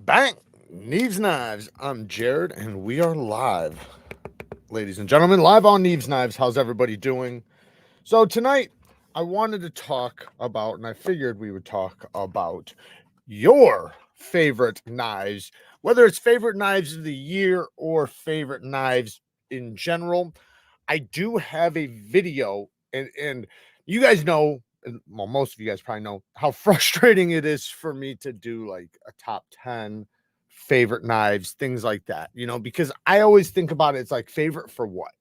Bang! Neeves Knives. I'm Jared, and we are live. Ladies and gentlemen, live on Neeves Knives. How's everybody doing? So tonight, I wanted to talk about, and I figured we would talk about your favorite knives, whether it's favorite knives of the year or favorite knives in general. I do have a video, and you guys know, and well, most of you guys probably know how frustrating it is for me to do like a top 10 favorite knives, things like that, because I always think about it, it's like favorite for what,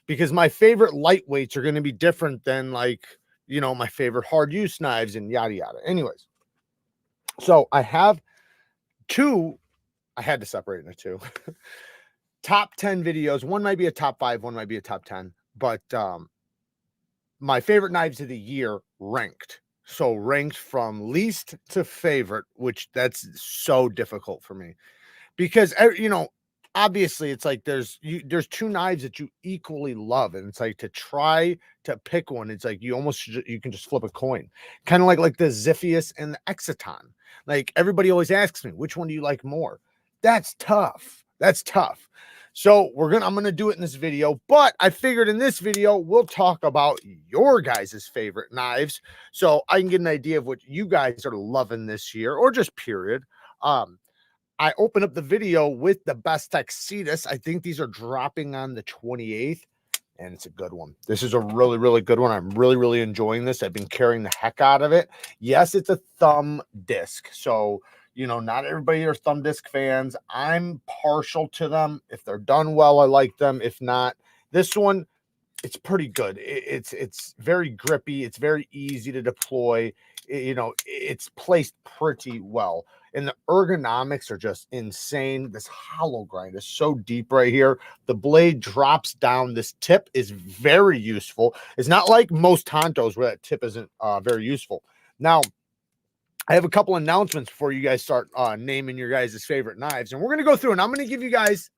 because my favorite lightweights are going to be different than like, my favorite hard use knives and yada yada. Anyways, so I have two, I had to separate into two top 10 videos. One might be a top 5, one might be a top 10, but my favorite knives of the year ranked. So ranked from least to favorite, which that's so difficult for me because obviously it's like there's two knives that you equally love, and it's like to try to pick one, it's like you can just flip a coin, kind of like the Ziphius and the Exiton. Like everybody always asks me, which one do you like more? That's tough. So I'm gonna do it in this video, but I figured in this video we'll talk about your guys' favorite knives, so I can get an idea of what you guys are loving this year, or just period. I open up the video with the Best Cetus. I think these are dropping on the 28th, and it's a good one. This is a really, really good one. I'm really, really enjoying this. I've been carrying the heck out of it. Yes, it's a thumb disc, so not everybody are thumb disc fans. I'm partial to them. If they're done well, I like them. If not, this one, it's pretty good. It's very grippy. It's very easy to deploy. It's placed pretty well. And the ergonomics are just insane. This hollow grind is so deep right here. The blade drops down. This tip is very useful. It's not like most Tontos where that tip isn't very useful. Now, I have a couple announcements before you guys start naming your guys' favorite knives, and we're gonna go through, and I'm gonna give you guys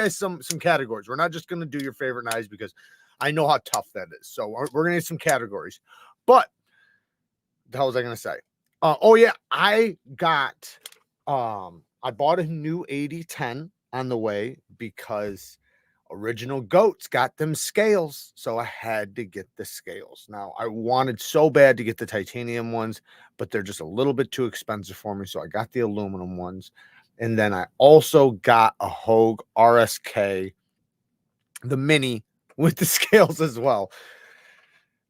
some categories. We're not just gonna do your favorite knives because I know how tough that is. So we're gonna need some categories. But the hell was I gonna say? Oh yeah, I bought a new 8010 on the way because Original Goats got them scales, so I had to get the scales. Now, I wanted so bad to get the titanium ones, but they're just a little bit too expensive for me, so I got the aluminum ones. And then I also got a Hogue RSK, the mini, with the scales as well,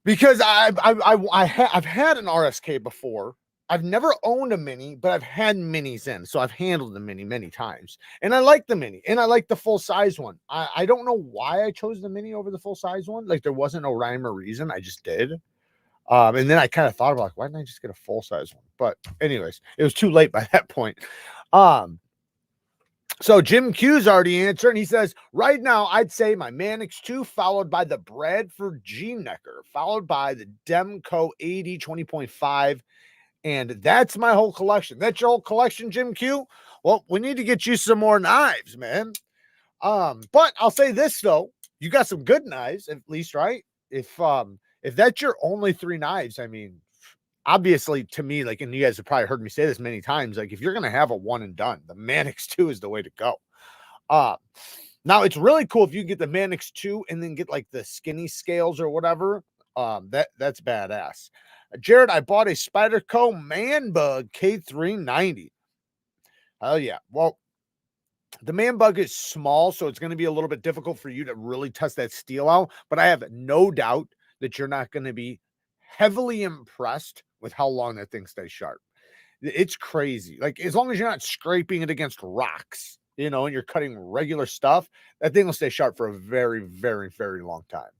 because I've had an RSK before. I've never owned a mini, but I've had minis in, so I've handled the mini many times, and I like the mini, and I like the full size one. I don't know why I chose the mini over the full size one. Like there wasn't no rhyme or reason. I just did. And then I kind of thought about, like, why didn't I just get a full size one? But anyways, it was too late by that point. So Jim Q's already answered, and he says, right now, I'd say my Mannix 2, followed by the Bradford G-Necker, followed by the Demco 80 20.5, and that's my whole collection. That's your whole collection, Jim Q? Well, we need to get you some more knives, man. But I'll say this, though. You got some good knives, at least, right? If that's your only 3 knives, I mean, obviously to me, like, and you guys have probably heard me say this many times, like if you're gonna have a one and done, the Mannix 2 is the way to go. Now it's really cool if you get the Mannix 2 and then get like the skinny scales or whatever. That's badass. Jared, I bought a Spyderco Man Bug K390. Oh yeah. Well, the Man Bug is small, so it's going to be a little bit difficult for you to really test that steel out, but I have no doubt that you're not going to be heavily impressed with how long that thing stays sharp. It's crazy. Like, as long as you're not scraping it against rocks, and you're cutting regular stuff, that thing will stay sharp for a very, very, very long time.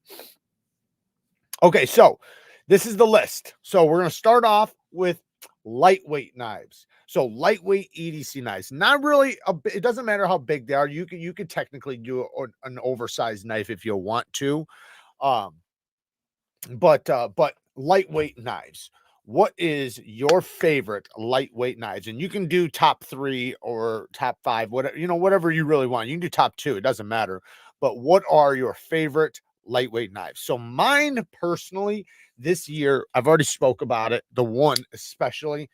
Okay, so this is the list. So we're going to start off with lightweight knives. So lightweight EDC knives, not really it doesn't matter how big they are. You could technically do an oversized knife if you want to. But lightweight knives. What is your favorite lightweight knives? And you can do top 3 or top 5, whatever you really want. You can do top 2, it doesn't matter. But what are your favorite lightweight knives? So mine personally this year, I've already spoke about it. The one especially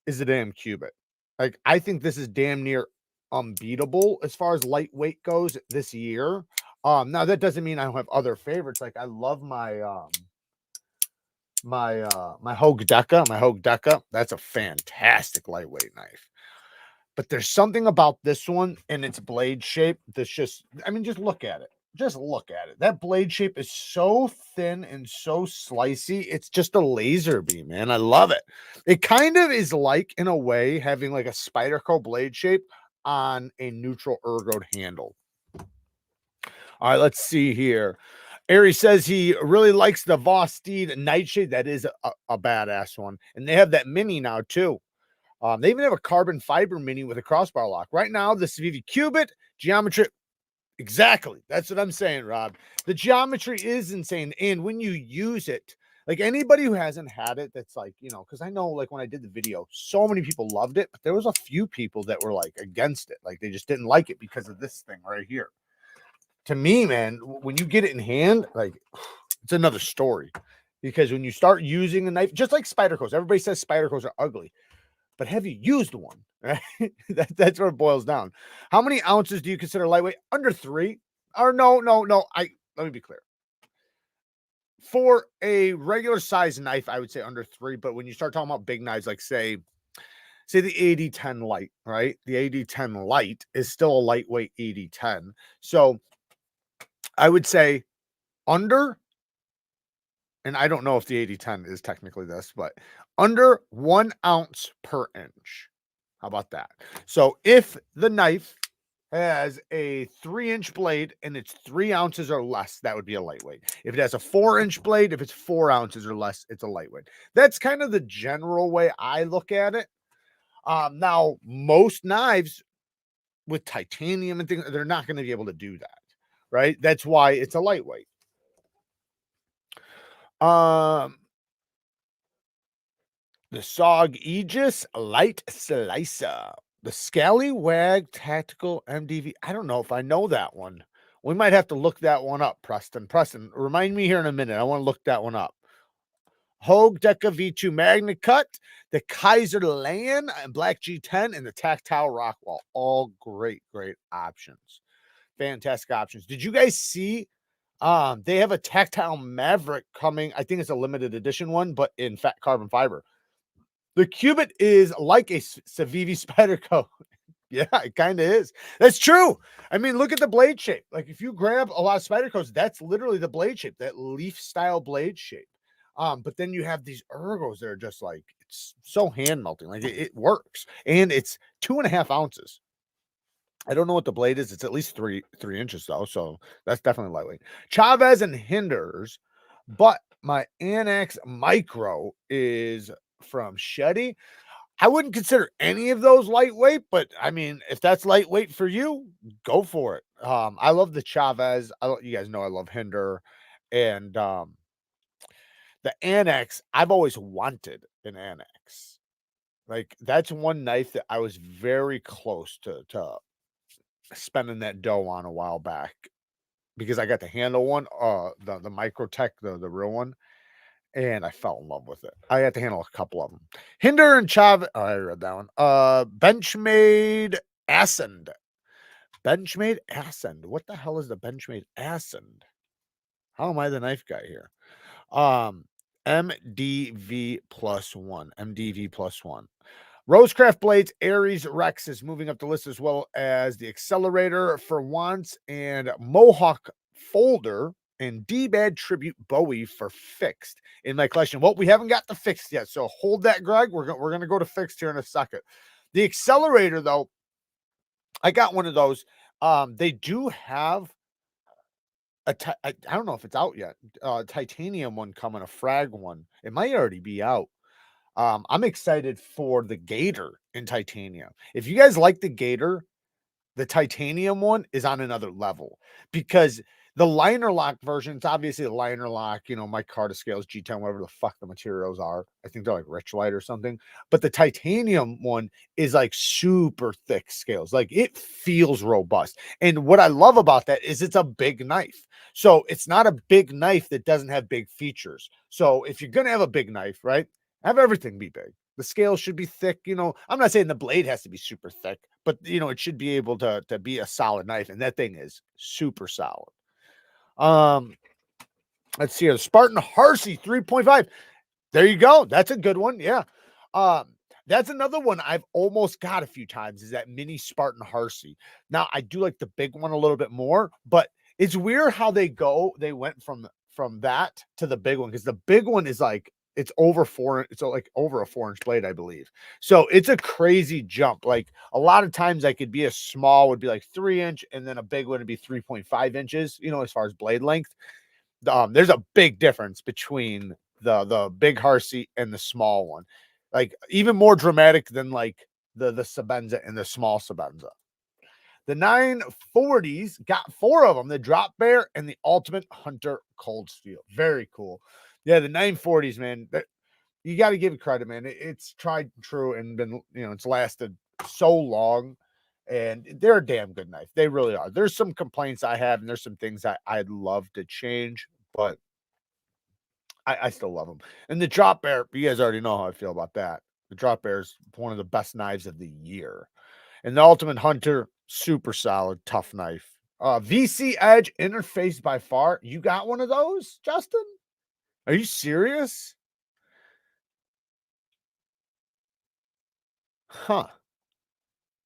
is the damn Cubit. Like, I think this is damn near unbeatable as far as lightweight goes this year. Now that doesn't mean I don't have other favorites. Like, I love my my Hogue Deca. That's a fantastic lightweight knife. But there's something about this one and its blade shape that's just, I mean, just look at it. Just look at it. That blade shape is so thin and so slicey. It's just a laser beam, man. I love it. It kind of is like, in a way, having like a Spyderco blade shape on a neutral ergoed handle. All right, let's see here. Ari says he really likes the VOSTEED Nightshade. That is a badass one. And they have that mini now, too. They even have a carbon fiber mini with a crossbar lock. Right now, the Civivi Cubit geometry. Exactly. That's what I'm saying, Rob. The geometry is insane. And when you use it, like anybody who hasn't had it, that's like, you know, because I know like when I did the video, so many people loved it, but there was a few people that were like against it. Like they just didn't like it because of this thing right here. To me, man, when you get it in hand, like it's another story. Because when you start using a knife, just like Spydercos, everybody says Spydercos are ugly. But have you used one? Right? That's where it boils down. How many ounces do you consider lightweight? Under 3? Or no. Let me be clear. For a regular size knife, I would say under 3. But when you start talking about big knives, like say the 8010 light, right? The 8010 light is still a lightweight 8010. So I would say under, and I don't know if the 8010 is technically this, but under 1 ounce per inch. How about that? So if the knife has a 3-inch blade and it's 3 ounces or less, that would be a lightweight. If it has a 4-inch blade, if it's 4 ounces or less, it's a lightweight. That's kind of the general way I look at it. Now, most knives with titanium and things, they're not going to be able to do that, right? That's why it's a lightweight. The SOG Aegis Light Slicer. The Scallywag Tactical MDV. I don't know if I know that one. We might have to look that one up, Preston. Preston, remind me here in a minute. I want to look that one up. Hogue Deca V2 Magna Cut, the Kaiser Lan and Black G10, and the Tactile Rockwall. All great options. Fantastic options. Did you guys see they have a Tactile Maverick coming? I think it's a limited edition one, but in fact, carbon fiber. The Cubit is like a Civivi Spyderco. Yeah, it kind of is. That's true. I mean, look at the blade shape. Like if you grab a lot of Spydercos, that's literally the blade shape, that leaf style blade shape. But then you have these ergos that are just like, it's so hand melting. Like it works. And it's 2.5 ounces. I don't know what the blade is. It's at least 3 inches though. So that's definitely lightweight. Chavez and Hinders, but my Annex Micro is from Shetty. I wouldn't consider any of those lightweight, but I mean, if that's lightweight for you, go for it. I love the Chavez. You guys know I love Hinder, and the Annex. I've always wanted an Annex. Like that's one knife that I was very close to spending that dough on a while back because I got the handle one, the Microtech, the real one. And I fell in love with it. I had to handle a couple of them. Hinder and Chavez. Oh, I read that one. Benchmade Ascend. Benchmade Ascend. What the hell is the Benchmade Ascend? How am I the knife guy here? MDV plus 1. MDV plus 1. Rosecraft Blades, Aries Rex is moving up the list as well as the Accelerator for Once and Mohawk Folder and D-Bad Tribute Bowie for Fixed in my collection. Well, we haven't got the Fixed yet, so hold that, Greg. We're going to go to Fixed here in a second. The Accelerator, though, I got one of those. They do have I don't know if it's out yet. Titanium one coming, a frag one. It might already be out. I'm excited for the Gator in titanium. If you guys like the Gator, the titanium one is on another level because the liner lock version, it's obviously a liner lock, you know, my Carta scales, G10, whatever the fuck the materials are. I think they're like Richlight or something. But the titanium one is like super thick scales. Like it feels robust. And what I love about that is it's a big knife. So it's not a big knife that doesn't have big features. So if you're going to have a big knife, right? Have everything be big. The scale should be thick. I'm not saying the blade has to be super thick, but it should be able to be a solid knife, and that thing is super solid. Let's see here. The Spartan Harsey 3.5. There you go. That's a good one. Yeah. That's another one I've almost got a few times, is that mini Spartan Harsey. Now, I do like the big one a little bit more, but it's weird how they went from that to the big one, because the big one is like, it's over like over a 4-inch blade, I believe. So it's a crazy jump. Like a lot of times I could be a small would be like 3-inch, and then a big one would be 3.5 inches, as far as blade length. There's a big difference between the big Harsey and the small one, like even more dramatic than like the Sabenza and the small Sabenza. The 940s got 4 of them: the Drop Bear and the Ultimate Hunter Cold Steel. Very cool. Yeah, the 940s, man. You got to give it credit, man. It's tried and true and been, it's lasted so long. And they're a damn good knife. They really are. There's some complaints I have, and there's some things I'd love to change, but I still love them. And the Drop Bear, you guys already know how I feel about that. The Drop Bear is one of the best knives of the year. And the Ultimate Hunter, super solid, tough knife. VC Edge Interface by far. You got one of those, Justin? Are you serious? Huh.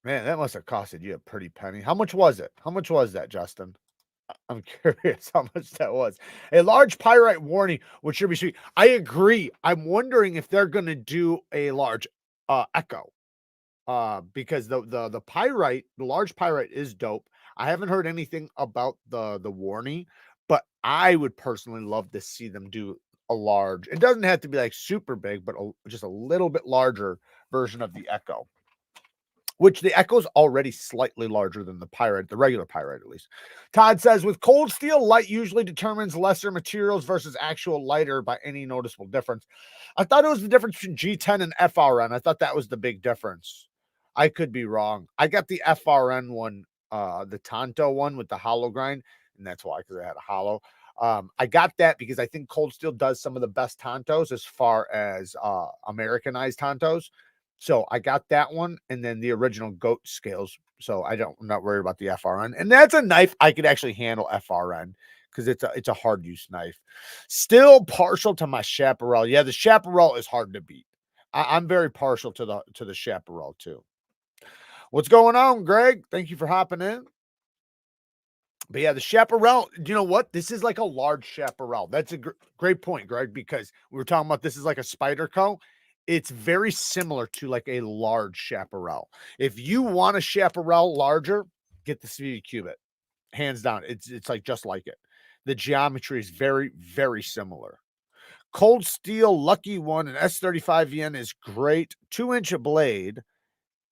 Man, that must have costed you a pretty penny. How much was it? How much was that, Justin? I'm curious how much that was. A large pyrite warning, which should be sweet. I agree. I'm wondering if they're going to do a large echo, because the pyrite, the large pyrite is dope. I haven't heard anything about the warning, but I would personally love to see them do a large. It doesn't have to be like super big, but just a little bit larger version of the echo. Which the Echo is already slightly larger than the Pyrite, the regular Pyrite at least. Todd says, with cold steel, light usually determines lesser materials versus actual lighter by any noticeable difference. I thought it was the difference between G10 and FRN. I thought that was the big difference. I could be wrong. I got the FRN one, the Tonto one with the hollow grind, and that's why, because I had a hollow. I got that because I think cold steel does some of the best Tontos as far as Americanized Tontos. So I got that one, and then the original goat scales. So I'm not worried about the FRN. And that's a knife I could actually handle FRN, because it's a hard use knife. Still partial to my Chaparral. Yeah, the Chaparral is hard to beat. I'm very partial to the Chaparral too. What's going on, Greg? Thank you for hopping in. But yeah, the Chaparral, do you know what? This is like a large Chaparral. That's a great point, Greg, because we were talking about this is like a Spyderco. It's very similar to like a large Chaparral. If you want a Chaparral larger, get the Civivi Cubit. Hands down. It's like just like it. The geometry is very, very similar. Cold Steel Lucky One and S35 VN is great. 2-inch blade,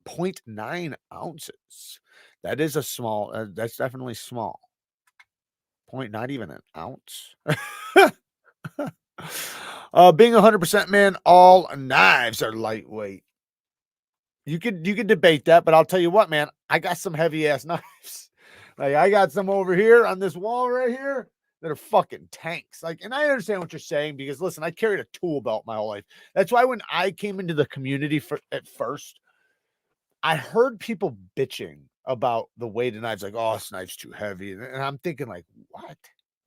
0.9 ounces. That is a small, that's definitely small. Not even an ounce. Being 100% man, all knives are lightweight. You could debate that, but I'll tell you what, man, I got some heavy ass knives. Like I got some over here on this wall right here that are fucking tanks. Like, and I understand what you're saying, because listen, I carried a tool belt my whole life. That's why when I came into the community at first, I heard people bitching about the weight of knives, like, oh, this knife's too heavy. And I'm thinking, like, what?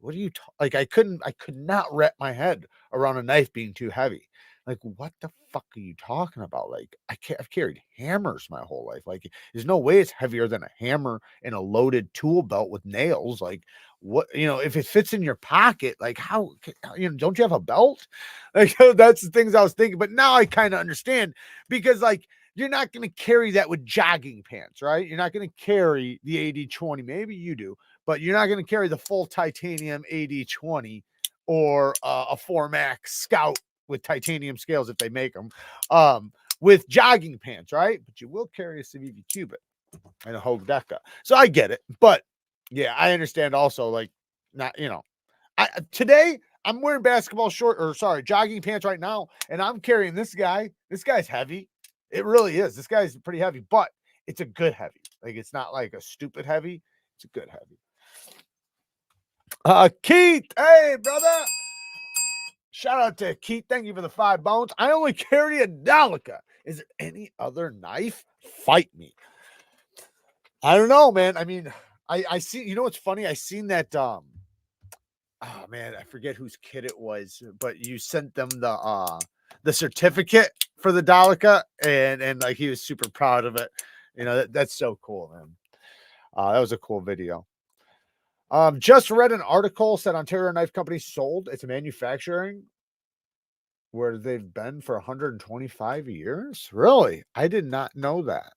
What are you like? I could not wrap my head around a knife being too heavy. Like, what the fuck are you talking about? Like, I've carried hammers my whole life. Like, there's no way it's heavier than a hammer and a loaded tool belt with nails. Like, what, if it fits in your pocket, like, how, don't you have a belt? Like, that's the things I was thinking. But now I kind of understand, because, like, you're not going to carry that with jogging pants, right? You're not going to carry the 80/20. Maybe you do, but you're not going to carry the full titanium 80/20 or a 4MAX Scout with titanium scales if they make them with jogging pants, right? But you will carry a Civivi Cubit and a Hogue Deca. So I get it. But yeah, I understand also, like, not, today I'm wearing jogging pants right now, and I'm carrying this guy. This guy's heavy. It really is. This guy's pretty heavy, but it's a good heavy. Like, it's not like a stupid heavy. It's a good heavy. Keith, hey, brother. Shout out to Keith. Thank you for the 5 bones. I only carry a Daleka. Is there any other knife? Fight me. I don't know, man. I mean, I see, you know what's funny? I seen that oh man, I forget whose kid it was, but you sent them the certificate for the Daleka, and like he was super proud of it. You know, that's so cool, man. That was a cool video. Just read an article said Ontario Knife Company sold its manufacturing where they've been for 125 years. Really? I did not know that.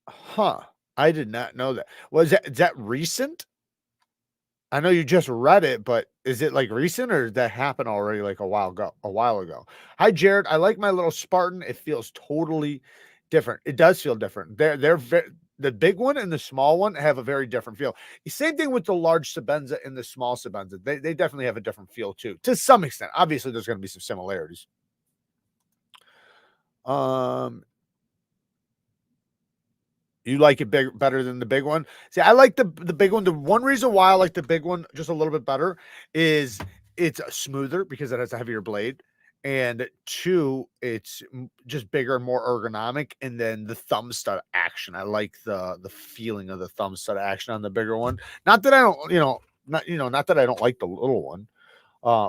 Huh. I did not know that. Is that recent? I know you just read it, but is it like recent or did that happen already like a while ago? Hi, Jared. I like my little Spartan. It feels totally different. It does feel different. The big one and the small one have a very different feel. Same thing with the large Sabenza and the small Sabenza. They definitely have a different feel too, to some extent. Obviously, there's going to be some similarities. You like it better than the big one? See, I like the big one. The one reason why I like the big one just a little bit better is it's smoother because it has a heavier blade, and 2, it's just bigger and more ergonomic. And then the thumb stud action, I like the feeling of the thumb stud action on the bigger one. Not that I don't, not that I don't like the little one.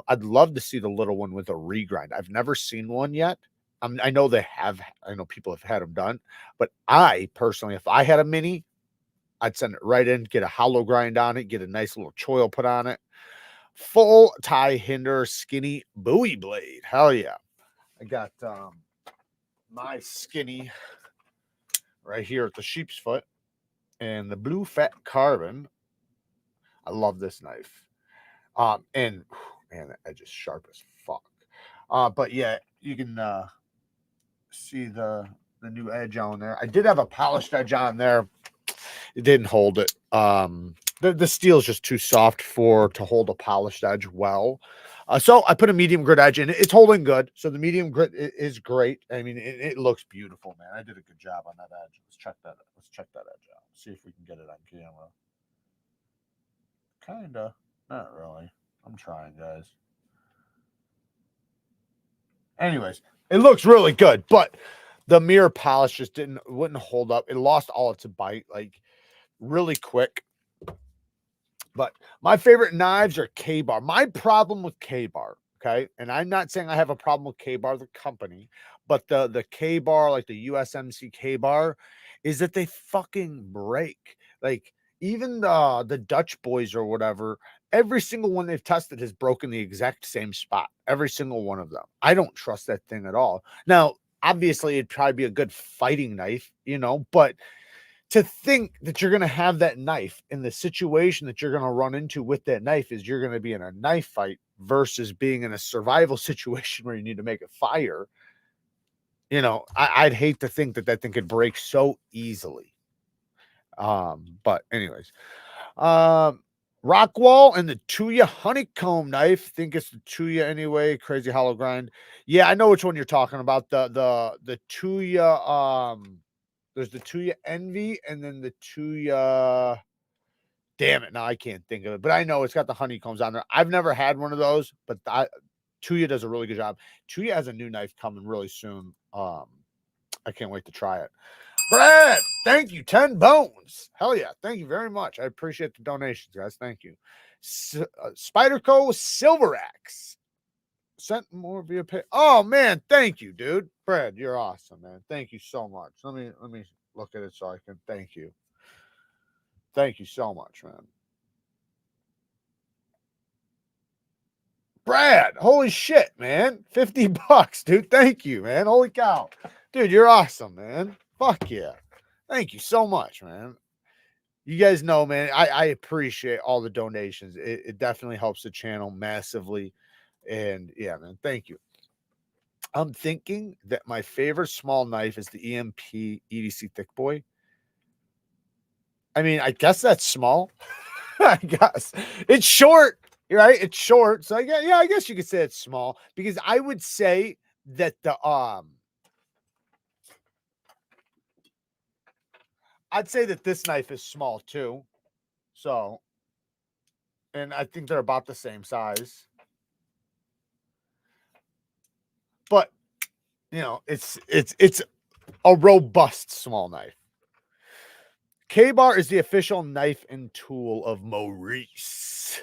I'd love to see the little one with a regrind. I've never seen one yet. I know they have. I know people have had them done, but I personally, if I had a mini, I'd send it right in, get a hollow grind on it, get a nice little choil put on it. Full tie hinder skinny Bowie blade. Hell yeah. I got my skinny right here at the sheep's foot and the blue fat carbon. I love this knife. And man, that edge is sharp as fuck. But yeah, you can see the new edge on there. I did have a polished edge on there. It didn't hold it. The steel is just too soft to hold a polished edge well. So I put a medium grit edge in. It's holding good. So the medium grit is great. I mean, it looks beautiful, man. I did a good job on that edge. Let's check that edge out. See if we can get it on camera. Kinda, not really. I'm trying, guys. Anyways, it looks really good, but the mirror polish just wouldn't hold up. It lost all its bite like really quick. But my favorite knives are K-Bar. My problem with K-Bar, okay, and I'm not saying I have a problem with K-Bar, the company, but the K-Bar, like the USMC K-Bar, is that they fucking break. Like even the Dutch boys or whatever, every single one they've tested has broken the exact same spot. Every single one of them. I don't trust that thing at all. Now, obviously, it'd probably be a good fighting knife, but to think that you're going to have that knife in the situation that you're going to run into with that knife is you're going to be in a knife fight versus being in a survival situation where you need to make a fire. I'd hate to think that thing could break so easily. But anyways, Rockwall and the Tuya honeycomb knife. Think it's the Tuya anyway. Crazy hollow grind. Yeah, I know which one you're talking about. The Tuya. There's the Tuya Envy and then the Tuya. Damn it, now I can't think of it, but I know it's got the honeycombs on there. I've never had one of those, but Tuya does a really good job. Tuya has a new knife coming really soon. I can't wait to try it. Brad, thank you. 10 bones. Hell yeah. Thank you very much. I appreciate the donations, guys. Thank you. Spyderco Silver Axe. Sent more via pay. Oh man, thank you, dude. Brad, you're awesome, man. Thank you so much. Let me look at it so I can thank you. Thank you so much, man. Brad, holy shit, man. $50, dude. Thank you, man. Holy cow. Dude, you're awesome, man. Fuck yeah. Thank you so much, man. You guys know, man, I appreciate all the donations. It definitely helps the channel massively. And yeah, man, thank you. I'm thinking that my favorite small knife is the EMP EDC Thick Boy. I mean, I guess that's small. I guess it's short, right? It's short. So I guess you could say it's small because I would say that I'd say that this knife is small too. So and I think they're about the same size. But you know, it's a robust small knife. K-Bar is the official knife and tool of Maurice.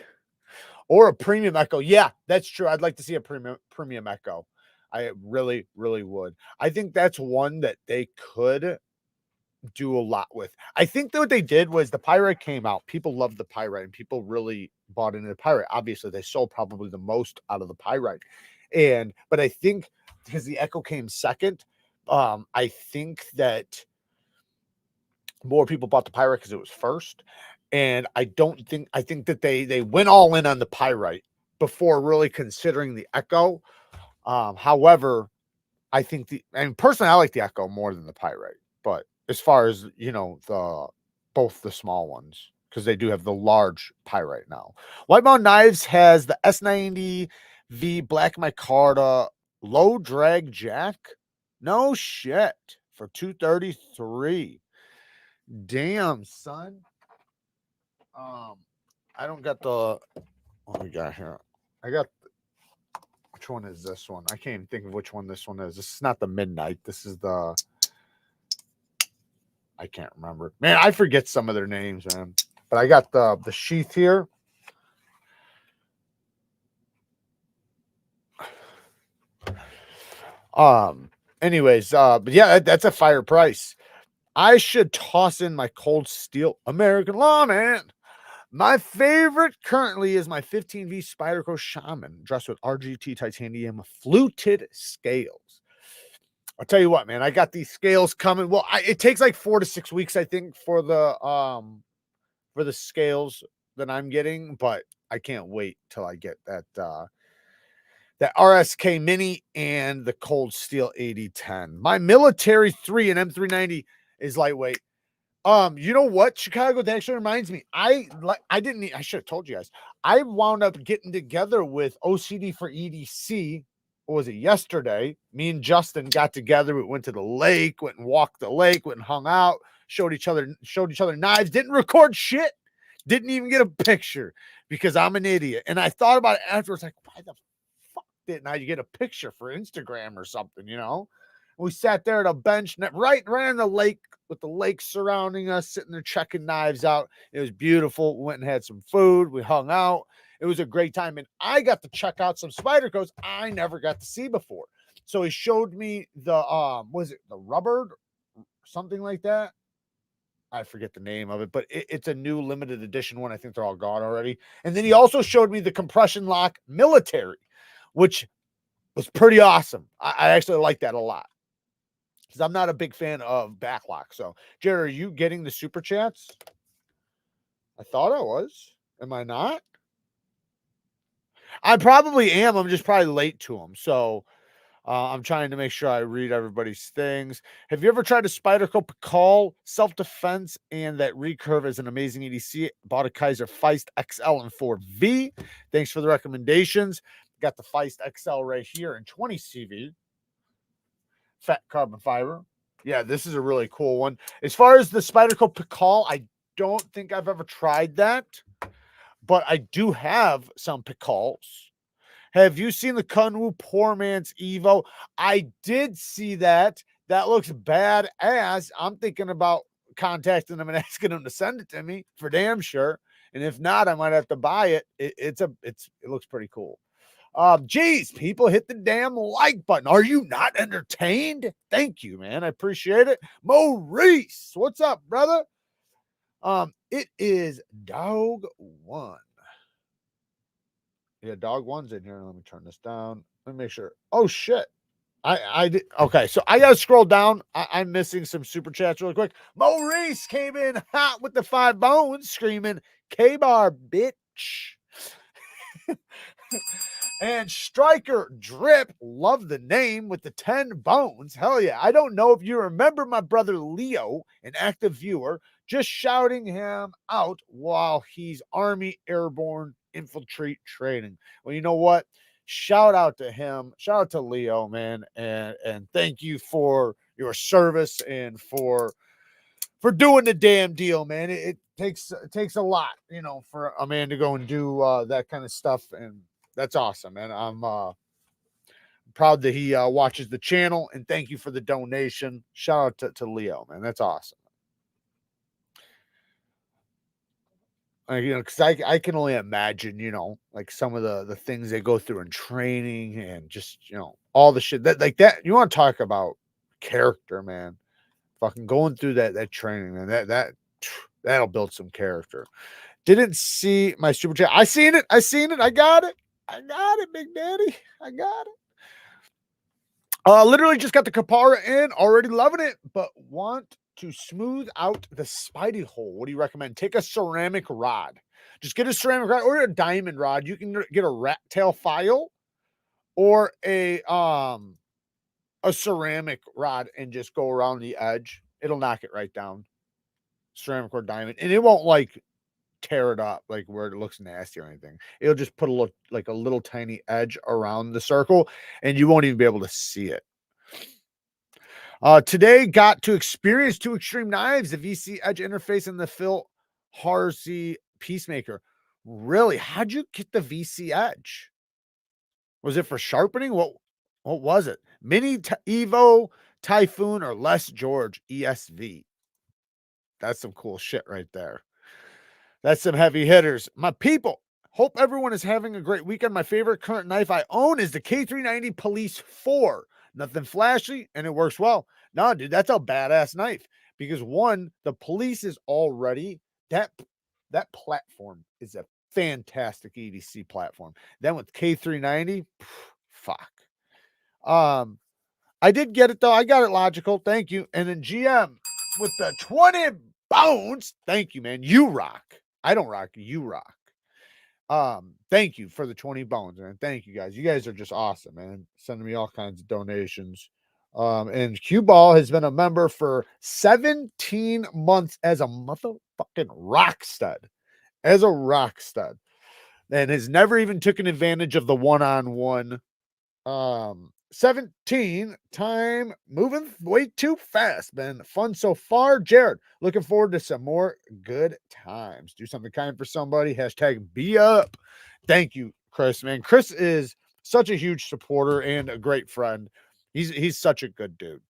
Or a premium Echo. Yeah, that's true. I'd like to see a premium Echo. I really, really would. I think that's one that they could do a lot with. I think that what they did was the Pyrite came out. People loved the Pyrite and people really bought into the Pyrite. Obviously, they sold probably the most out of the Pyrite. But I think because the Echo came second, I think that more people bought the Pyrite because it was first. And I think that they went all in on the Pyrite before really considering the Echo. However, I think personally, I like the Echo more than the Pyrite. But as far as, you know, both the small ones, because they do have the large Pyrite now. White Mountain Knives has the S90V Black Micarta low drag jack. No shit, for $233. Damn, son. I don't got the. What we got here? Which one is this one? I can't even think of which one this one is. This is not the Midnight. This is the. I can't remember. Man, I forget some of their names, man. But I got the sheath here. Anyways, but yeah, that's a fire price. I should toss in my cold steel American Lawman. My favorite currently is my 15V Spyderco Shaman, dressed with RGT titanium fluted scales. I'll tell you what, man, I got these scales coming. Well, it takes like 4 to 6 weeks, I think, for the scales that I'm getting, but I can't wait till I get that RSK Mini and the Cold Steel 8010. My Military 3 and M390 is lightweight. You know what, Chicago? That actually reminds me. I should have told you guys. I wound up getting together with OCD for EDC. What was it, yesterday? Me and Justin got together. We went to the lake, went and walked the lake, went and hung out, showed each other knives, didn't record shit, didn't even get a picture because I'm an idiot. And I thought about it afterwards, like, why the fuck didn't I get a picture for Instagram or something, you know? We sat there at a bench right on the lake with the lake surrounding us, sitting there checking knives out. It was beautiful. We went and had some food. We hung out. It was a great time. And I got to check out some Spydercos I never got to see before. So he showed me the, was it the rubber? Something like that. I forget the name of it, but it's a new limited edition one. I think they're all gone already. And then he also showed me the compression lock military, which was pretty awesome. I actually like that a lot, because I'm not a big fan of backlock. So, Jared, are you getting the super chats? I thought I was. Am I not? I probably am. I'm just probably late to them. So, I'm trying to make sure I read everybody's things. Have you ever tried a Spyderco Pikal self-defense and that recurve is an amazing EDC? Bought a Kaiser Feist XL and 4V. Thanks for the recommendations. Got the Feist XL right here in 20 CV. Fat carbon fiber. Yeah, this is a really cool one. As far as the Spyderco Pikal, I don't think I've ever tried that, but I do have some Pikals. Have you seen the Kunwu Poor Man's Evo? I did see that. That looks badass. I'm thinking about contacting them and asking them to send it to me for damn sure. And if not, I might have to buy it. It looks pretty cool. Geez, people, hit the damn like button. Are you not entertained? Thank you, man. I appreciate it. Maurice, what's up, brother? It is Dog One. Yeah, Dog One's in here. Let me turn this down. Let me make sure. Oh shit. I did. Okay, so I gotta scroll down. I'm missing some super chats really quick. Maurice came in hot with the 5 bones, screaming K-Bar, bitch. And Striker Drip, love the name with the 10 bones. Hell yeah. I don't know if you remember my brother Leo, an active viewer, just shouting him out while he's Army Airborne Infantry training. Well, you know what? Shout out to him. Shout out to Leo, man. And thank you for your service and for for doing the damn deal, man. It takes a lot, you know, for a man to go and do that kind of stuff, and that's awesome. And I'm proud that he watches the channel, and thank you for the donation. Shout out to Leo, man. That's awesome. You know, because I can only imagine, you know, like some of the things they go through in training and just, you know, all the shit that like that. You want to talk about character, man. Fucking going through that training, and that'll build some character. Didn't see my super chat. I seen it. I seen it. I got it. I got it, Big Daddy. I got it. Literally just got the Kapara in, already loving it, but want to smooth out the Spidey hole. What do you recommend? Take a ceramic rod. Just get a ceramic rod or a diamond rod. You can get a rat tail file or a ceramic rod and just go around the edge. It'll knock it right down. Ceramic or diamond, and it won't like tear it up like where it looks nasty or anything. It'll just put a little tiny edge around the circle, and you won't even be able to see it. Today got to experience two extreme knives, the VC Edge interface and the Phil Harsey Peacemaker. Really? How'd you get the VC Edge? Was it for sharpening? What was it? Mini Evo Typhoon or Les George ESV? That's some cool shit right there. That's some heavy hitters. My people, hope everyone is having a great weekend. My favorite current knife I own is the K390 Police 4. Nothing flashy, and it works well. No, dude, that's a badass knife. Because one, the Police is already, that platform is a fantastic EDC platform. Then with K390, fuck. I did get it, though. I got it logical. Thank you. And then GM with the 20 bones. Thank you, man. You rock. I don't rock. You rock. Thank you for the 20 bones, man. Thank you guys. You guys are just awesome, man. Sending me all kinds of donations. And Q Ball has been a member for 17 months as a motherfucking rock stud. As a rock stud. And has never even taken advantage of the one-on-one 17 time moving way too fast. Been fun so far. Jared, looking forward to some more good times. Do something kind for somebody. Hashtag be up. Thank you, Chris, man. Chris is such a huge supporter and a great friend. He's such a good dude.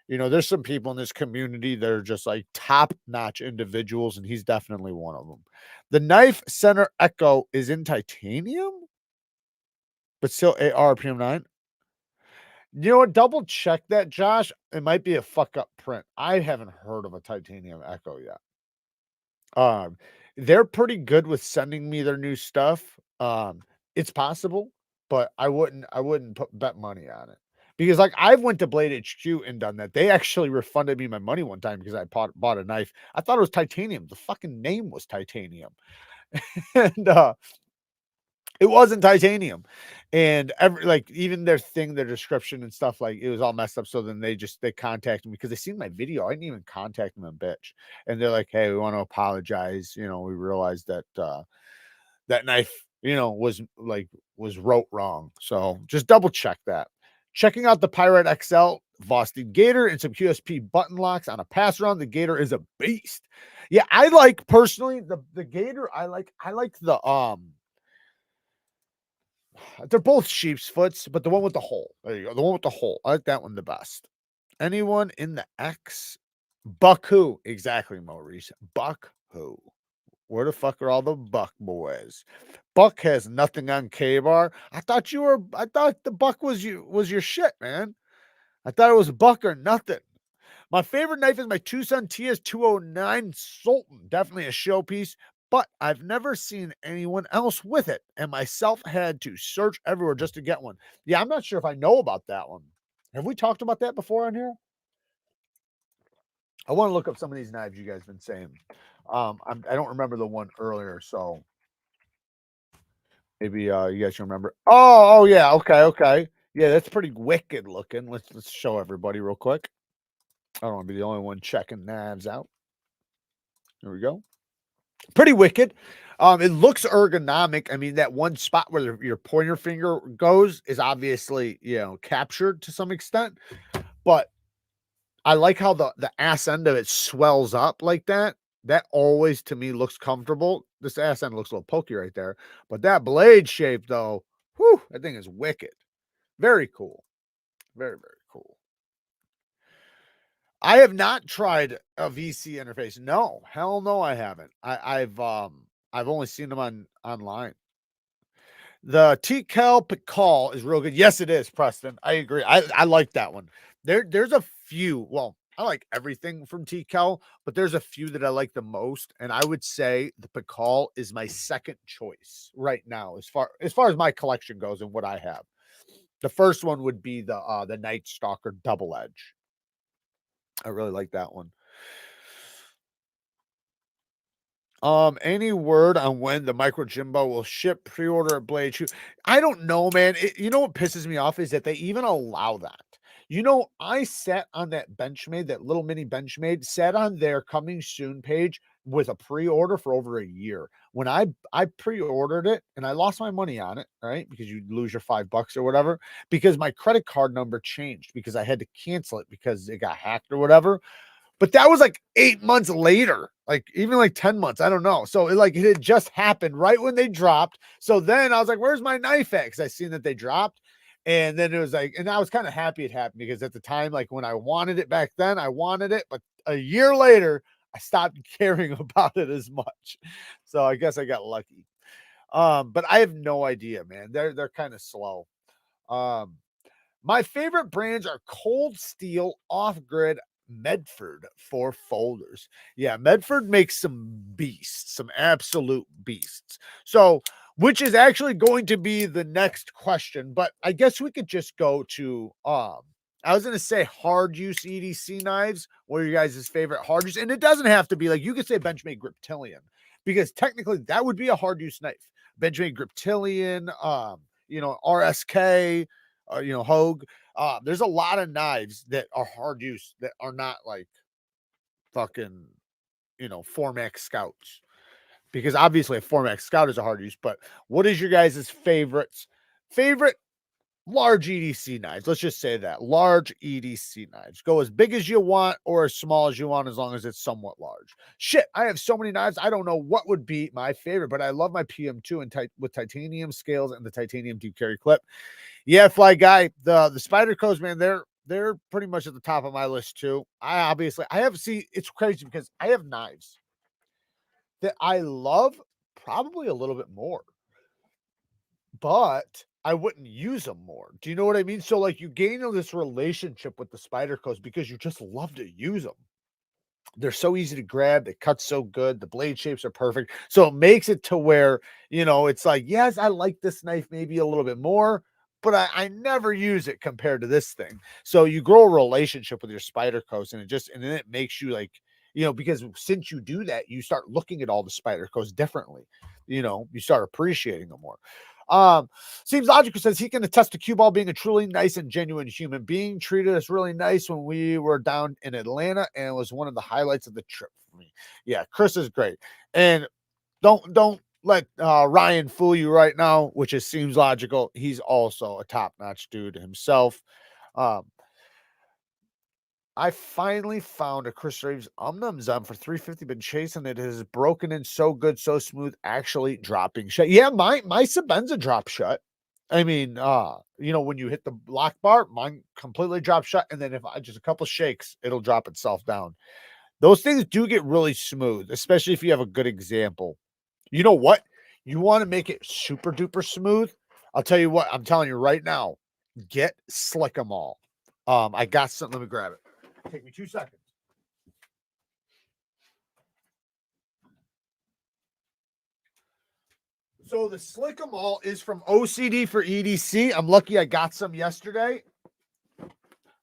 You know, there's some people in this community that are just like top-notch individuals, and he's definitely one of them. The Knife Center Echo is in titanium, but still AR PM9. You know what? Double check that, Josh. It might be a fuck up print. I haven't heard of a titanium Echo yet. They're pretty good with sending me their new stuff. It's possible, but I wouldn't bet money on it. Because like I went to Blade HQ and done that. They actually refunded me my money one time because I bought a knife. I thought it was titanium. The fucking name was titanium. And it wasn't titanium. And even their description and stuff, like it was all messed up. So then they contacted me because they seen my video. I didn't even contact them, bitch. And they're like, hey, we want to apologize. You know, we realized that that knife, you know, was wrote wrong. So just double check that. Checking out the Pirate XL VOSTEED Gator and some QSP button locks on a pass around. The Gator is a beast. Yeah, I like personally the Gator. I like the they're both sheep's foots, but the one with the hole. There you go. The one with the hole. I like that one the best. Anyone in the X? Buck who? Exactly, Maurice. Buck who? Where the fuck are all the Buck boys? Buck has nothing on K-Bar. I thought the Buck was your shit, man. I thought it was Buck or nothing. My favorite knife is my Tucson TS209 Sultan. Definitely a showpiece, but I've never seen anyone else with it, and myself had to search everywhere just to get one. Yeah, I'm not sure if I know about that one. Have we talked about that before on here? I want to look up some of these knives you guys have been saying. I don't remember the one earlier, so maybe you guys can remember. Oh yeah, okay. Yeah, that's pretty wicked looking. Let's show everybody real quick. I don't want to be the only one checking knives out. Here we go. Pretty wicked. It looks ergonomic. I mean, that one spot where your pointer finger goes is obviously, you know, captured to some extent, but I like how the ass end of it swells up like that. That always to me looks comfortable. This ass end looks a little pokey right there, but that blade shape though, whew, that thing is wicked. Very cool. Very, very cool. I have not tried a VC interface. No, hell no, I haven't. I've only seen them online. The Tikal Pikal is real good. Yes, it is, Preston. I agree. I like that one. There's a few. Well, I like everything from Tikal, but there's a few that I like the most, and I would say the Pikal is my second choice right now as far as my collection goes and what I have. The first one would be the Night Stalker Double Edge. I really like that one. Any word on when the Micro Jimbo will ship, pre-order a Blade Shoe? I don't know, man. You know what pisses me off is that they even allow that. You know, I sat on that Benchmade, that little mini Benchmade, sat on their coming soon page with a pre-order for over a year. When I pre-ordered it and I lost my money on it, right? Because you lose your $5 or whatever, because my credit card number changed because I had to cancel it because it got hacked or whatever. But that was like 8 months later, like even like 10 months. I don't know. So it had just happened right when they dropped. So then I was like, where's my knife at? Because I seen that they dropped. And then it was like, and I was kind of happy it happened because at the time, like when I wanted it back then, I wanted it. But a year later, I stopped caring about it as much. So I guess I got lucky. But I have no idea, man. They're kind of slow. My favorite brands are Cold Steel, Off Grid, Medford for folders. Yeah, Medford makes some beasts, some absolute beasts. So, which is actually going to be the next question, but I guess we could just go to I was going to say hard use EDC knives. What are your guys' favorite hard use? And it doesn't have to be like, you could say Benchmade Griptilian, because technically that would be a hard use knife. Benchmade Griptilian, RSK, Hogue. There's a lot of knives that are hard use that are not like fucking, Formax Scouts. Because obviously a Formax Scout is a hard use, but what is your guys' favorite large EDC knives? Let's just say that. Large EDC knives. Go as big as you want or as small as you want, as long as it's somewhat large. Shit, I have so many knives. I don't know what would be my favorite, but I love my PM2 with titanium scales and the titanium deep carry clip. Yeah, Fly Guy, the Spydercos, man, they're pretty much at the top of my list too. It's crazy because I have knives that I love probably a little bit more, but I wouldn't use them more. Do you know what I mean? So like you gain this relationship with the Spydercos because you just love to use them. They're so easy to grab. They cut so good. The blade shapes are perfect. So it makes it to where, it's like, yes, I like this knife maybe a little bit more, but I never use it compared to this thing. So you grow a relationship with your Spydercos, and then it makes you like, because since you do that, you start looking at all the Spydercos differently. You start appreciating them more. Seems Logical says he can attest to cue ball being a truly nice and genuine human being. Treated us really nice when we were down in Atlanta, and it was one of the highlights of the trip for me. Yeah, Chris is great. And don't let Ryan fool you right now, which seems logical. He's also a top-notch dude himself. I finally found a Chris Reeves Zum for $350. Been chasing it. It has broken in so good, so smooth, actually dropping shut. Yeah, my Sabenza drop shut. I mean, when you hit the lock bar, mine completely drops shut. And then if I just a couple shakes, it'll drop itself down. Those things do get really smooth, especially if you have a good example. You know what? You want to make it super duper smooth. I'll tell you what, I'm telling you right now, get Slick 'em All. I got something. Let me grab it. Take me 2 seconds. So the Slick 'em All is from OCD for EDC. I'm lucky I got some yesterday.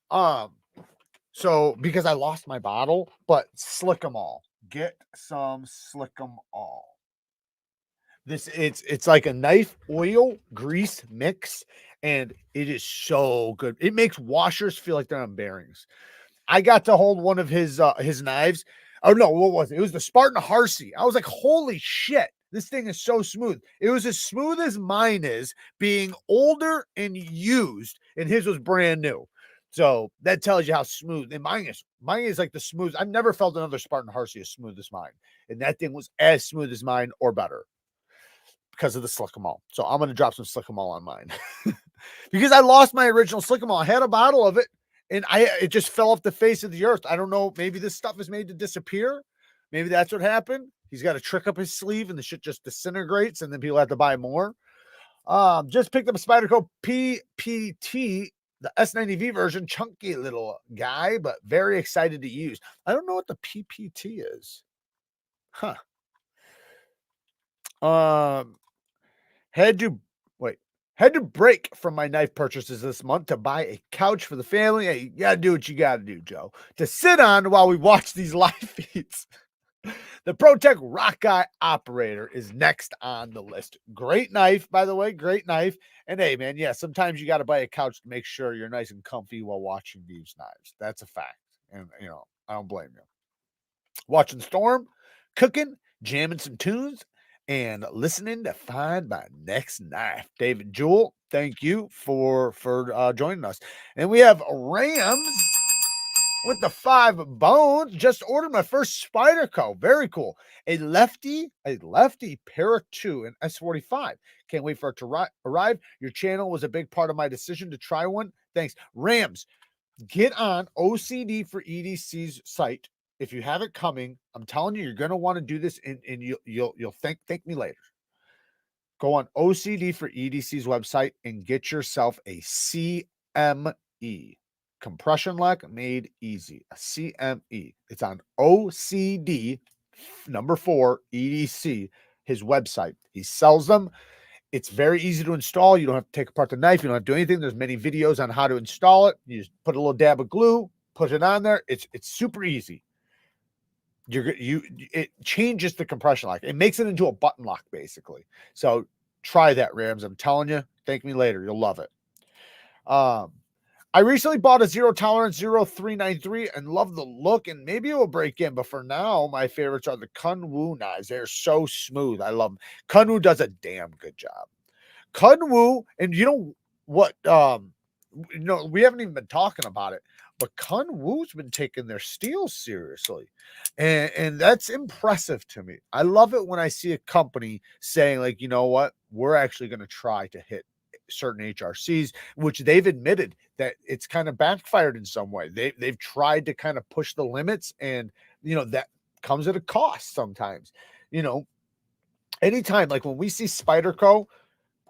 So because I lost my bottle, but Slick 'em All. Get some Slick 'em All. It's like a knife oil grease mix, and it is so good. It makes washers feel like they're on bearings. I got to hold one of his knives. Oh no, what was it? It was the Spartan Harsey. I was like, holy shit, this thing is so smooth. It was as smooth as mine is, being older and used, and his was brand new. So that tells you how smooth. And mine is like the smooth. I've never felt another Spartan Hersey as smooth as mine. And that thing was as smooth as mine or better because of the Slickamall. So I'm going to drop some Slickamall on mine because I lost my original Slickamall. I had a bottle of it and it just fell off the face of the earth. I don't know. Maybe this stuff is made to disappear. Maybe that's what happened. He's got a trick up his sleeve and the shit just disintegrates and then people have to buy more. Just picked up a Spyderco PPT, the S90V version, chunky little guy, but very excited to use. I don't know what the PPT is. Huh. Had to break from my knife purchases this month to buy a couch for the family. Hey, you gotta do what you gotta do, Joe, to sit on while we watch these live feeds. The ProTech Rock Guy Operator is next on the list. Great knife, by the way, great knife. And hey, man, yeah, sometimes you got to buy a couch to make sure you're nice and comfy while watching Neevesknives. That's a fact. And, I don't blame you. Watching Storm, cooking, jamming some tunes, and listening to find my next knife. David Jewell, thank you for joining us. And we have Rams with the 5 bones. Just ordered my first Spyderco. Very cool. A lefty Para 2 and S45. Can't wait for it to arrive. Your channel was a big part of my decision to try one. Thanks. Rams, get on OCD for EDC's site. If you have it coming, I'm telling you, you're going to want to do this and you'll thank me later. Go on OCD for EDC's website and get yourself a CME. Compression lock made easy. A CME. It's on OCD number 4 EDC, his website. He sells them. It's very easy to install. You don't have to take apart the knife. You don't have to do anything. There's many videos on how to install it. You just put a little dab of glue, put it on there. It's super easy. It changes the compression lock. It makes it into a button lock basically. So try that, Rams. I'm telling you. Thank me later. You'll love it. I recently bought a 0 tolerance 0393 and love the look, and maybe it will break in. But for now, my favorites are the Kunwu knives. They're so smooth. I love them. Kunwu does a damn good job. Kunwu, and you know what? We haven't even been talking about it, but Kunwu's been taking their steel seriously, and that's impressive to me. I love it when I see a company saying, like, you know what, we're actually going to try to hit certain HRCs, which they've admitted that it's kind of backfired in some way. They've tried to kind of push the limits, and that comes at a cost sometimes. Anytime, like when we see Spyderco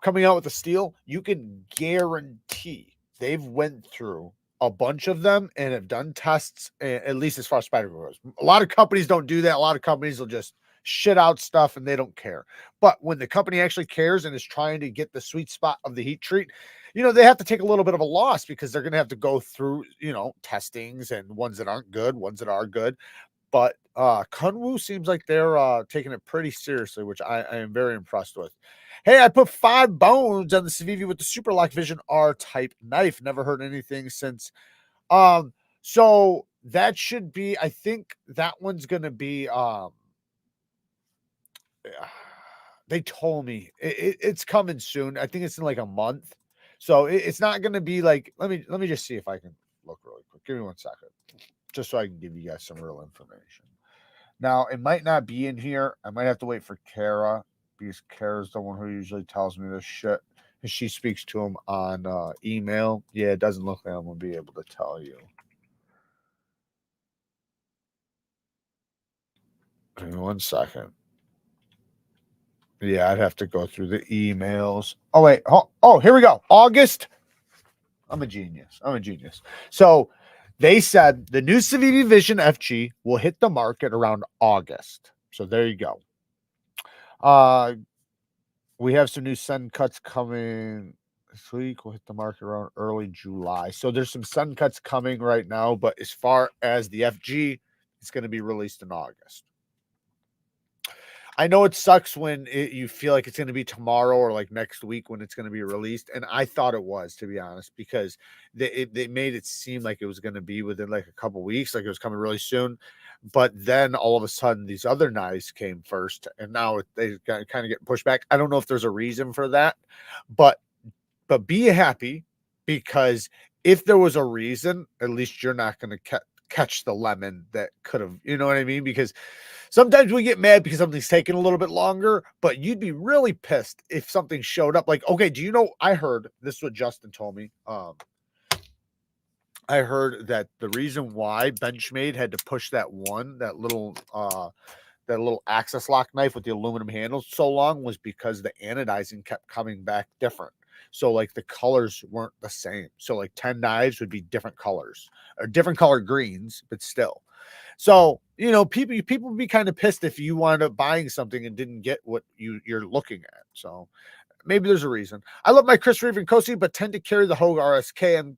coming out with a steel, you can guarantee they've went through a bunch of them and have done tests, at least as far as Spyderco goes. A lot of companies don't do that. A lot of companies will just shit out stuff and they don't care. But when the company actually cares and is trying to get the sweet spot of the heat treat, they have to take a little bit of a loss because they're going to have to go through, testings and ones that aren't good, ones that are good. But Kunwu seems like they're taking it pretty seriously, which I am very impressed with. Hey, I put 5 bones on the Civivi with the Super Lock Vision R type knife. Never heard anything since. So that should be, I think that one's going to be, they told me it's coming soon. I think it's in like a month. So it's not going to be like, let me just see if I can look really quick. Give me 1 second, just so I can give you guys some real information. Now, it might not be in here. I might have to wait for Kara, because Kara's the one who usually tells me this shit. And she speaks to him on email. Yeah, it doesn't look like I'm going to be able to tell you. Give me 1 second. Yeah, I'd have to go through the emails. Oh, wait. Oh, here we go. August. I'm a genius. So they said the new Civivi Vision FG will hit the market around August. So there you go. We have some new sun cuts coming this week. We'll hit the market around early July. So there's some sun cuts coming right now. But as far as the FG, it's going to be released in August. I know it sucks when you feel like it's going to be tomorrow or like next week when it's going to be released. And I thought it was, to be honest, because they made it seem like it was going to be within like a couple weeks, like it was coming really soon. But then all of a sudden these other knives came first, and now they kind of get pushed back. I don't know if there's a reason for that, but be happy, because if there was a reason, at least you're not going to catch the lemon that could have, you know what I mean? Because sometimes we get mad because something's taking a little bit longer, but you'd be really pissed if something showed up. Like, okay, do you know, I heard, this is what Justin told me. I heard that the reason why Benchmade had to push that little access lock knife with the aluminum handles so long was because the anodizing kept coming back different. So like the colors weren't the same. So like 10 knives would be different colors or different color greens, but still. So, you know, people would be kind of pissed if you wound up buying something and didn't get what you're looking at. So maybe there's a reason. I love my Chris Reeve and Cosi, but tend to carry the Hogue RSK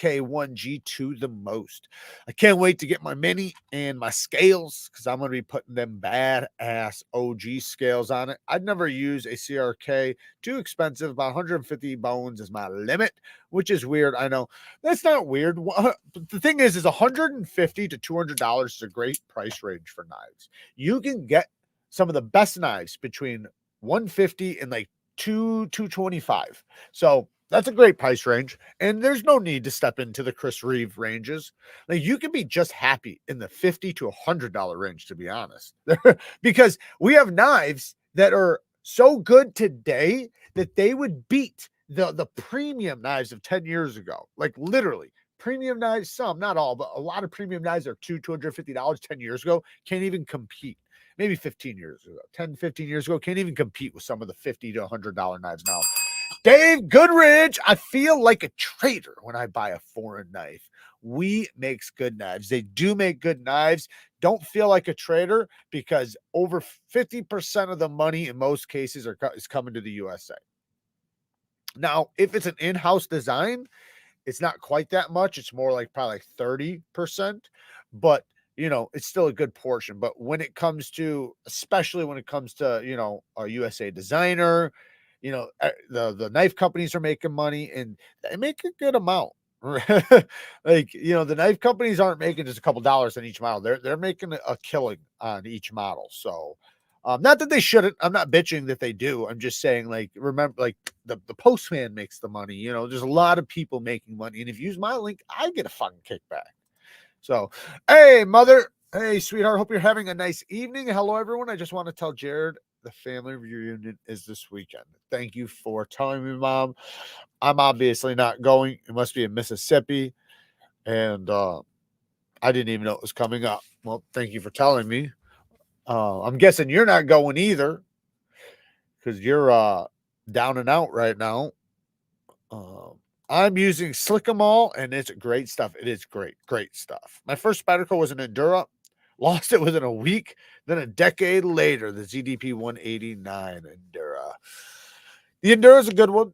MK1G2 the most. I can't wait to get my mini and my scales because I'm going to be putting them badass OG scales on it. I'd never use a CRK. Too expensive. About 150 bones is my limit, which is weird. I know. That's not weird. The thing is $150 to $200 is a great price range for knives. You can get some of the best knives between 150 and like 225. So that's a great price range, and there's no need to step into the Chris Reeve ranges. Like you can be just happy in the $50 to $100 range, to be honest, because we have knives that are so good today that they would beat the premium knives of 10 years ago. Like literally, premium knives, some, not all, but a lot of premium knives are $250 10 years ago. Can't even compete. Maybe 15 years ago, 10, 15 years ago, can't even compete with some of the $50 to $100 knives now. Dave Goodridge, I feel like a traitor when I buy a foreign knife. We makes good knives. They do make good knives. Don't feel like a traitor because over 50% of the money in most cases is coming to the USA. Now, if it's an in-house design, it's not quite that much. It's more like probably like 30%, but you know, it's still a good portion. But when it comes to, especially when it comes to, you know, a USA designer, you know, the knife companies are making money and they make a good amount. Like, you know, the knife companies aren't making just a couple dollars on each model. They're making a killing on each model. So not that they shouldn't. I'm not bitching that they do. I'm just saying, like, remember, like the postman makes the money. You know, there's a lot of people making money, and if you use my link, I get a fucking kickback. So, hey, mother, hey, sweetheart, hope you're having a nice evening. Hello, everyone. I just want to tell Jared the family reunion is this weekend. Thank you for telling me, Mom. I'm obviously not going. It must be in Mississippi, and I didn't even know it was coming up. Well, thank you for telling me. I'm guessing you're not going either because you're down and out right now. I'm using Slickamall, and it's great stuff. It is great stuff. My first Spyderco was an Endura. Lost it within a week. Then a decade later, the ZDP 189 Endura. The Endura is a good one.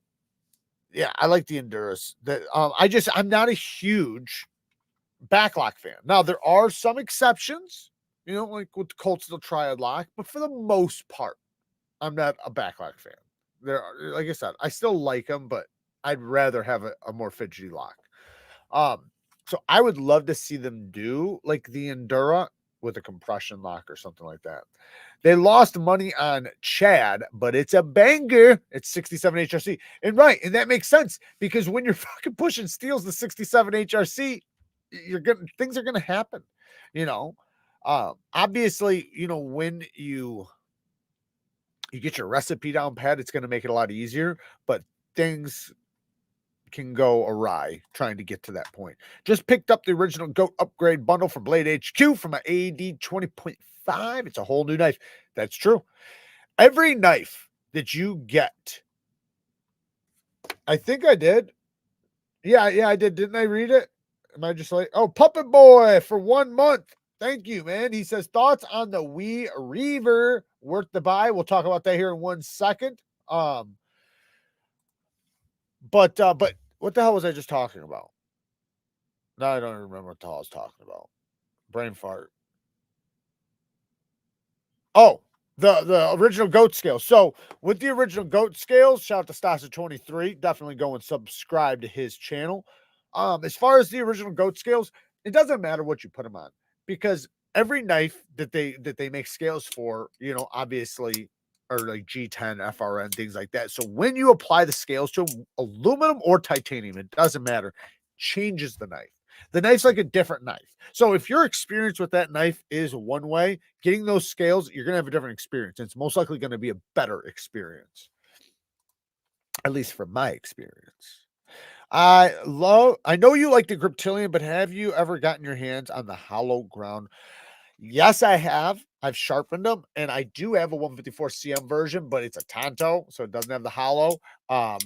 Yeah, I like the Enduras. I'm not a huge backlock fan. Now, there are some exceptions, you know, like with the Colt Steel Triad lock, but for the most part, I'm not a backlock fan. There are, like I said, I still like them, but I'd rather have a more fidgety lock. So I would love to see them do like the Endura with a compression lock or something like that. They lost money on Chad, but it's a banger. It's 67 HRC. And right, and that makes sense because when you're fucking pushing steels to 67 HRC, things are gonna happen, you know. Obviously, you know, when you get your recipe down pat, it's gonna make it a lot easier, but things can go awry trying to get to that point. Just picked up the original GOAT upgrade bundle from Blade HQ from my AD 20.5. It's a whole new knife. That's true. Every knife that you get, I think I did. Yeah, I did. Didn't I read it? Am I just like, oh, Puppet Boy for 1 month. Thank you, man. He says, thoughts on the Wee Reaver, worth the buy. We'll talk about that here in 1 second. But what the hell was I just talking about? No, I don't remember what the hell I was talking about. Brain fart. Oh, the original goat scale. So with the original goat scales, shout out to Stasa23. Definitely go and subscribe to his channel. As far as the original goat scales, it doesn't matter what you put them on because every knife that they make scales for, you know, obviously are like G10, FRN, things like that. So when you apply the scales to aluminum or titanium, it doesn't matter. changes the knife. The knife's like a different knife. So if your experience with that knife is one way, getting those scales, you're going to have a different experience. It's most likely going to be a better experience, at least from my experience. I know you like the Griptilian, but have you ever gotten your hands on the hollow ground? Yes, I have. I've sharpened them, and I do have a 154 CM version, but it's a Tonto, so it doesn't have the hollow. Um,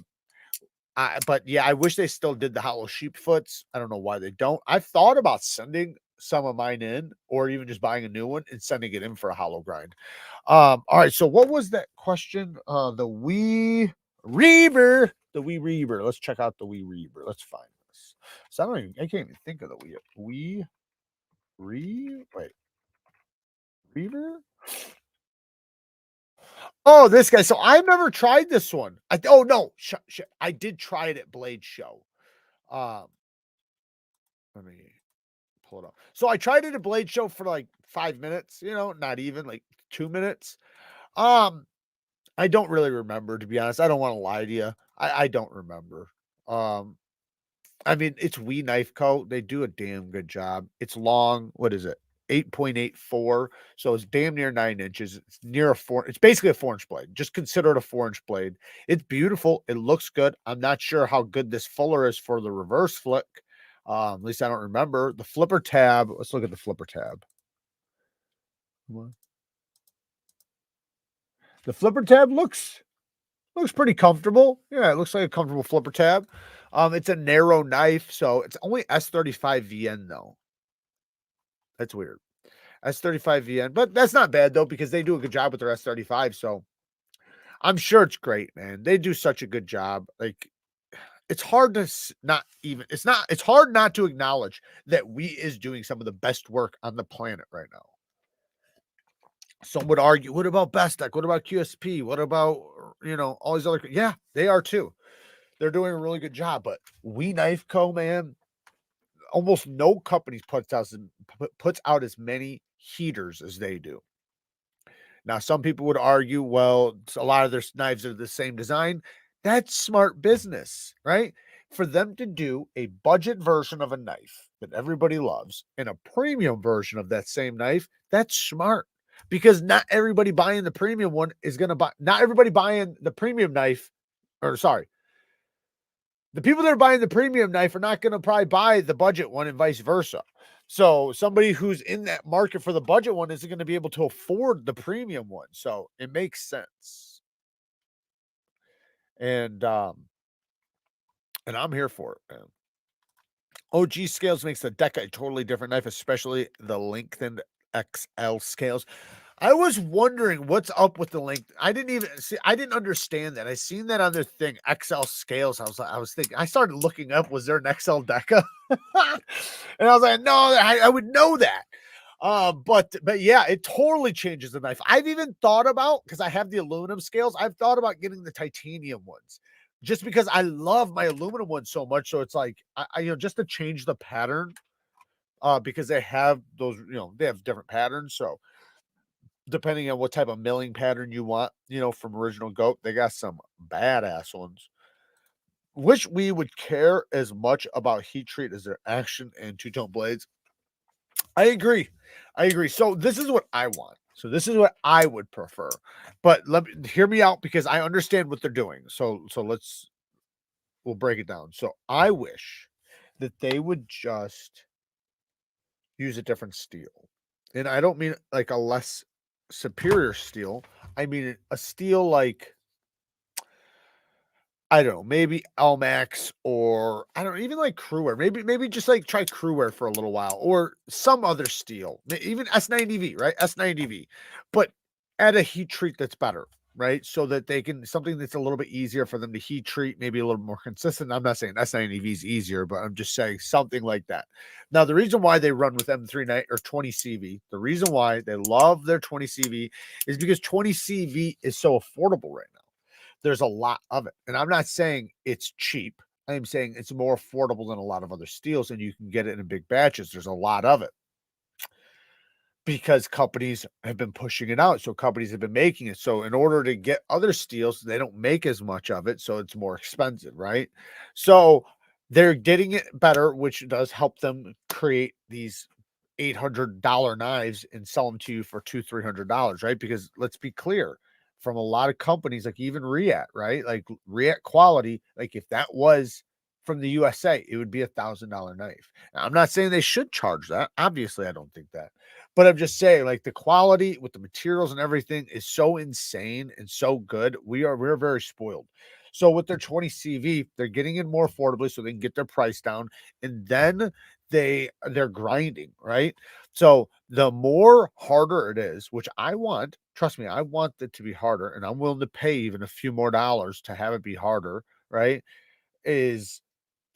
but yeah, I wish they still did the hollow sheep foots. I don't know why they don't. I've thought about sending some of mine in, or even just buying a new one and sending it in for a hollow grind. All right. So what was that question? The Wee Reaver, the Wee Reaver. Let's check out the Wee Reaver. Let's find this. So I can't even think of the Wee wait, Reaver. Oh, this guy. So I've never tried this one. Oh no, I did try it at Blade Show. Um, let me pull it up. So I tried it at Blade Show for like 5 minutes. Not even like 2 minutes. Um, I don't really remember, to be honest. I don't want to lie to you. I don't remember. Um, I mean, it's Wee Knife Co. They do a damn good job. It's long. What is it? 8.84. So it's damn near 9 inches. It's near it's basically a 4-inch blade. Just consider it a 4-inch blade. It's beautiful. It looks good. I'm not sure how good this fuller is for the reverse flick. At least I don't remember. The flipper tab. Let's look at the flipper tab. The flipper tab looks pretty comfortable. Yeah, it looks like a comfortable flipper tab. It's a narrow knife, so it's only S35 VN though. That's weird. S35 VN, but that's not bad though because they do a good job with their S35. So I'm sure it's great, man. They do such a good job. Like it's hard to it's hard not to acknowledge that we is doing some of the best work on the planet right now. Some would argue, what about Bestech? What about QSP? What about, all these other, yeah, they are too. They're doing a really good job, but We Knife Co, man, almost no company puts out as many heaters as they do. Now, some people would argue, well, a lot of their knives are the same design. That's smart business, right? For them to do a budget version of a knife that everybody loves and a premium version of that same knife, that's smart because not everybody buying the premium one is going to buy, not everybody buying the premium knife, or sorry, the people that are buying the premium knife are not going to probably buy the budget one and vice versa. So somebody who's in that market for the budget one isn't going to be able to afford the premium one. So it makes sense. And I'm here for it, man. OG scales makes the deck a totally different knife, especially the lengthened XL scales. I was wondering what's up with the length. I didn't understand that. I seen that on their thing, XL scales. I was thinking, I started looking up, was there an XL Deca? And I was like, no, I would know that. But yeah, it totally changes the knife. I've even thought about, because I have the aluminum scales, I've thought about getting the titanium ones just because I love my aluminum ones so much. So it's like, I just to change the pattern, because they have those, they have different patterns. So depending on what type of milling pattern you want, from Original Goat, they got some badass ones. Wish we would care as much about heat treat as their action and two-tone blades. I agree. So this is what I want. So this is what I would prefer. But hear me out because I understand what they're doing. So we'll break it down. So I wish that they would just use a different steel. And I don't mean like a less superior steel. I mean a steel like, I don't know, maybe Elmax, or I don't know, even like Crewwear. Maybe just like try Crewwear for a little while, or some other steel, even S90V, right? S90V, but add a heat treat that's better, right? So that they can, something that's a little bit easier for them to heat treat, maybe a little more consistent. I'm not saying S90V is easier, but I'm just saying something like that. Now, the reason why they run with M39 or 20 CV, the reason why they love their 20 CV is because 20 CV is so affordable right now. There's a lot of it. And I'm not saying it's cheap. I'm saying it's more affordable than a lot of other steels, and you can get it in big batches. There's a lot of it because companies have been pushing it out. So companies have been making it. So in order to get other steels, they don't make as much of it. So it's more expensive, right? So they're getting it better, which does help them create these $800 knives and sell them to you for $200-300, right? Because let's be clear, from a lot of companies, like even Reat, right? Like Reat quality, like if that was from the USA, it would be $1,000 knife. Now, I'm not saying they should charge that. Obviously, I don't think that. But I'm just saying, like the quality with the materials and everything is so insane and so good. We're very spoiled. So with their 20 CV, they're getting in more affordably so they can get their price down. And then they're grinding, right? So the more harder it is, which I want, trust me, I want it to be harder, and I'm willing to pay even a few more dollars to have it be harder, right? Is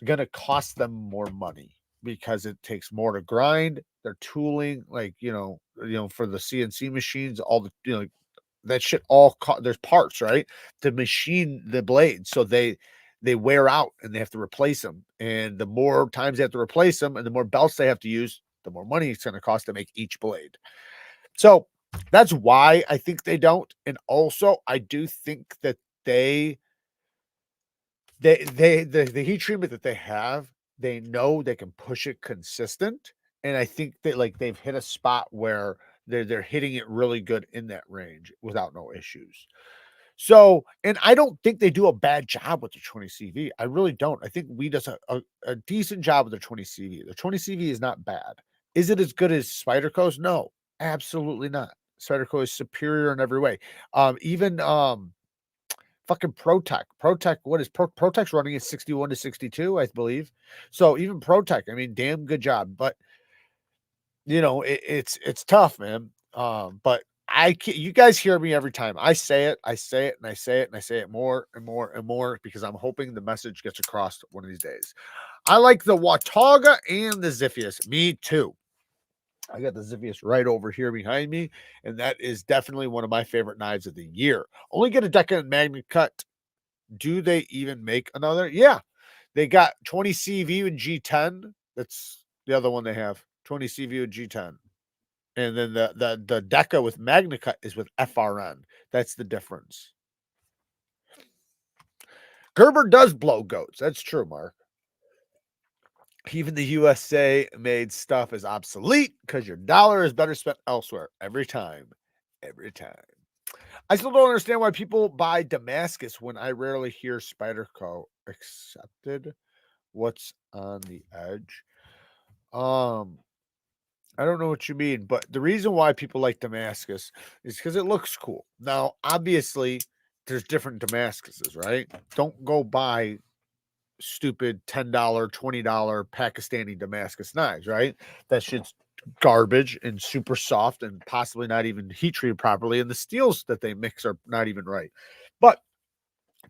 going to cost them more money because it takes more to grind. Their tooling, like for the CNC machines, all the that shit all there's parts, right, to machine the blades, so they wear out and they have to replace them, and the more times they have to replace them and the more belts they have to use, the more money it's going to cost to make each blade. So that's why I think they don't. And also I do think that the heat treatment that they have, they know they can push it consistent, and I think that like they've hit a spot where they're hitting it really good in that range without no issues. So, and I don't think they do a bad job with the 20 CV. I really don't. I think we does a decent job with the 20 CV. The 20 CV is not bad. Is it as good as Spyderco's? No, absolutely not. Spyderco is superior in every way. Even fucking ProTech. ProTech, what is ProTech's running at 61 to 62, I believe. So even ProTech, I mean, damn good job. But it's tough, man. But you guys hear me every time. I say it, I say it, and I say it, and I say it more and more and more because I'm hoping the message gets across one of these days. I like the Watauga and the Ziphius. Me too. I got the Ziphius right over here behind me, and that is definitely one of my favorite knives of the year. Only get a decade Magna Cut. Do they even make another? Yeah. They got 20 CV and G10. That's the other one they have. 20 CV and G10. And then the Deca with Magna Cut is with FRN. That's the difference. Gerber does blow goats. That's true, Mark. Even the USA made stuff is obsolete because your dollar is better spent elsewhere every time. Every time. I still don't understand why people buy Damascus when I rarely hear Spyderco accepted. What's on the edge? I don't know what you mean, but the reason why people like Damascus is because it looks cool. Now, obviously, there's different Damascuses, right? Don't go buy stupid $10, $20 Pakistani Damascus knives, right? That shit's garbage and super soft and possibly not even heat treated properly. And the steels that they mix are not even right. But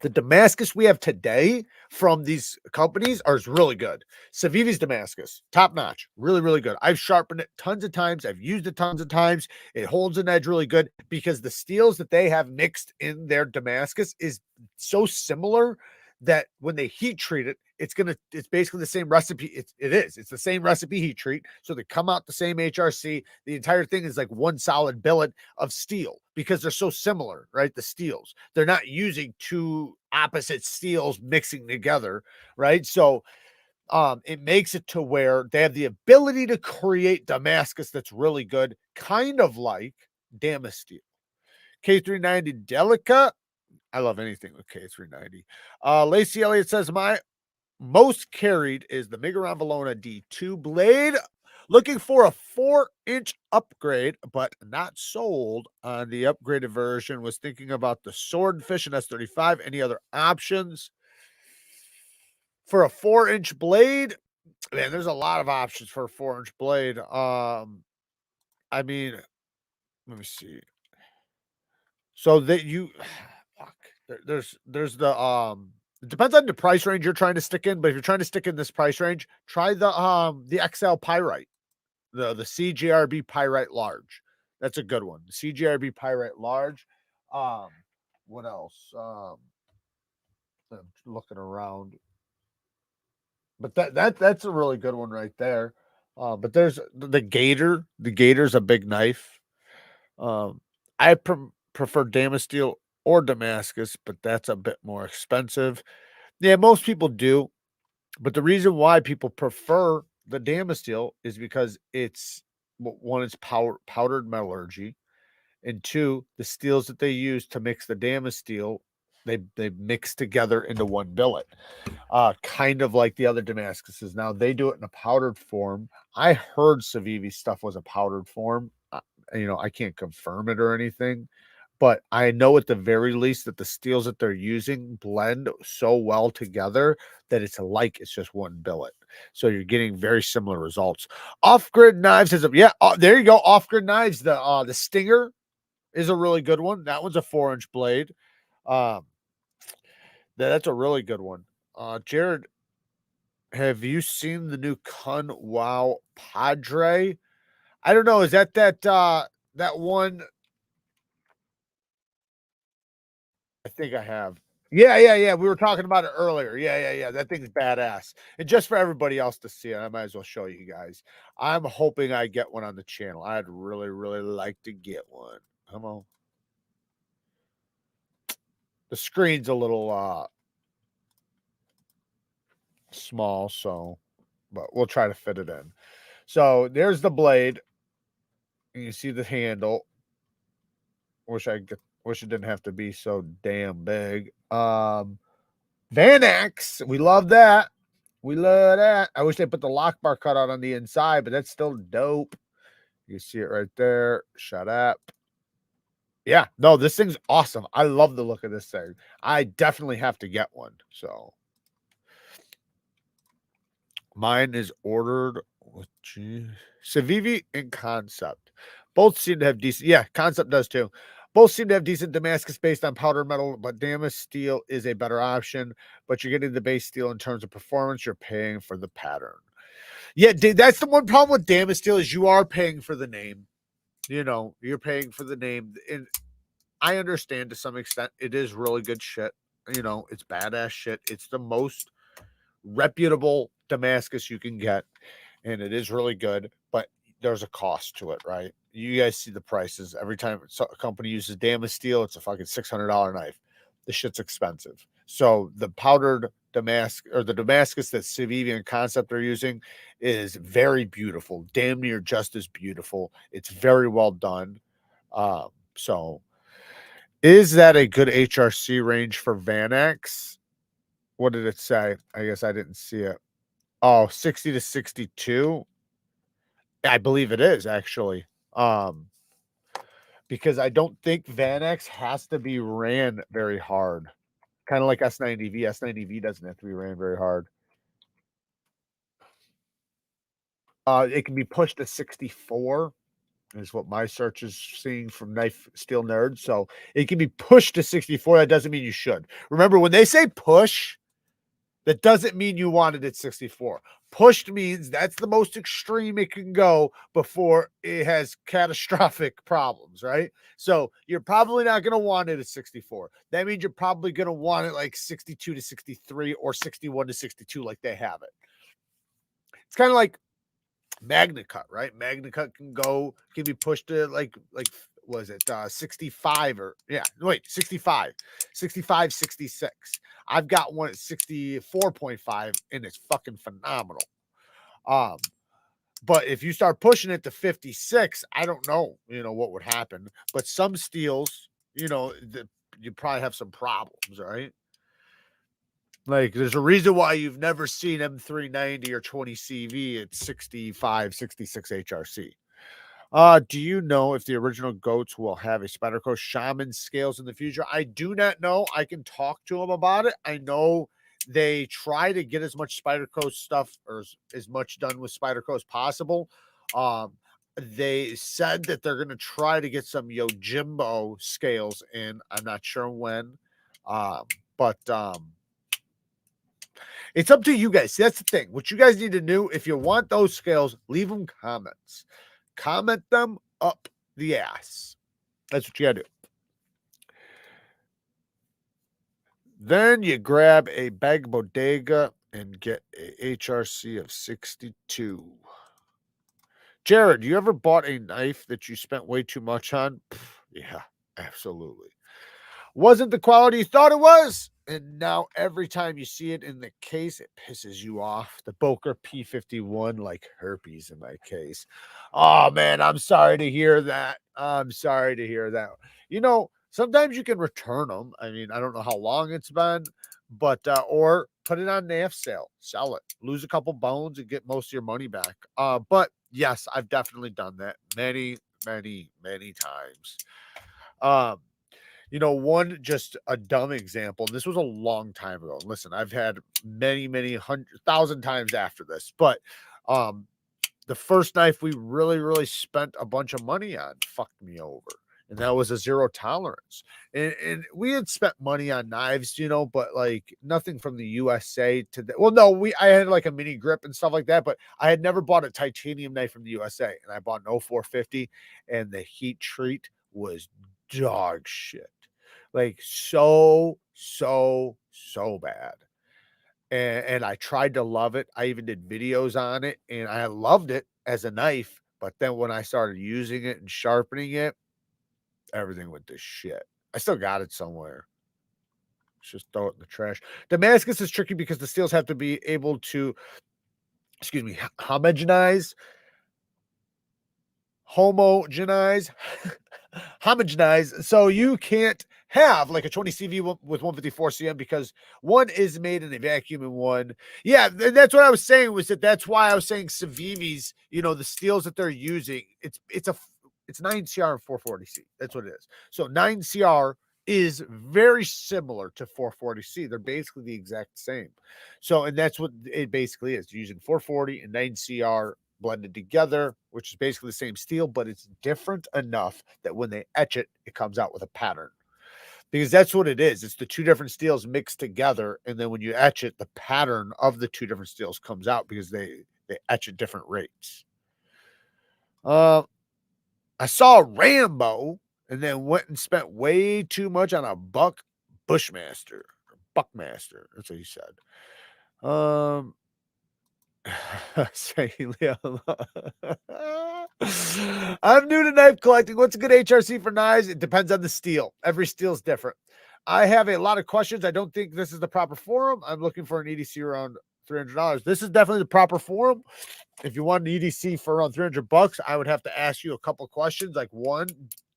the Damascus we have today from these companies are really good. Civivi's Damascus, top notch, really, really good. I've sharpened it tons of times. I've used it tons of times. It holds an edge really good because the steels that they have mixed in their Damascus is so similar that when they heat treat it, it's basically the same recipe. It's the same recipe heat treat. So they come out the same HRC. The entire thing is like one solid billet of steel because they're so similar, right? The steels, they're not using two opposite steels mixing together, right? So it makes it to where they have the ability to create Damascus that's really good, kind of like Damasteel. K390 Delica. I love anything with K390. Lacey Elliott says, my most carried is the Migueron Valona D2 blade. Looking for a 4-inch upgrade, but not sold on the upgraded version. Was thinking about the Swordfish and S35. Any other options for a 4-inch blade? Man, there's a lot of options for a 4-inch blade. I mean, let me see. So that you, fuck, there's the it depends on the price range you're trying to stick in, but if you're trying to stick in this price range, try the XL Pyrite, the CGRB Pyrite Large. That's a good one. The CGRB Pyrite Large. Um, what else? I'm looking around, but that's a really good one right there. But there's the Gator. The Gator's a big knife. I prefer Damasteel or Damascus, but that's a bit more expensive. Yeah, most people do. But the reason why people prefer the Damasteel is because it's one, it's powdered metallurgy, and two, the steels that they use to mix the Damasteel, they mix together into one billet, kind of like the other Damascuses. Now they do it in a powdered form. I heard Civivi stuff was a powdered form. I can't confirm it or anything, but I know at the very least that the steels that they're using blend so well together that it's just one billet. So you're getting very similar results. Off-grid knives is there you go. Off-grid knives. The Stinger is a really good one. That one's a 4-inch blade. That's a really good one. Jared, have you seen the new Kun Wow Padre? I don't know. Is that one? I think I have. Yeah. We were talking about it earlier. Yeah. That thing's badass. And just for everybody else to see it, I might as well show you guys. I'm hoping I get one on the channel. I'd really, really like to get one. Come on. The screen's a little small, but we'll try to fit it in. So there's the blade. You see the handle. Wish it didn't have to be so damn big. Vanax, we love that. We love that. I wish they put the lock bar cutout on the inside, but that's still dope. You see it right there. Shut up. Yeah, no, this thing's awesome. I love the look of this thing. I definitely have to get one. So mine is ordered with Civivi and Concept. Both seem to have decent. Yeah, Concept does too. Both seem to have decent Damascus based on powder metal, but Damasteel is a better option. But you're getting the base steel in terms of performance. You're paying for the pattern. Yeah, that's the one problem with Damasteel is you are paying for the name. You're paying for the name. And I understand to some extent it is really good shit. It's badass shit. It's the most reputable Damascus you can get, and it is really good, but there's a cost to it, right? You guys see the prices. Every time a company uses Damasteel, it's a fucking $600 knife. The shit's expensive. So the powdered Damascus, or the Damascus that Civivi and Concept are using, is very beautiful, damn near just as beautiful. It's very well done. So is that a good HRC range for Vanax? What did it say? I guess I didn't see it. Oh, 60 to 62. I believe it is actually. Because I don't think Vanax has to be ran very hard. Kind of like S90V. S90V doesn't have to be ran very hard. It can be pushed to 64, is what my search is seeing from Knife Steel Nerd. So it can be pushed to 64. That doesn't mean you should. Remember, when they say push, that doesn't mean you want it at 64. Pushed means that's the most extreme it can go before it has catastrophic problems, right? So you're probably not going to want it at 64. That means you're probably going to want it like 62 to 63 or 61 to 62 like they have it. It's kind of like Magna Cut, right? Magna Cut can be pushed to like was it 65 or 65, 66. I've got one at 64.5 and it's fucking phenomenal. But if you start pushing it to 56, I don't know, what would happen. But some steels, you probably have some problems, right? Like, there's a reason why you've never seen M390 or 20 CV at 65, 66 HRC. Do you know if the original goats will have a Spyderco Shaman scales in the future? I do not know. I can talk to them about it. I know they try to get as much Spyderco stuff or as much done with Spyderco as possible. They said that they're going to try to get some Yojimbo scales in. I'm not sure when, but it's up to you guys. See, that's the thing. What you guys need to do, if you want those scales, leave them comments. Comment them up the ass. That's what you gotta do. Then you grab a bag bodega and get a HRC of 62. Jared, you ever bought a knife that you spent way too much on? Yeah, absolutely. Wasn't the quality you thought it was? And now every time you see it in the case, it pisses you off. The Boker P51, like herpes in my case. Oh man, I'm sorry to hear that. I'm sorry to hear that. You know, sometimes you can return them. I mean, I don't know how long it's been, but or put it on NAF sale, sell it, lose a couple bones and get most of your money back. But yes, I've definitely done that many, many times. Um, you know, one just a dumb example. This was a long time ago. Listen, I've had many 100,000 times after this, but um the first knife we really spent a bunch of money on fucked me over. And that was a zero tolerance. And we had spent money on knives, you know, but like nothing from the USA to the, well, no, I had like a mini grip and stuff like that, but I had never bought a titanium knife from the USA. And I bought an 0450 and the heat treat was dog shit. Like so bad. And I tried to love it. I even did videos on it and I loved it as a knife. But then when I started using it and sharpening it, everything went to shit. I still got it somewhere. Let's just throw it in the trash. Damascus is tricky because the steels have to be able to, excuse me, homogenize, homogenize. So you can't have like a 20 CV with 154 CM because one is made in a vacuum and one, yeah, that's what I was saying was that's why I was saying Civivis, you know, the steels that they're using, it's 9CR and 440C. That's what it is. So 9CR is very similar to 440C. They're basically the exact same. So, and that's what it basically is, using 440 and 9CR blended together, which is basically the same steel, but it's different enough that when they etch it, it comes out with a pattern. Because that's what it is. It's the two different steels mixed together, and then when you etch it, the pattern of the two different steels comes out because they etch at different rates. I saw Rambo and then went and spent way too much on a Bushmaster. Buckmaster. That's what he said. I'm new to knife collecting. What's a good HRC for knives? It depends on the steel. Every steel is different. I have a lot of questions. I don't think this is the proper forum. I'm looking for an EDC around $300. This is definitely the proper forum. If you want an EDC for around $300, I would have to ask you a couple questions. Like, one,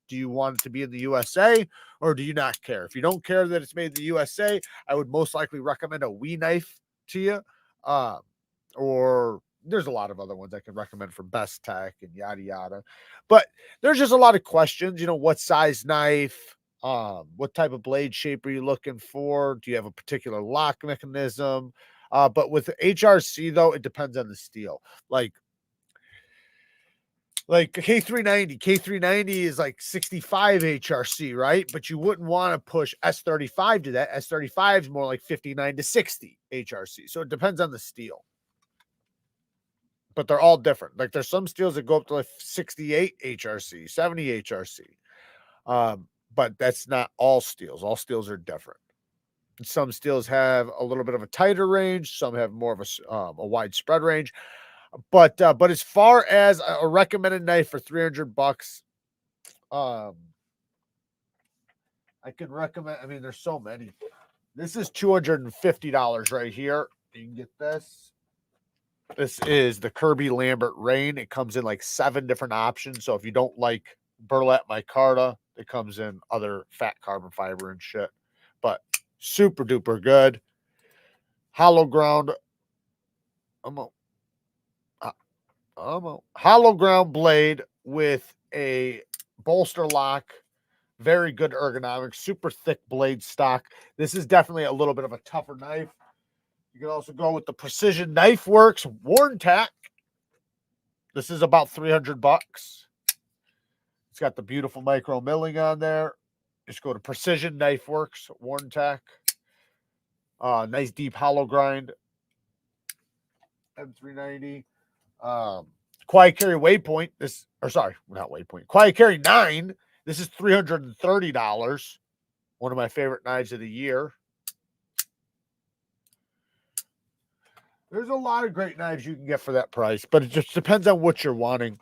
do you want it to be in the USA or do you not care? If you don't care that it's made in the USA, I would most likely recommend a WE knife to you. Or there's a lot of other ones I can recommend from Best Tech and yada yada. But there's just a lot of questions, you know, what size knife, what type of blade shape are you looking for? Do you have a particular lock mechanism? But with HRC though, it depends on the steel. Like K390 is like 65 HRC, right? But you wouldn't want to push S35 to that. S35 is more like 59 to 60 HRC. So it depends on the steel. But they're all different. Like there's some steels that go up to like 68 HRC, 70 HRC. But that's not all steels. All steels are different. Some steels have a little bit of a tighter range. Some have more of a widespread range. But as far as a recommended knife for $300, I can recommend. I mean, there's so many. This is $250 right here. You can get this. This is the Kirby Lambert Rain. It comes in like 7 different options. So if you don't like burlap micarta, it comes in other fat carbon fiber and shit. But super duper good. Hollow ground. Hollow ground blade with a bolster lock. Very good ergonomics. Super thick blade stock. This is definitely a little bit of a tougher knife. You can also go with the Precision Knife Works Worn Tack. This is about $300. It's got the beautiful micro milling on there. Just go to Precision Knife Works Worn Tack. Nice deep hollow grind. M390. Quiet Carry Waypoint. Quiet Carry 9. This is $330. One of my favorite knives of the year. There's a lot of great knives you can get for that price, but it just depends on what you're wanting.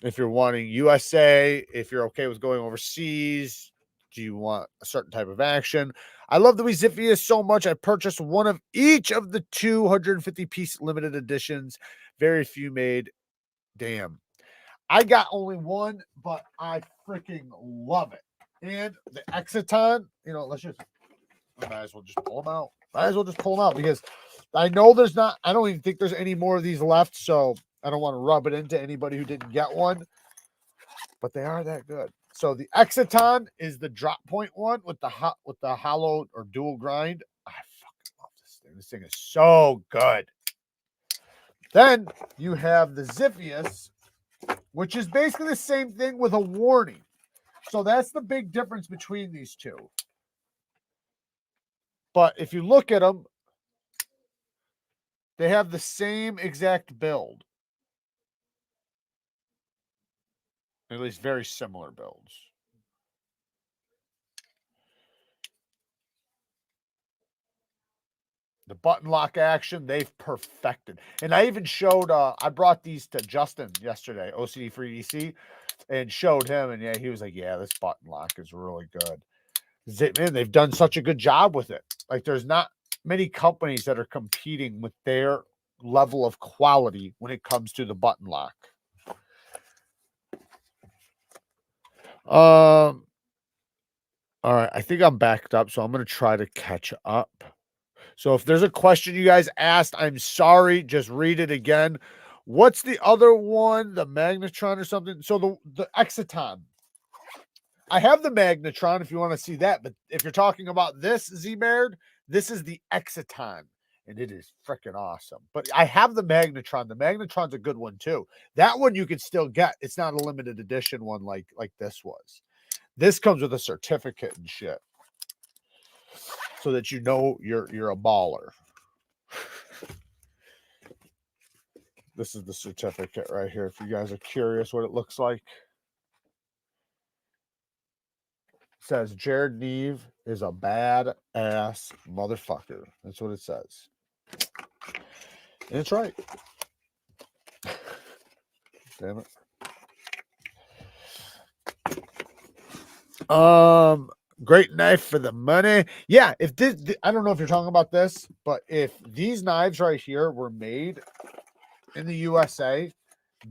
If you're wanting USA, if you're okay with going overseas, do you want a certain type of action? I love the Ziphius so much. I purchased one of each of the 250-piece limited editions. Very few made. Damn. I got only one, but I freaking love it. And the Exiton, you know, I might as well just pull them out. Might as well just pull them out because I know I don't even think there's any more of these left. So I don't want to rub it into anybody who didn't get one, but they are that good. So the Exiton is the drop point one with the hollow or dual grind. I fucking love this thing. This thing is so good. Then you have the Ziphius, which is basically the same thing with a warning. So that's the big difference between these two. But if you look at them, they have the same exact build. At least very similar builds. The button lock action, they've perfected. And I even showed, I brought these to Justin yesterday, OCD for EDC, and showed him. And yeah, he was like, yeah, this button lock is really good. Man, they've done such a good job with it. Like, there's not many companies that are competing with their level of quality when it comes to the button lock. All right, I think I'm backed up, so I'm going to try to catch up. So if there's a question you guys asked, I'm sorry, just read it again. What's the other one? The Magnetron or something? So the Exiton. I have the Magnetron if you want to see that, but if you're talking about this Z-Baird, this is the Exiton, and it is freaking awesome. But I have the Magnetron. The Magnetron's a good one too. That one you can still get. It's not a limited edition one like this was. This comes with a certificate and shit, so that you know you're a baller. This is the certificate right here. If you guys are curious what it looks like. It says Jared Neeve is a bad-ass motherfucker. That's what it says. And it's right. Damn it. Great knife for the money. Yeah, if this, I don't know if you're talking about this, but if these knives right here were made in the USA,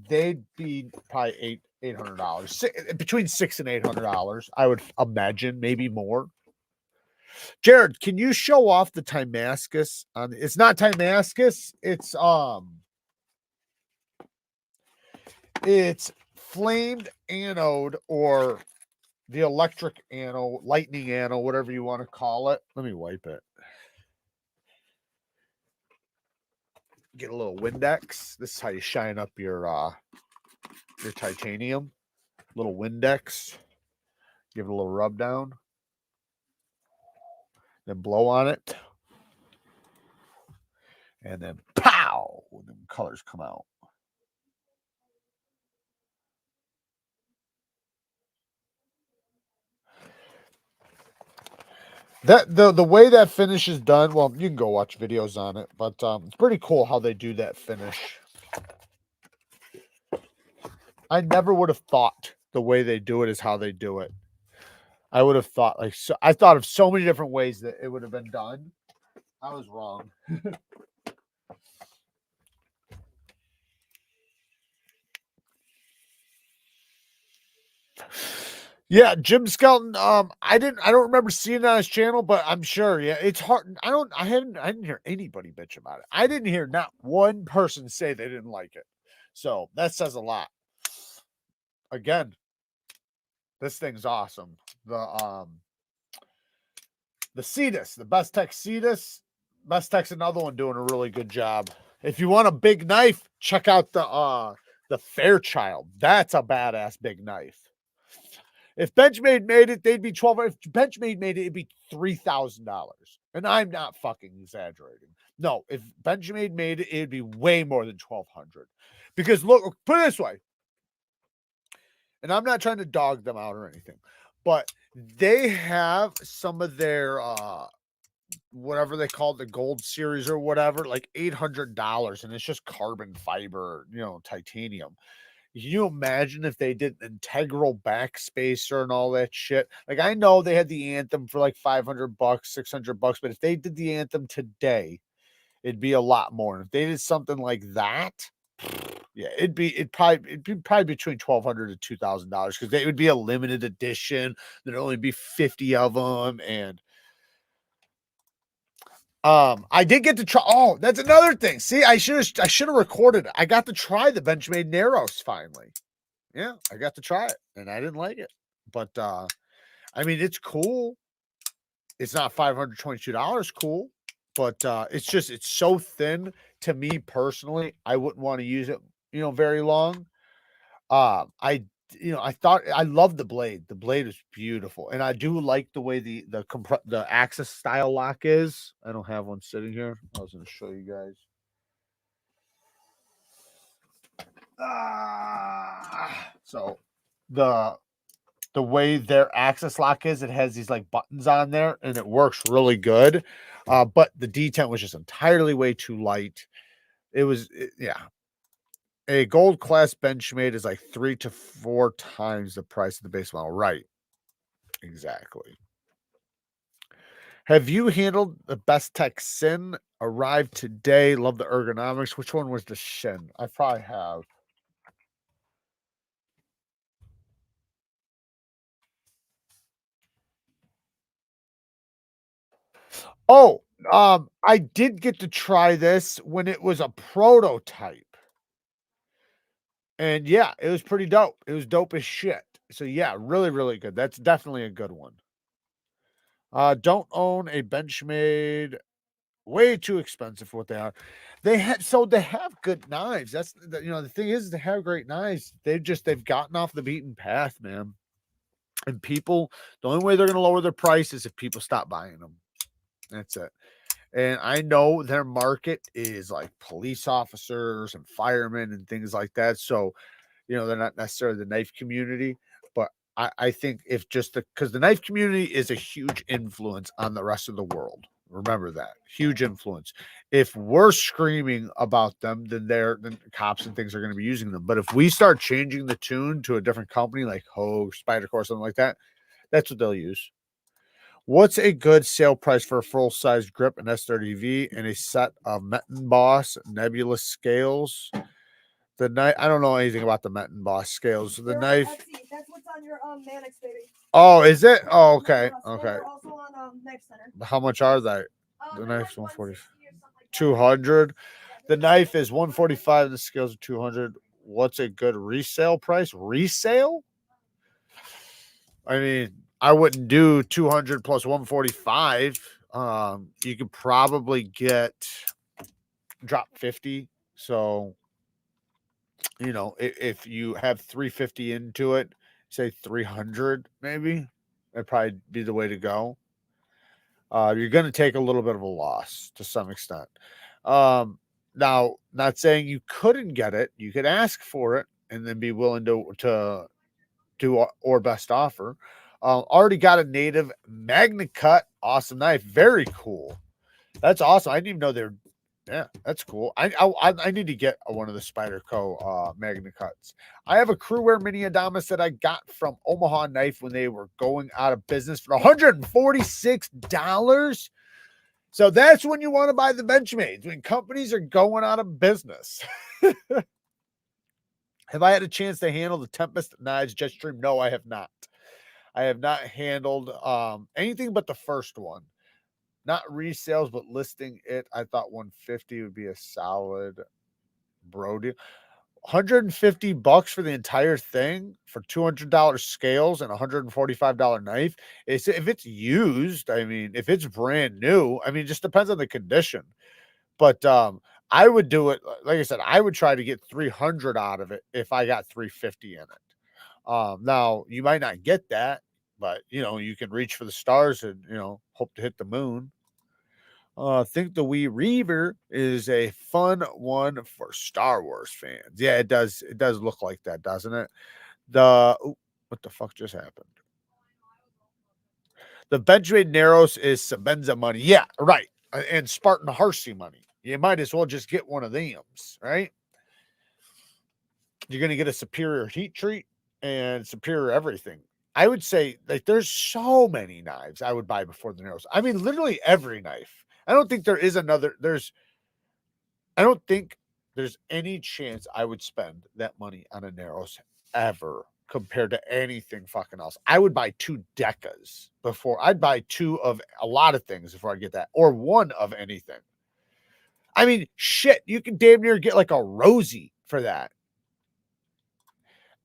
they'd be probably $800, between $600 and $800. I would imagine, maybe more. Jared, can you show off the Timascus? It's not Timascus. It's flamed anode or the electric anode, lightning anode, whatever you want to call it. Let me wipe it. Get a little Windex. This is how you shine up your titanium. Little Windex. Give it a little rub down. Then blow on it. And then pow! And then colors come out. That the way that finish is done, well, you can go watch videos on it, but it's pretty cool how they do that finish. I never would have thought the way they do it is how they do it. I would have thought I thought of so many different ways that it would have been done. I was wrong. Yeah, Jim Skelton. I don't remember seeing it on his channel, but I'm sure. Yeah, it's hard. I didn't hear anybody bitch about it. I didn't hear not one person say they didn't like it. So that says a lot. Again, this thing's awesome. The Cetus, the Best Tech Cetus. Best Tech's another one doing a really good job. If you want a big knife, check out the Fairchild. That's a badass big knife. If Benchmade made it, they'd be $1,200. If Benchmade made it, it'd be $3,000. And I'm not fucking exaggerating. No, if Benchmade made it, it'd be way more than $1,200. Because look, put it this way. And I'm not trying to dog them out or anything, but they have some of their whatever they call the gold series or whatever, like $800, and it's just carbon fiber, titanium. Can you imagine if they did an integral backspacer and all that shit? Like, I know they had the Anthem for like $500, $600, but if they did the Anthem today, it'd be a lot more. And if they did something like that, yeah, it'd be probably between $1,200 to $2,000 because it would be a limited edition. There'd only be 50 of them, and I did get to try. Oh, that's another thing. See, I should have recorded it. I got to try the Benchmade Narrows finally. Yeah, I got to try it, and I didn't like it. But I mean, it's cool. It's not $522 cool, but it's so thin to me personally. I wouldn't want to use it, very long. I thought I love the blade. The blade is beautiful, and I do like the way the axis style lock is. I don't have one sitting here. I was going to show you guys. So the way their axis lock is, it has these like buttons on there, and it works really good. But the detent was just entirely way too light. Yeah. A gold class Benchmade is like 3 to 4 times the price of the base model. Right. Exactly. Have you handled the Best Tech Sin? Arrived today. Love the ergonomics. Which one was the Shin? I probably have. Oh, I did get to try this when it was a prototype. And yeah, it was pretty dope. It was dope as shit. So yeah, really, really good. That's definitely a good one. Don't own a Benchmade. Way too expensive for what they are. They have good knives. That's the thing is they have great knives. They've gotten off the beaten path, man. And people, the only way they're gonna lower their price is if people stop buying them. That's it. And I know their market is like police officers and firemen and things like that. So, they're not necessarily the knife community, but I think if because the knife community is a huge influence on the rest of the world. Remember that. Huge influence. If we're screaming about them, then cops and things are going to be using them. But if we start changing the tune to a different company like Hogue, Spyderco, something like that, that's what they'll use. What's a good sale price for a full-size grip and S30V and a set of Metten Boss Nebulous scales? The knife, I don't know anything about the Metten Boss scales. The knife. That's what's on your Mannix, baby. Oh, is it? Oh, okay. Okay. They're also on Knife Center. How much are they? The knife's 140. 200. The knife is 145. The scales are 200. What's a good resale price? Resale? I mean, I wouldn't do 200 plus 145. You could probably get drop 50. So, if you have 350 into it, say 300, maybe that'd probably be the way to go. You're going to take a little bit of a loss to some extent. Now, not saying you couldn't get it. You could ask for it and then be willing to do or best offer. Already got a native Magna Cut. Awesome knife. Very cool. That's awesome. I didn't even know they're. Yeah, that's cool. I need to get one of the Spyderco Magna Cuts. I have a Crewwear Mini Adamas that I got from Omaha Knife when they were going out of business for $146. So that's when you want to buy the Benchmades, when companies are going out of business. Have I had a chance to handle the Tempest knives Jetstream? No, I have not. I have not handled anything but the first one. Not resales, but listing it. I thought 150 would be a solid bro deal. $150 for the entire thing for $200 scales and $145 knife. If it's used, I mean, if it's brand new, I mean, it just depends on the condition. But I would do it. Like I said, I would try to get 300 out of it if I got 350 in it. Now you might not get that, but you can reach for the stars and hope to hit the moon. Think the Wee Reaver is a fun one for Star Wars fans. Yeah, it does. It does look like that, doesn't it? What the fuck just happened? The Benchmade Narrows is Sabenza money. Yeah, right. And Spartan Harsey money. You might as well just get one of them, right? you're going to get a superior heat treat and superior everything. I would say like there's so many knives I would buy before the Narrows. I mean, literally every knife. I don't think there is another. I don't think there's any chance I would spend that money on a Narrows ever compared to anything fucking else. I would buy 2 Decas before I'd buy 2 of a lot of things before I get that, or 1 of anything. I mean, shit, you can damn near get like a Rosie for that.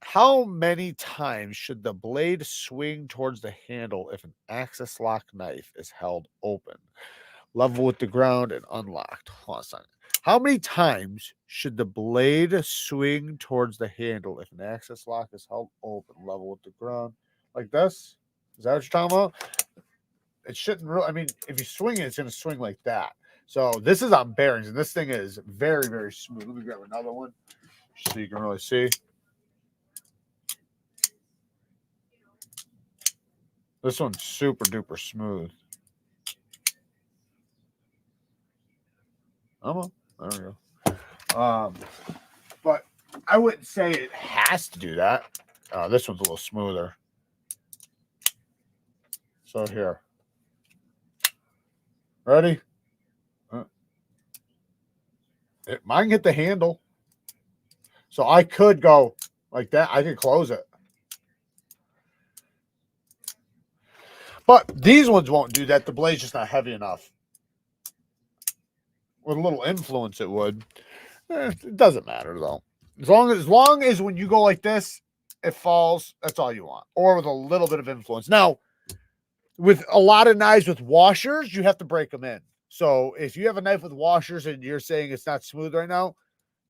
How many times should the blade swing towards the handle if an axis lock knife is held open, level with the ground, and unlocked? Hold on a second. How many times should the blade swing towards the handle if an axis lock is held open, level with the ground? Like this? Is that what you're talking about? It shouldn't really, I mean, if you swing it, it's going to swing like that. So this is on bearings, and this thing is very, very smooth. Let me grab another one so you can really see. This one's super duper smooth. There we go. But I wouldn't say it has to do that. This one's a little smoother. So here. Ready? Mine hit the handle. So I could go like that. I could close it. But these ones won't do that. The blade's just not heavy enough. With a little influence, it would. It doesn't matter, though. As long as when you go like this, it falls, that's all you want. Or with a little bit of influence. Now, with a lot of knives with washers, you have to break them in. So if you have a knife with washers and you're saying it's not smooth right now,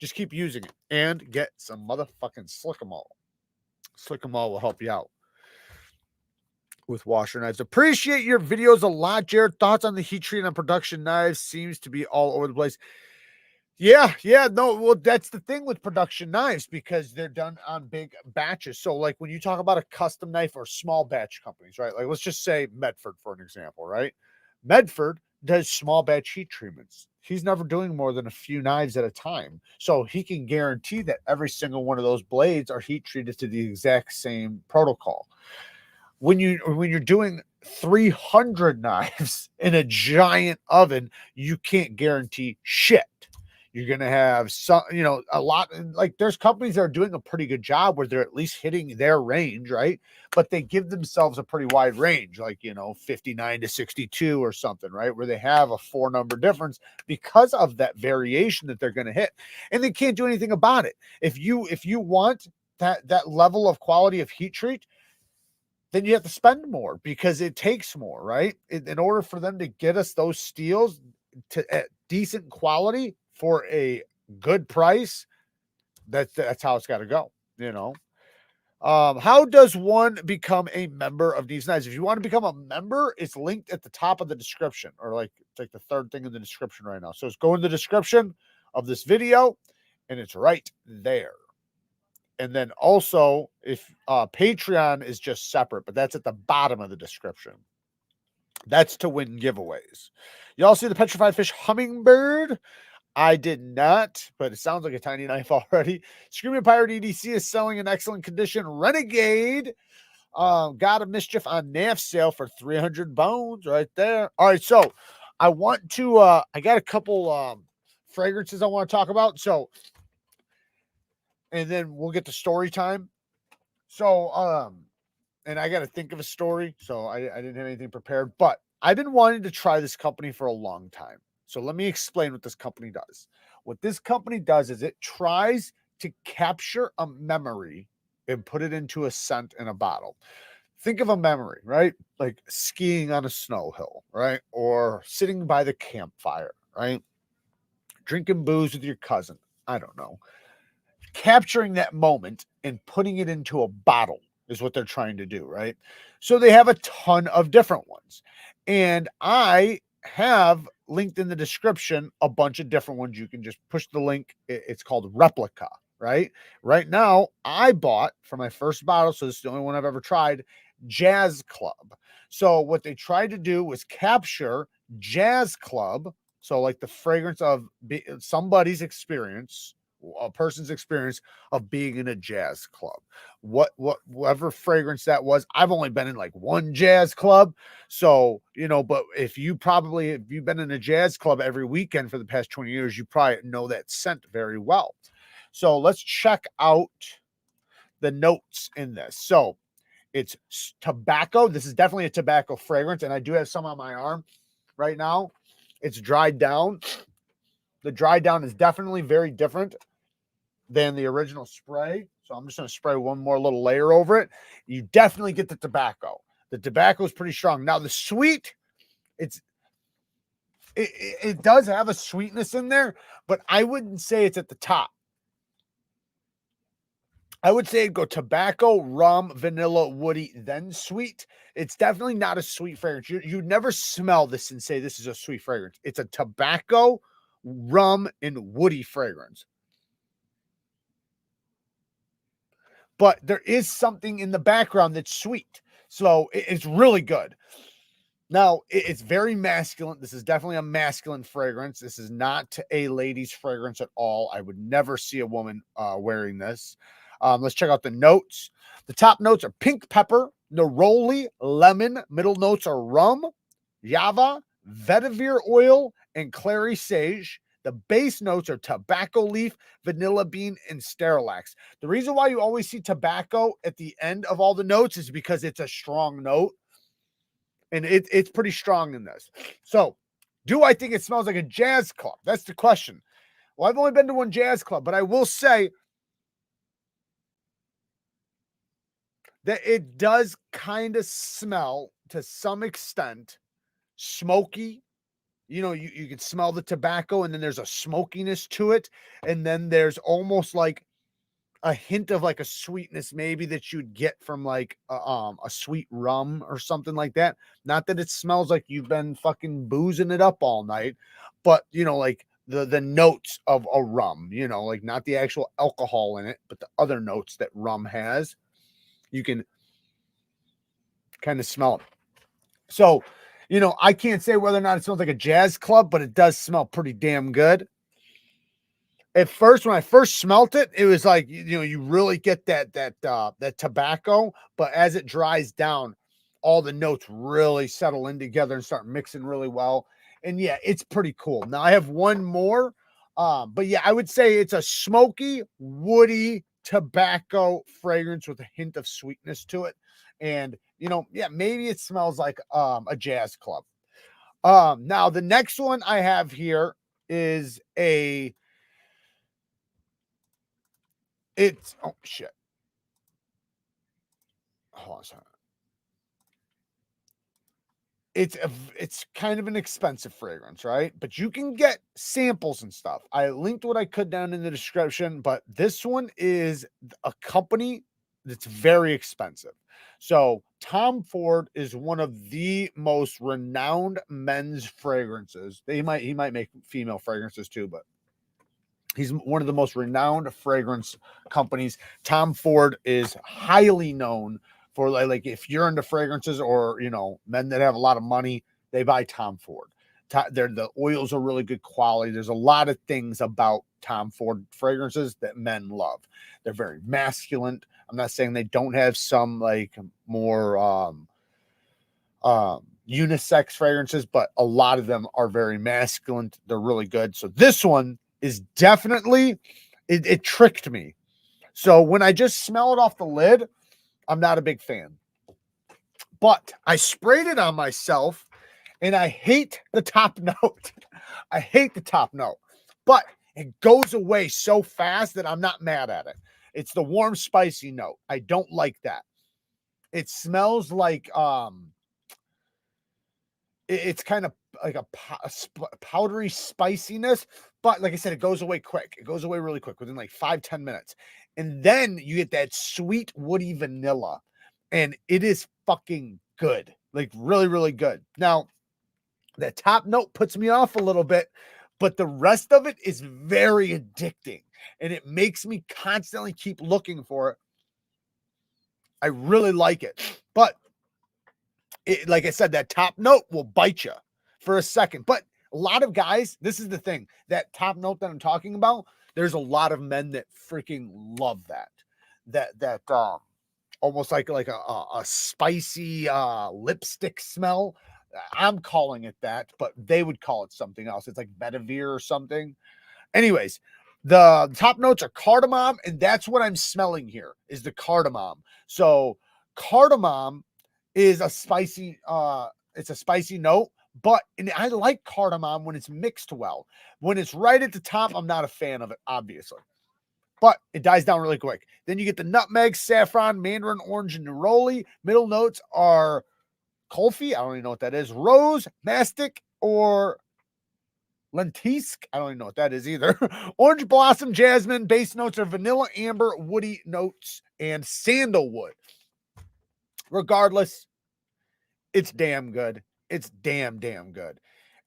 just keep using it and get some motherfucking Slick-em-all. Slick-em-all will help you out with washer knives. Appreciate your videos a lot, Jared. Thoughts on the heat treat on production knives seems to be all over the place. Yeah, no, well, that's the thing with production knives because they're done on big batches. So, like when you talk about a custom knife or small batch companies, right? Like let's just say Medford for an example, right? Medford does small batch heat treatments. He's never doing more than a few knives at a time. So he can guarantee that every single one of those blades are heat treated to the exact same protocol. When you're doing 300 knives in a giant oven, you can't guarantee shit. You're going to have some, a lot, like there's companies that are doing a pretty good job where they're at least hitting their range, right? But they give themselves a pretty wide range, like, 59 to 62 or something, right? Where they have a 4-number difference because of that variation that they're going to hit. And they can't do anything about it. If you want that level of quality of heat treat, then you have to spend more because it takes more, right? In order for them to get us those steels at decent quality for a good price, that's how it's got to go, How does one become a member of Neeves Knives? If you want to become a member, it's linked at the top of the description, or like it's like the third thing in the description right now. So it's go in the description of this video, and it's right there. And then also, if Patreon is just separate, but that's at the bottom of the description. That's to win giveaways. You all see the petrified fish hummingbird? I did not, but it sounds like a tiny knife already. Screaming Pirate EDC is selling in excellent condition. Renegade got a mischief on NAF sale for 300 bones right there. All right, so I want to, I got a couple fragrances I want to talk about. So, and then we'll get to story time. So, and I got to think of a story. So I didn't have anything prepared, but I've been wanting to try this company for a long time. So let me explain what this company does. What this company does is it tries to capture a memory and put it into a scent in a bottle. Think of a memory, right? Like skiing on a snow hill, right? Or sitting by the campfire, right? Drinking booze with your cousin. I don't know. Capturing that moment and putting it into a bottle is what they're trying to do, right? So they have a ton of different ones. And I have linked in the description a bunch of different ones. You can just push the link. It's called Replica, right? Right now, I bought for my first bottle, so this is the only one I've ever tried, Jazz Club. So what they tried to do was capture Jazz Club, so like the fragrance of somebody's experience a person's experience of being in a jazz club. Whatever fragrance that was. I've only been in like one jazz club. So, but if you've been in a jazz club every weekend for the past 20 years, you probably know that scent very well. So let's check out the notes in this. So it's tobacco. This is definitely a tobacco fragrance, and I do have some on my arm right now. It's dried down. The dried down is definitely very different than the original spray. So I'm just going to spray one more little layer over it. You definitely get the tobacco. The tobacco is pretty strong. Now the sweet, it does have a sweetness in there, but I wouldn't say it's at the top. I would say it'd go tobacco, rum, vanilla, woody, then sweet. It's definitely not a sweet fragrance. You'd never smell this and say this is a sweet fragrance. It's a tobacco, rum, and woody fragrance. But there is something in the background that's sweet. So it's really good. Now, it's very masculine. This is definitely a masculine fragrance. This is not a lady's fragrance at all. I would never see a woman wearing this. Let's check out the notes. The top notes are pink pepper, neroli, lemon. Middle notes are rum, java, vetiver oil, and clary sage. The base notes are tobacco leaf, vanilla bean, and sterilax. The reason why you always see tobacco at the end of all the notes is because it's a strong note. And it's pretty strong in this. So, do I think it smells like a jazz club? That's the question. Well, I've only been to one jazz club, but I will say that it does kind of smell, to some extent, smoky. You can smell the tobacco, and then there's a smokiness to it. And then there's almost like a hint of like a sweetness maybe that you'd get from like a sweet rum or something like that. Not that it smells like you've been fucking boozing it up all night, but like the notes of a rum, like not the actual alcohol in it, but the other notes that rum has. You can kind of smell it. So, I can't say whether or not it smells like a jazz club, but it does smell pretty damn good. At first, when I first smelt it, it was like, you really get that tobacco, but as it dries down, all the notes really settle in together and start mixing really well. And yeah, it's pretty cool. Now I have one more, but yeah, I would say it's a smoky, woody tobacco fragrance with a hint of sweetness to it. And yeah, maybe it smells like a jazz club. Now the next one I have here is oh shit. Hold on a second. It's kind of an expensive fragrance, right? But you can get samples and stuff. I linked what I could down in the description, but this one is a company that's very expensive. So Tom Ford is one of the most renowned men's fragrances. He might make female fragrances too, but he's one of the most renowned fragrance companies. Tom Ford is highly known for like if you're into fragrances or men that have a lot of money, they buy Tom Ford. The oils are really good quality. There's a lot of things about Tom Ford fragrances that men love. They're very masculine. I'm not saying they don't have some like more unisex fragrances, but a lot of them are very masculine. They're really good. So this one is definitely, it tricked me. So when I just smell it off the lid, I'm not a big fan. But I sprayed it on myself, and I hate the top note. I hate the top note. But it goes away so fast that I'm not mad at it. It's the warm, spicy note. I don't like that. It smells like it's kind of like a powdery spiciness, but like I said, it goes away quick. It goes away really quick within like 5-10 minutes. And then you get that sweet woody vanilla, and it is fucking good. Like really, really good. Now, the top note puts me off a little bit, but the rest of it is very addicting, and it makes me constantly keep looking for it. I really like it, but like I said, that top note will bite you for a second. But a lot of guys, this is the thing, that top note that I'm talking about, There's a lot of men that freaking love that almost like a spicy lipstick smell. I'm calling it that, but they would call it something else. It's like vetiver or something. Anyways, the top notes are cardamom, and that's what I'm smelling here is the cardamom. So cardamom is a spicy it's a spicy note, but and I like cardamom when it's mixed well. When it's right at the top, I'm not a fan of it, obviously. But it dies down really quick. Then you get the nutmeg, saffron, mandarin orange, and neroli. Middle notes are Colfie, I don't even know what that is, rose, mastic, or lentisque. I don't even know what that is either. Orange blossom, jasmine. Base notes are vanilla, amber, woody notes, and sandalwood. Regardless, it's damn good. It's damn good.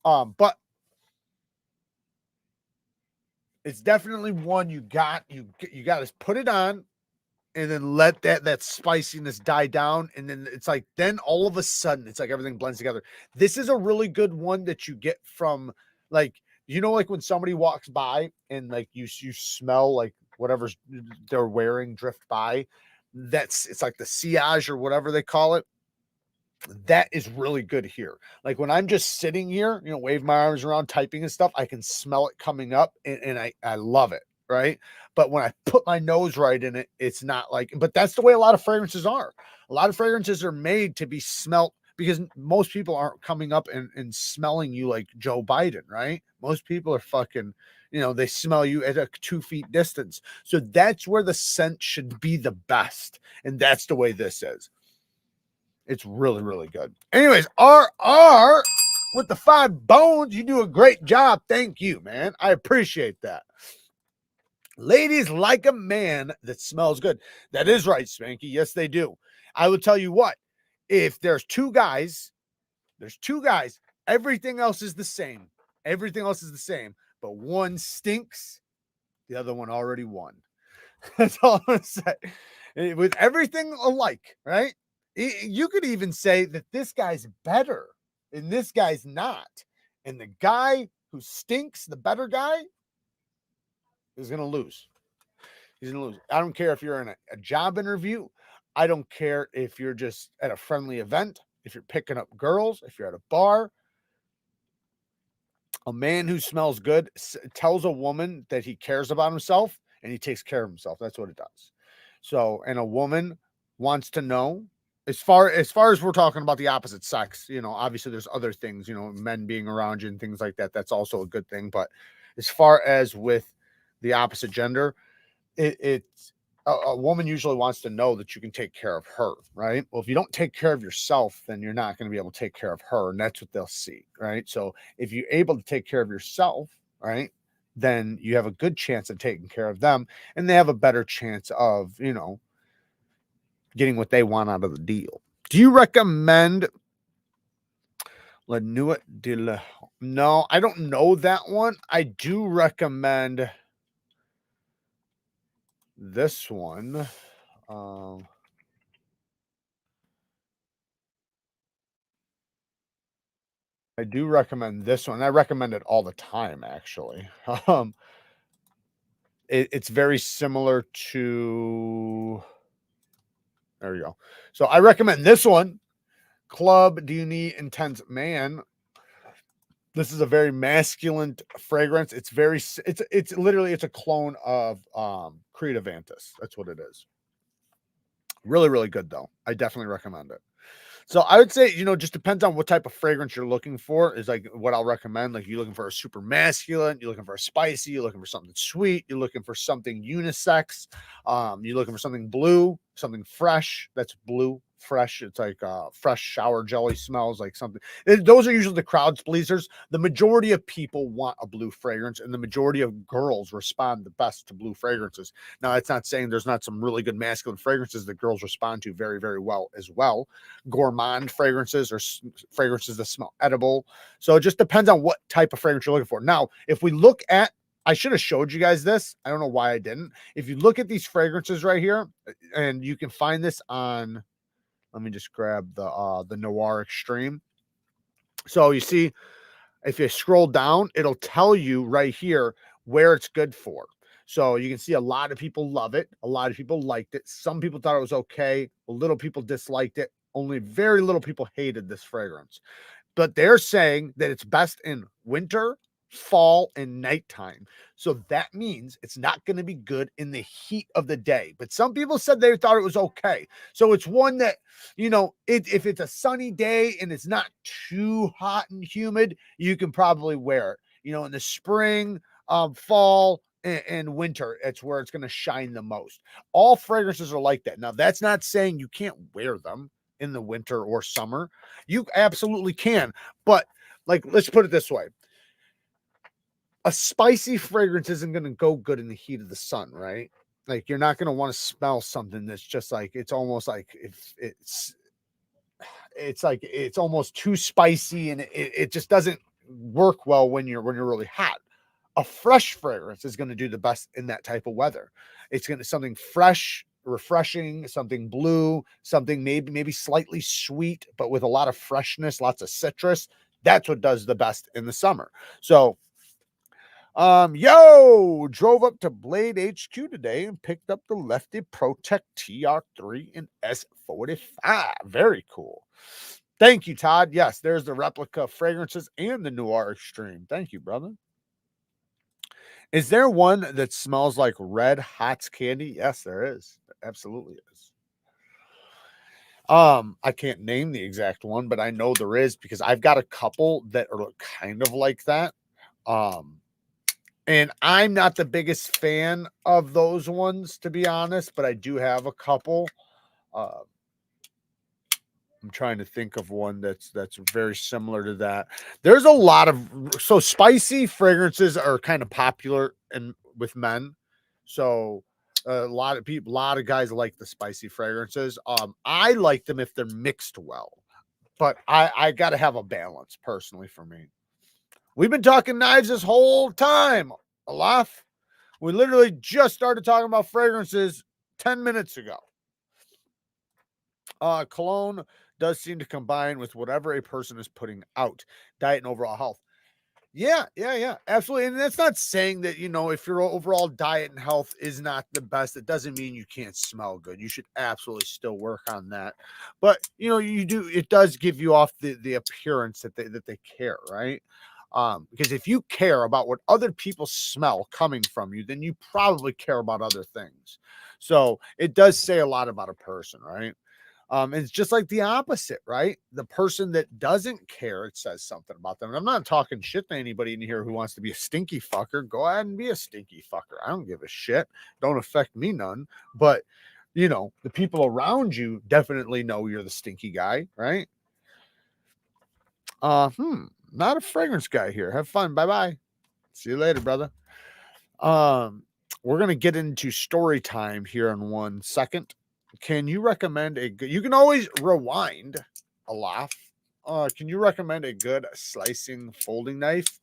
But it's definitely one you got to put it on and then let that spiciness die down. And then it's like, then all of a sudden it's like everything blends together. This is a really good one that you get from like, like when somebody walks by and like you smell like whatever's they're wearing drift by, it's like the sillage or whatever they call it. That is really good here. Like when I'm just sitting here, wave my arms around typing and stuff, I can smell it coming up and I love it. Right. But when I put my nose right in it, it's not like, but that's the way a lot of fragrances are. A lot of fragrances are made to be smelt because most people aren't coming up and smelling you like Joe Biden. Right. Most people are fucking, they smell you at a 2 feet distance. So that's where the scent should be the best. And that's the way this is. It's really good. Anyways, RR with the 5 bones. You do a great job. Thank you, man. I appreciate that. Ladies like a man that smells good. That is right, Spanky. Yes, they do. I will tell you what. If there's two guys, everything else is the same. Everything else is the same. But one stinks. The other one already won. That's all I'm going to say. With everything alike, right? You could even say that this guy's better and this guy's not. And the guy who stinks, the better guy, is going to lose. He's going to lose. I don't care if you're in a job interview. I don't care if you're just at a friendly event, if you're picking up girls, if you're at a bar. A man who smells good tells a woman that he cares about himself and he takes care of himself. That's what it does. So, and a woman wants to know, as far as we're talking about the opposite sex, obviously there's other things, men being around you and things like that. That's also a good thing. But as far as with the opposite gender, it's a woman usually wants to know that you can take care of her, right? Well, if you don't take care of yourself, then you're not going to be able to take care of her. And that's what they'll see, right? So if you're able to take care of yourself, right, then you have a good chance of taking care of them. And they have a better chance of, getting what they want out of the deal. Do you recommend La Nuit de la... No, I don't know that one. I do recommend this one. I do recommend this one. I recommend it all the time, actually. It's very similar to... There you go. So I recommend this one. Club Do You Need Intense Man. This is a very masculine fragrance. It's literally a clone of Creative Antis. That's what it is. Really good though. I definitely recommend it. So I would say, just depends on what type of fragrance you're looking for is like what I'll recommend. Like you're looking for a super masculine, you're looking for a spicy, you're looking for something sweet, you're looking for something unisex, you're looking for something blue, something fresh. That's blue, fresh. It's like fresh shower jelly smells like something. Those are usually the crowd pleasers. The majority of people want a blue fragrance, and the majority of girls respond the best to blue fragrances. Now, that's not saying there's not some really good masculine fragrances that girls respond to very well as well. Gourmand fragrances or fragrances that smell edible. So it just depends on what type of fragrance you're looking for. Now, if we look at, I should have showed you guys this. I don't know why I didn't. If you look at these fragrances right here, and you can find this on, let me just grab the Noir Extreme. So you see, if you scroll down, it'll tell you right here where it's good for. So you can see a lot of people love it. A lot of people liked it. Some people thought it was okay. A little people disliked it. Only very little people hated this fragrance. But they're saying that it's best in winter, fall, and nighttime. So that means it's not going to be good in the heat of the day. But some people said they thought it was okay. So it's one that, you know, if it's a sunny day and it's not too hot and humid, you can probably wear it. You know, in the spring, fall, and winter, it's where it's going to shine the most. All fragrances are like that. Now, that's not saying you can't wear them in the winter or summer. You absolutely can. But like, let's put it this way. A spicy fragrance isn't going to go good in the heat of the sun, right? Like, you're not going to want to smell something that's just like, it's almost like if it's like it's almost too spicy, and it just doesn't work well when you're really hot. A fresh fragrance is going to do the best in that type of weather. It's going to something fresh, refreshing, something blue, something maybe slightly sweet, but with a lot of freshness, lots of citrus. That's what does the best in the summer. So drove up to Blade HQ today and picked up the Lefty Protect TR3 and S45. Very cool. Thank you, Todd. Yes, there's the replica fragrances and the Noir Extreme. Thank you, brother. Is there one that smells like Red Hot's candy? Yes, there is. There absolutely is. I can't name the exact one, but I know there is because I've got a couple that are kind of like that. And I'm not the biggest fan of those ones, to be honest, but I do have a couple. I'm trying to think of one that's very similar to that. There's a lot of so spicy fragrances are kind of popular with men. So a lot of people, a lot of guys like the spicy fragrances. I like them if they're mixed well, but I got to have a balance personally for me. We've been talking knives this whole time, Olaf. We literally just started talking about fragrances 10 minutes ago. Cologne does seem to combine with whatever a person is putting out, diet and overall health. Yeah, absolutely. And that's not saying that, you know, if your overall diet and health is not the best, it doesn't mean you can't smell good. You should absolutely still work on that. But, you know, it does give you off the appearance that they care, right? Because if you care about what other people smell coming from you, then you probably care about other things. So it does say a lot about a person, right? It's just like the opposite, right? The person that doesn't care, it says something about them. And I'm not talking shit to anybody in here who wants to be a stinky fucker. Go ahead and be a stinky fucker. I don't give a shit. Don't affect me none. But, you know, the people around you definitely know you're the stinky guy, right? Not a fragrance guy here. Have fun. Bye-bye. See you later, brother. We're going to get into story time here in 1 second. Can you recommend a good, you can always rewind a laugh. Can you recommend a good slicing folding knife?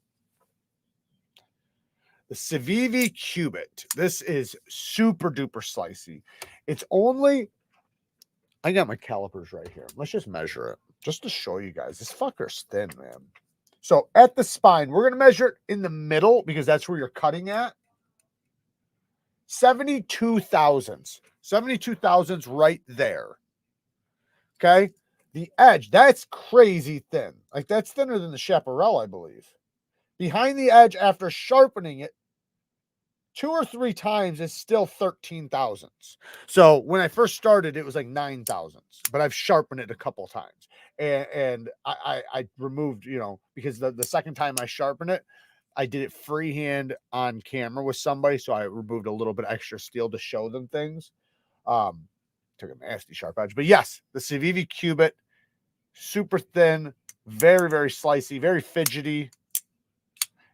The Civivi Cubit. This is super duper slicey. It's only, I got my calipers right here. Let's just measure it just to show you guys. This fucker's thin, man. So at the spine, we're going to measure it in the middle because that's where you're cutting at. 72 thousandths. 72 thousandths right there. Okay. The edge, that's crazy thin. Like, that's thinner than the Chaparral, I believe. Behind the edge, after sharpening it 2 or 3 times, is still 13 thousandths. So when I first started, it was like 9 thousandths, but I've sharpened it a couple times. And I removed, you know, because the second time I sharpened it, I did it freehand on camera with somebody. So I removed a little bit extra steel to show them things. Took a nasty sharp edge, but yes, the Civivi Cubit, super thin, very, very slicey, very fidgety,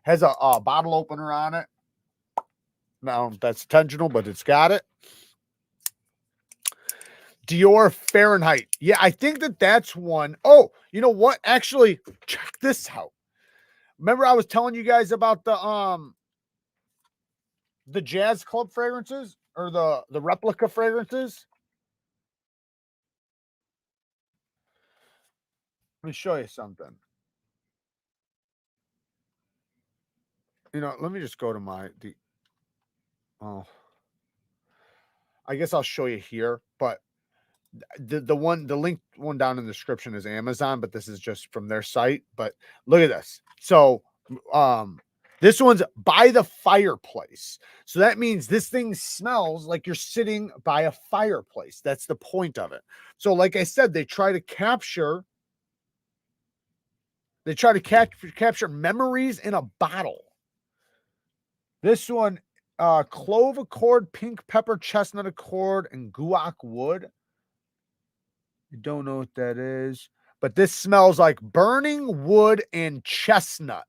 has a bottle opener on it. Now that's intentional, but it's got it. Dior Fahrenheit. Yeah, I think that's one. Oh, you know what? Actually, check this out. Remember I was telling you guys about the Jazz Club fragrances or the replica fragrances? Let me show you something. You know, let me just go to Oh, I guess I'll show you here, but the link one down in the description is Amazon, but this is just from their site. But look at this. So this one's by the fireplace. So that means this thing smells like you're sitting by a fireplace. That's the point of it. So like I said, they try to capture memories in a bottle. This one, clove accord, pink pepper, chestnut accord, and guac wood. I don't know what that is, but this smells like burning wood and chestnut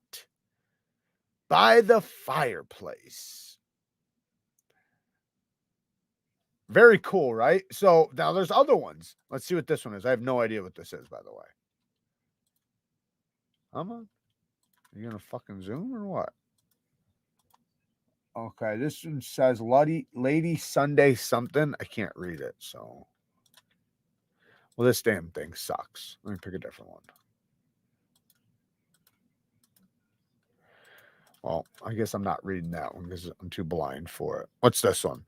by the fireplace. Very cool, right? So now there's other ones. Let's see what this one is. I have no idea what this is, by the way. Come on. Are you going to fucking zoom or what? Okay, this one says Lady Sunday something. I can't read it, so. Well, this damn thing sucks. Let me pick a different one. Well, I guess I'm not reading that one because I'm too blind for it. What's this one?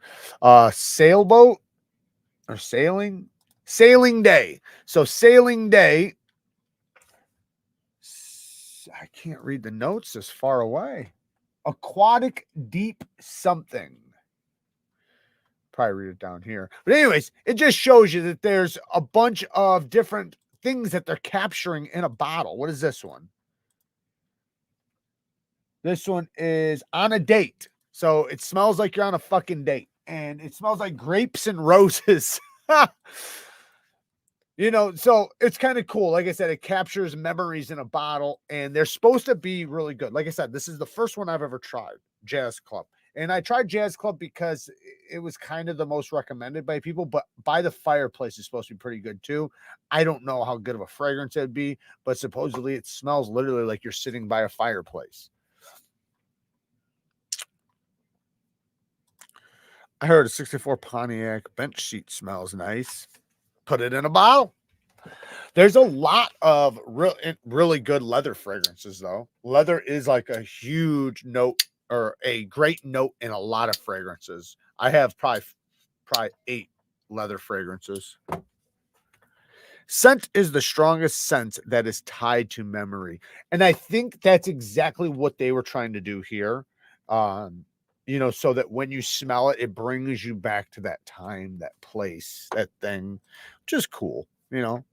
Sailboat or sailing? Sailing day. So sailing day. I can't read the notes this far away. Aquatic deep something. Probably read it down here. But anyways, it just shows you that there's a bunch of different things that they're capturing in a bottle. What is this one? This one is on a date. So it smells like you're on a fucking date. And it smells like grapes and roses. You know, so it's kind of cool. Like I said, it captures memories in a bottle. And they're supposed to be really good. Like I said, this is the first one I've ever tried, Jazz Club. And I tried Jazz Club because it was kind of the most recommended by people. But By the Fireplace is supposed to be pretty good too. I don't know how good of a fragrance it would be. But supposedly it smells literally like you're sitting by a fireplace. I heard a 64 Pontiac bench seat smells nice. Put it in a bottle. There's a lot of really good leather fragrances, though. Leather is like a huge note or a great note in a lot of fragrances. I have probably 8 leather fragrances. Scent is the strongest sense that is tied to memory. And I think that's exactly what they were trying to do here. You know, so that when you smell it, it brings you back to that time, that place, that thing, which is cool. You know,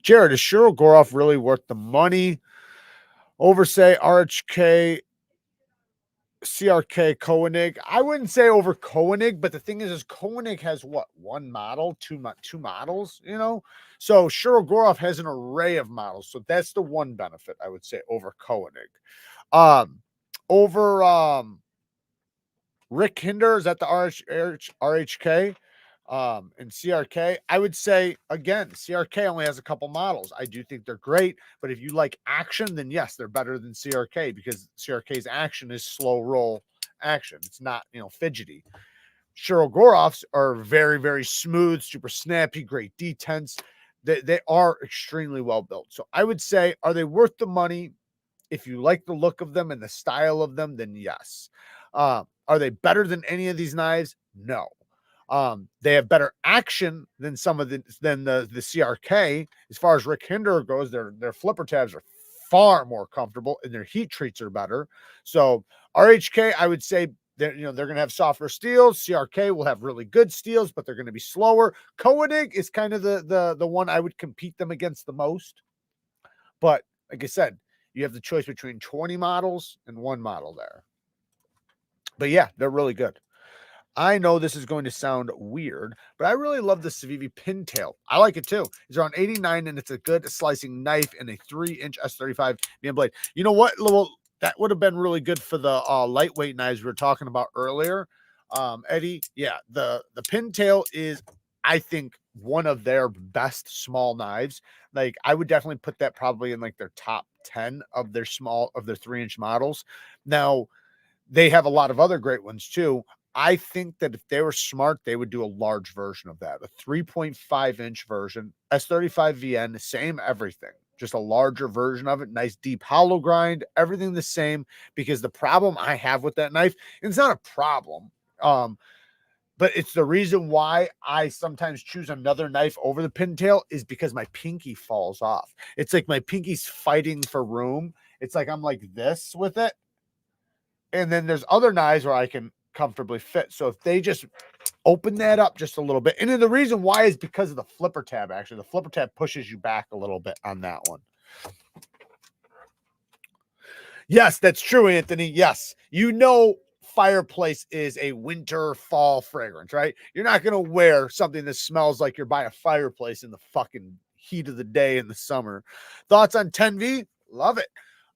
Jared, is Cheryl Goroff really worth the money? Over, say, RHK, CRK, Koenig. I wouldn't say over Koenig, but the thing is Koenig has what? One model, two models, you know? So Cheryl Goroff has an array of models. So that's the one benefit I would say over Koenig. Over Rick Hinder is at the RHK and CRK. I would say, again, CRK only has a couple models. I do think they're great, but if you like action, then yes, they're better than CRK because CRK's action is slow roll action. It's not, you know, fidgety. Cheryl Goroff's are very, very smooth, super snappy, great detents. They are extremely well built. So I would say, are they worth the money? If you like the look of them and the style of them, then yes. Are they better than any of these knives? No. They have better action than some of the CRK. As far as Rick Hinder goes, their flipper tabs are far more comfortable and their heat treats are better. So RHK, I would say they're going to have softer steels. CRK will have really good steels, but they're going to be slower. Koenig is kind of the one I would compete them against the most. But like I said, you have the choice between 20 models and one model there. But yeah, they're really good. I know this is going to sound weird, but I really love the Civivi Pintail. I like it too. It's around 89 and it's a good slicing knife and a 3-inch S35 VM blade. You know what? Well, that would have been really good for the lightweight knives we were talking about earlier. Eddie, yeah, the Pintail is, I think, one of their best small knives. Like, I would definitely put that probably in like their top 10 of their 3-inch models. Now, they have a lot of other great ones too. I think that if they were smart, they would do a large version of that, a 3.5-inch version, S35 VN, same everything, just a larger version of it, nice deep hollow grind, everything the same. Because the problem I have with that knife, and it's not a problem, But it's the reason why I sometimes choose another knife over the pintail is because my pinky falls off. It's like my pinky's fighting for room. It's like I'm like this with it. And then there's other knives where I can comfortably fit. So if they just open that up just a little bit. And then the reason why is because of the flipper tab, actually. The flipper tab pushes you back a little bit on that one. Yes, that's true, Anthony. Yes. You know, fireplace is a winter fall fragrance, right? You're not going to wear something that smells like you're by a fireplace in the fucking heat of the day in the summer. Thoughts on 10V? Love it.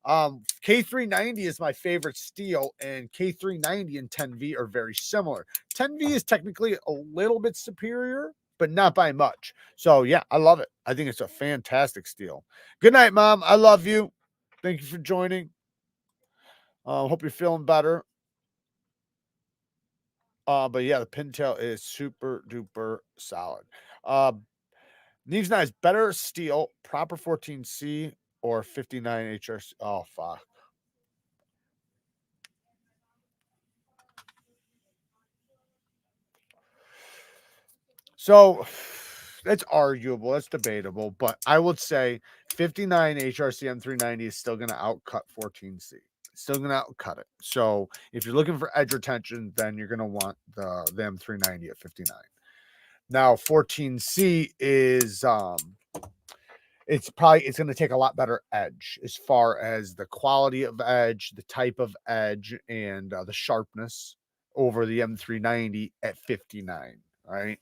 K390 is my favorite steel, and K390 and 10V are very similar. 10V is technically a little bit superior, but not by much. So yeah, I love it. I think it's a fantastic steel. Good night, Mom. I love you. Thank you for joining. Hope you're feeling better. But yeah, the pintail is super duper solid. Neevesknives, better steel, proper 14C or 59 HRC. Oh, fuck. So that's arguable. That's debatable. But I would say 59 HRC M390 is still going to outcut 14C. Still going to outcut it. So if you're looking for edge retention, then you're going to want the M390 at 59. Now 14C is it's going to take a lot better edge as far as the quality of edge, the type of edge, and the sharpness over the M390 at 59, right?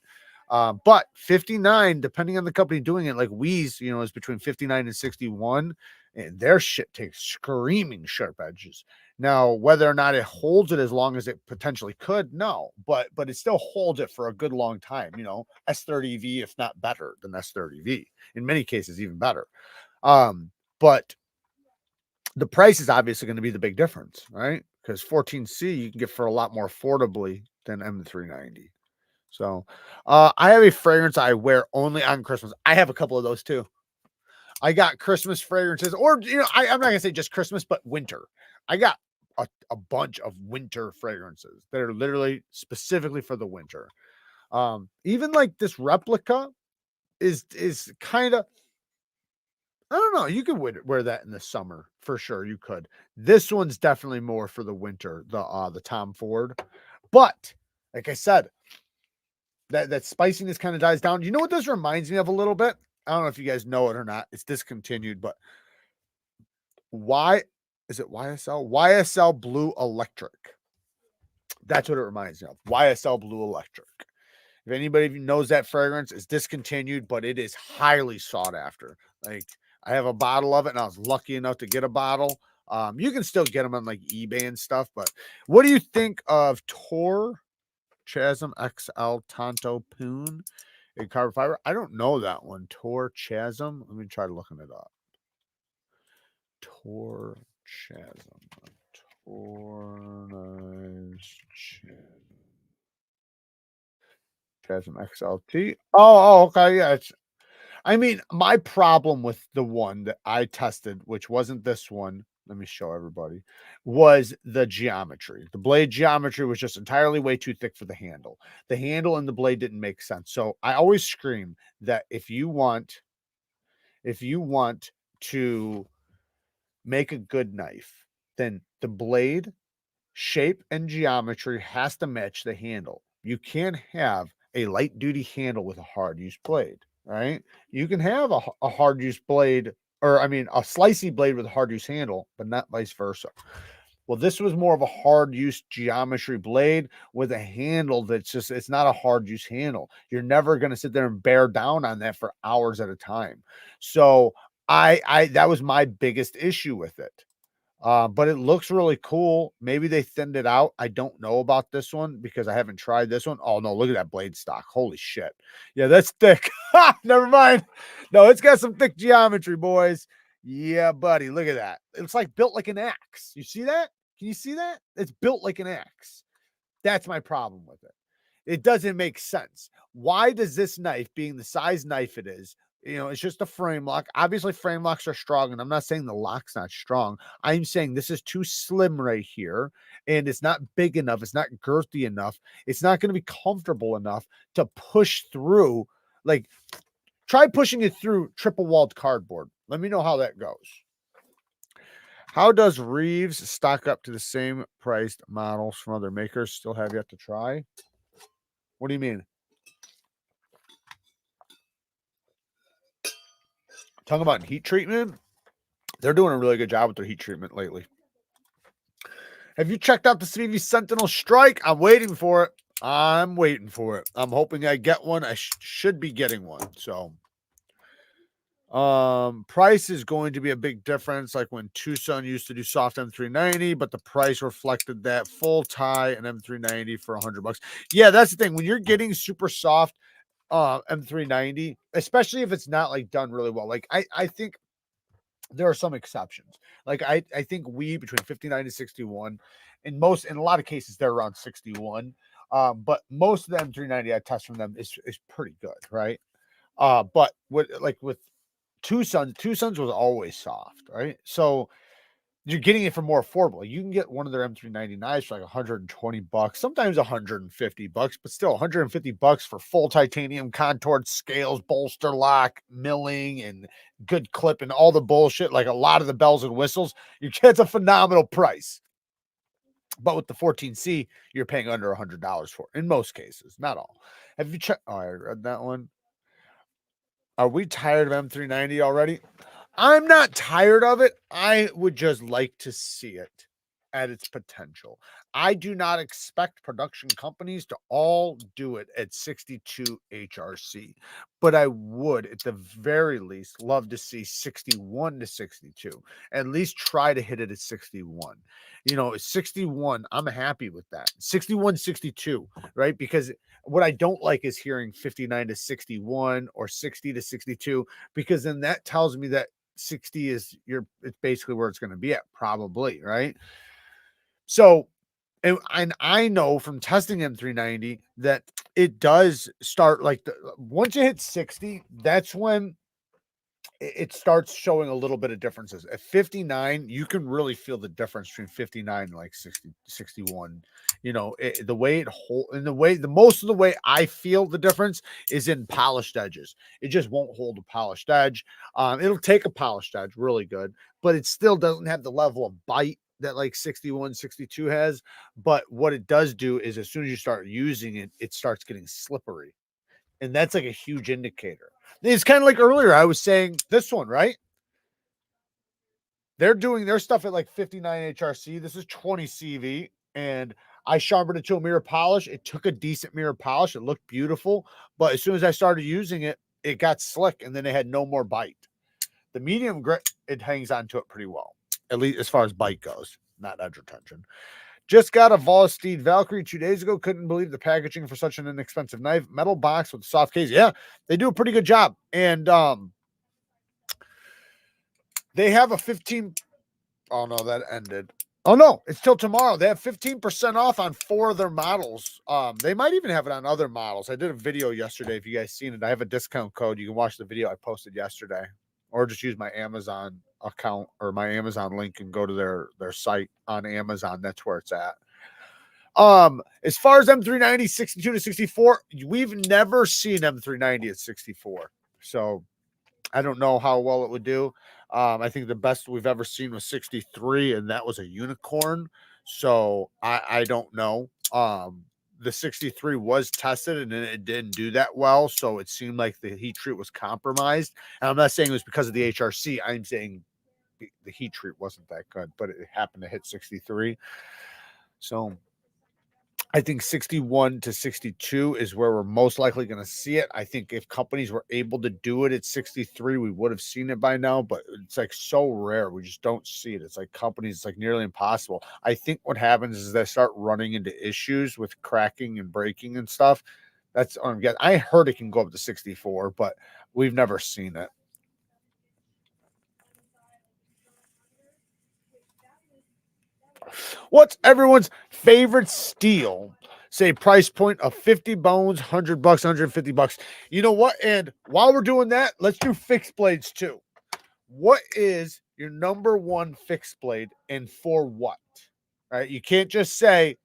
But 59, depending on the company doing it, like Weeze, you know, is between 59 and 61, and their shit takes screaming sharp edges. Now, whether or not it holds it as long as it potentially could, no, but it still holds it for a good long time. You know, S30V, if not better than S30V, in many cases, even better. But the price is obviously going to be the big difference, right? Because 14C you can get for a lot more affordably than M390. So I have a fragrance I wear only on Christmas. I have a couple of those too. I got Christmas fragrances, or you know, I'm not gonna say just Christmas, but winter. I got a bunch of winter fragrances that are literally specifically for the winter. Even like this replica is kind of, I don't know. You could wear that in the summer for sure. You could. This one's definitely more for the winter. The Tom Ford, but like I said, that spiciness kind of dies down. You know what this reminds me of a little bit? I don't know if you guys know it or not. It's discontinued, but why is it YSL? YSL Blue Electric. That's what it reminds me of. YSL Blue Electric. If anybody knows that fragrance, it's discontinued, but it is highly sought after. Like I have a bottle of it, and I was lucky enough to get a bottle. You can still get them on like eBay and stuff. But what do you think of Tor Chasm XL Tonto Poon in carbon fiber? I don't know that one. Tor Chasm. Let me try looking it up. Tor Chasm. Chasm XLT. Oh, okay. Yeah. I mean, my problem with the one that I tested, which wasn't this one, let me show everybody, was the geometry. The blade geometry was just entirely way too thick for the handle. The handle and the blade didn't make sense. So I always scream that if you want to make a good knife, then the blade shape and geometry has to match the handle. You can't have a light duty handle with a hard use blade, right? You can have a hard use blade, or I mean, a slicey blade with a hard use handle, but not vice versa. Well, this was more of a hard use geometry blade with a handle that's just, it's not a hard use handle. You're never going to sit there and bear down on that for hours at a time. So that was my biggest issue with it. But it looks really cool. Maybe they thinned it out. I don't know about this one because I haven't tried this one. Oh no, look at that blade stock. Holy shit. Yeah, that's thick. Never mind. No, it's got some thick geometry, boys. Yeah, buddy. Look at that. It's like built like an axe. You see that? Can you see that? It's built like an axe. That's my problem with it. It doesn't make sense. Why does this knife, being the size knife it is, You know, it's just a frame lock. Obviously, frame locks are strong, and I'm not saying the lock's not strong. I'm saying this is too slim right here, and it's not big enough. It's not girthy enough. It's not going to be comfortable enough to push through. Like, try pushing it through triple walled cardboard. Let me know how that goes. How does Reeves stock up to the same priced models from other makers? Still have yet to try. What do you mean? Talking about heat treatment, they're doing a really good job with their heat treatment lately. Have you checked out the Stevie Sentinel Strike? I'm waiting for it. I'm waiting for it. I'm hoping I get one. I should be getting one. So, price is going to be a big difference. Like when Tucson used to do soft M390, but the price reflected that full tie and M390 for $100. Yeah, that's the thing. When you're getting super soft M390, especially if it's not like done really well. Like I think there are some exceptions. Like I think we between 59 and 61, in a lot of cases they're around 61. But most of the M390 I test from them is pretty good, right? But with Tucson's was always soft, right? So you're getting it for more affordable. You can get one of their M390s for like $120, sometimes $150, but still $150 for full titanium contoured scales, bolster lock, milling, and good clip and all the bullshit, like a lot of the bells and whistles. You get a phenomenal price. But with the 14C, you're paying under $100 for it in most cases, not all. Have you checked? Oh, I read that one. Are we tired of M390 already? I'm not tired of it. I would just like to see it at its potential. I do not expect production companies to all do it at 62 HRC, but I would, at the very least, love to see 61 to 62. At least try to hit it at 61. You know, 61, I'm happy with that. 61, 62, right? Because what I don't like is hearing 59 to 61 or 60 to 62, because then that tells me that 60 is it's basically where it's going to be at, probably, right? So, and I know from testing M390 that it does start like once you hit 60, that's when it starts showing a little bit of differences. At 59, you can really feel the difference between 59 and like 60, 61. You know, the way it hold, and the most of the way I feel the difference is in polished edges. It just won't hold a polished edge. It'll take a polished edge really good, but it still doesn't have the level of bite that like 61, 62 has. But what it does do is as soon as you start using it, it starts getting slippery. And that's like a huge indicator. It's kind of like earlier I was saying this one, right? They're doing their stuff at like 59 HRC. This is 20 CV, and I sharpened it to a mirror polish. It took a decent mirror polish. It looked beautiful, but as soon as I started using it, it got slick, and then it had no more bite. The medium grit, it hangs on to it pretty well, at least as far as bite goes, not edge retention. Just got a VOSTEED Valkyrie 2 days ago. Couldn't believe the packaging for such an inexpensive knife. Metal box with soft case. Yeah, they do a pretty good job. And they have a 15. Oh, no, that ended. Oh, no, it's till tomorrow. They have 15% off on 4 of their models. They might even have it on other models. I did a video yesterday. If you guys seen it, I have a discount code. You can watch the video I posted yesterday, or just use my Amazon account or my Amazon link and go to their site on Amazon. That's where it's at. As far as M390 62 to 64, we've never seen M390 at 64. So I don't know how well it would do. I think the best we've ever seen was 63, and that was a unicorn. So I don't know. The 63 was tested and it didn't do that well. So it seemed like the heat treat was compromised. And I'm not saying it was because of the HRC. I'm saying the heat treat wasn't that good, but it happened to hit 63. So I think 61 to 62 is where we're most likely going to see it. I think if companies were able to do it at 63, we would have seen it by now, but it's like so rare. We just don't see it. It's like companies, it's like nearly impossible. I think what happens is they start running into issues with cracking and breaking and stuff. That's what I'm getting. I heard it can go up to 64, but we've never seen it. What's everyone's favorite steel Say price point of 50 bones, 100 bucks, 150 bucks. You know what? And while we're doing that, let's do fixed blades too. What is your number one fixed blade and for what? All right. You can't just say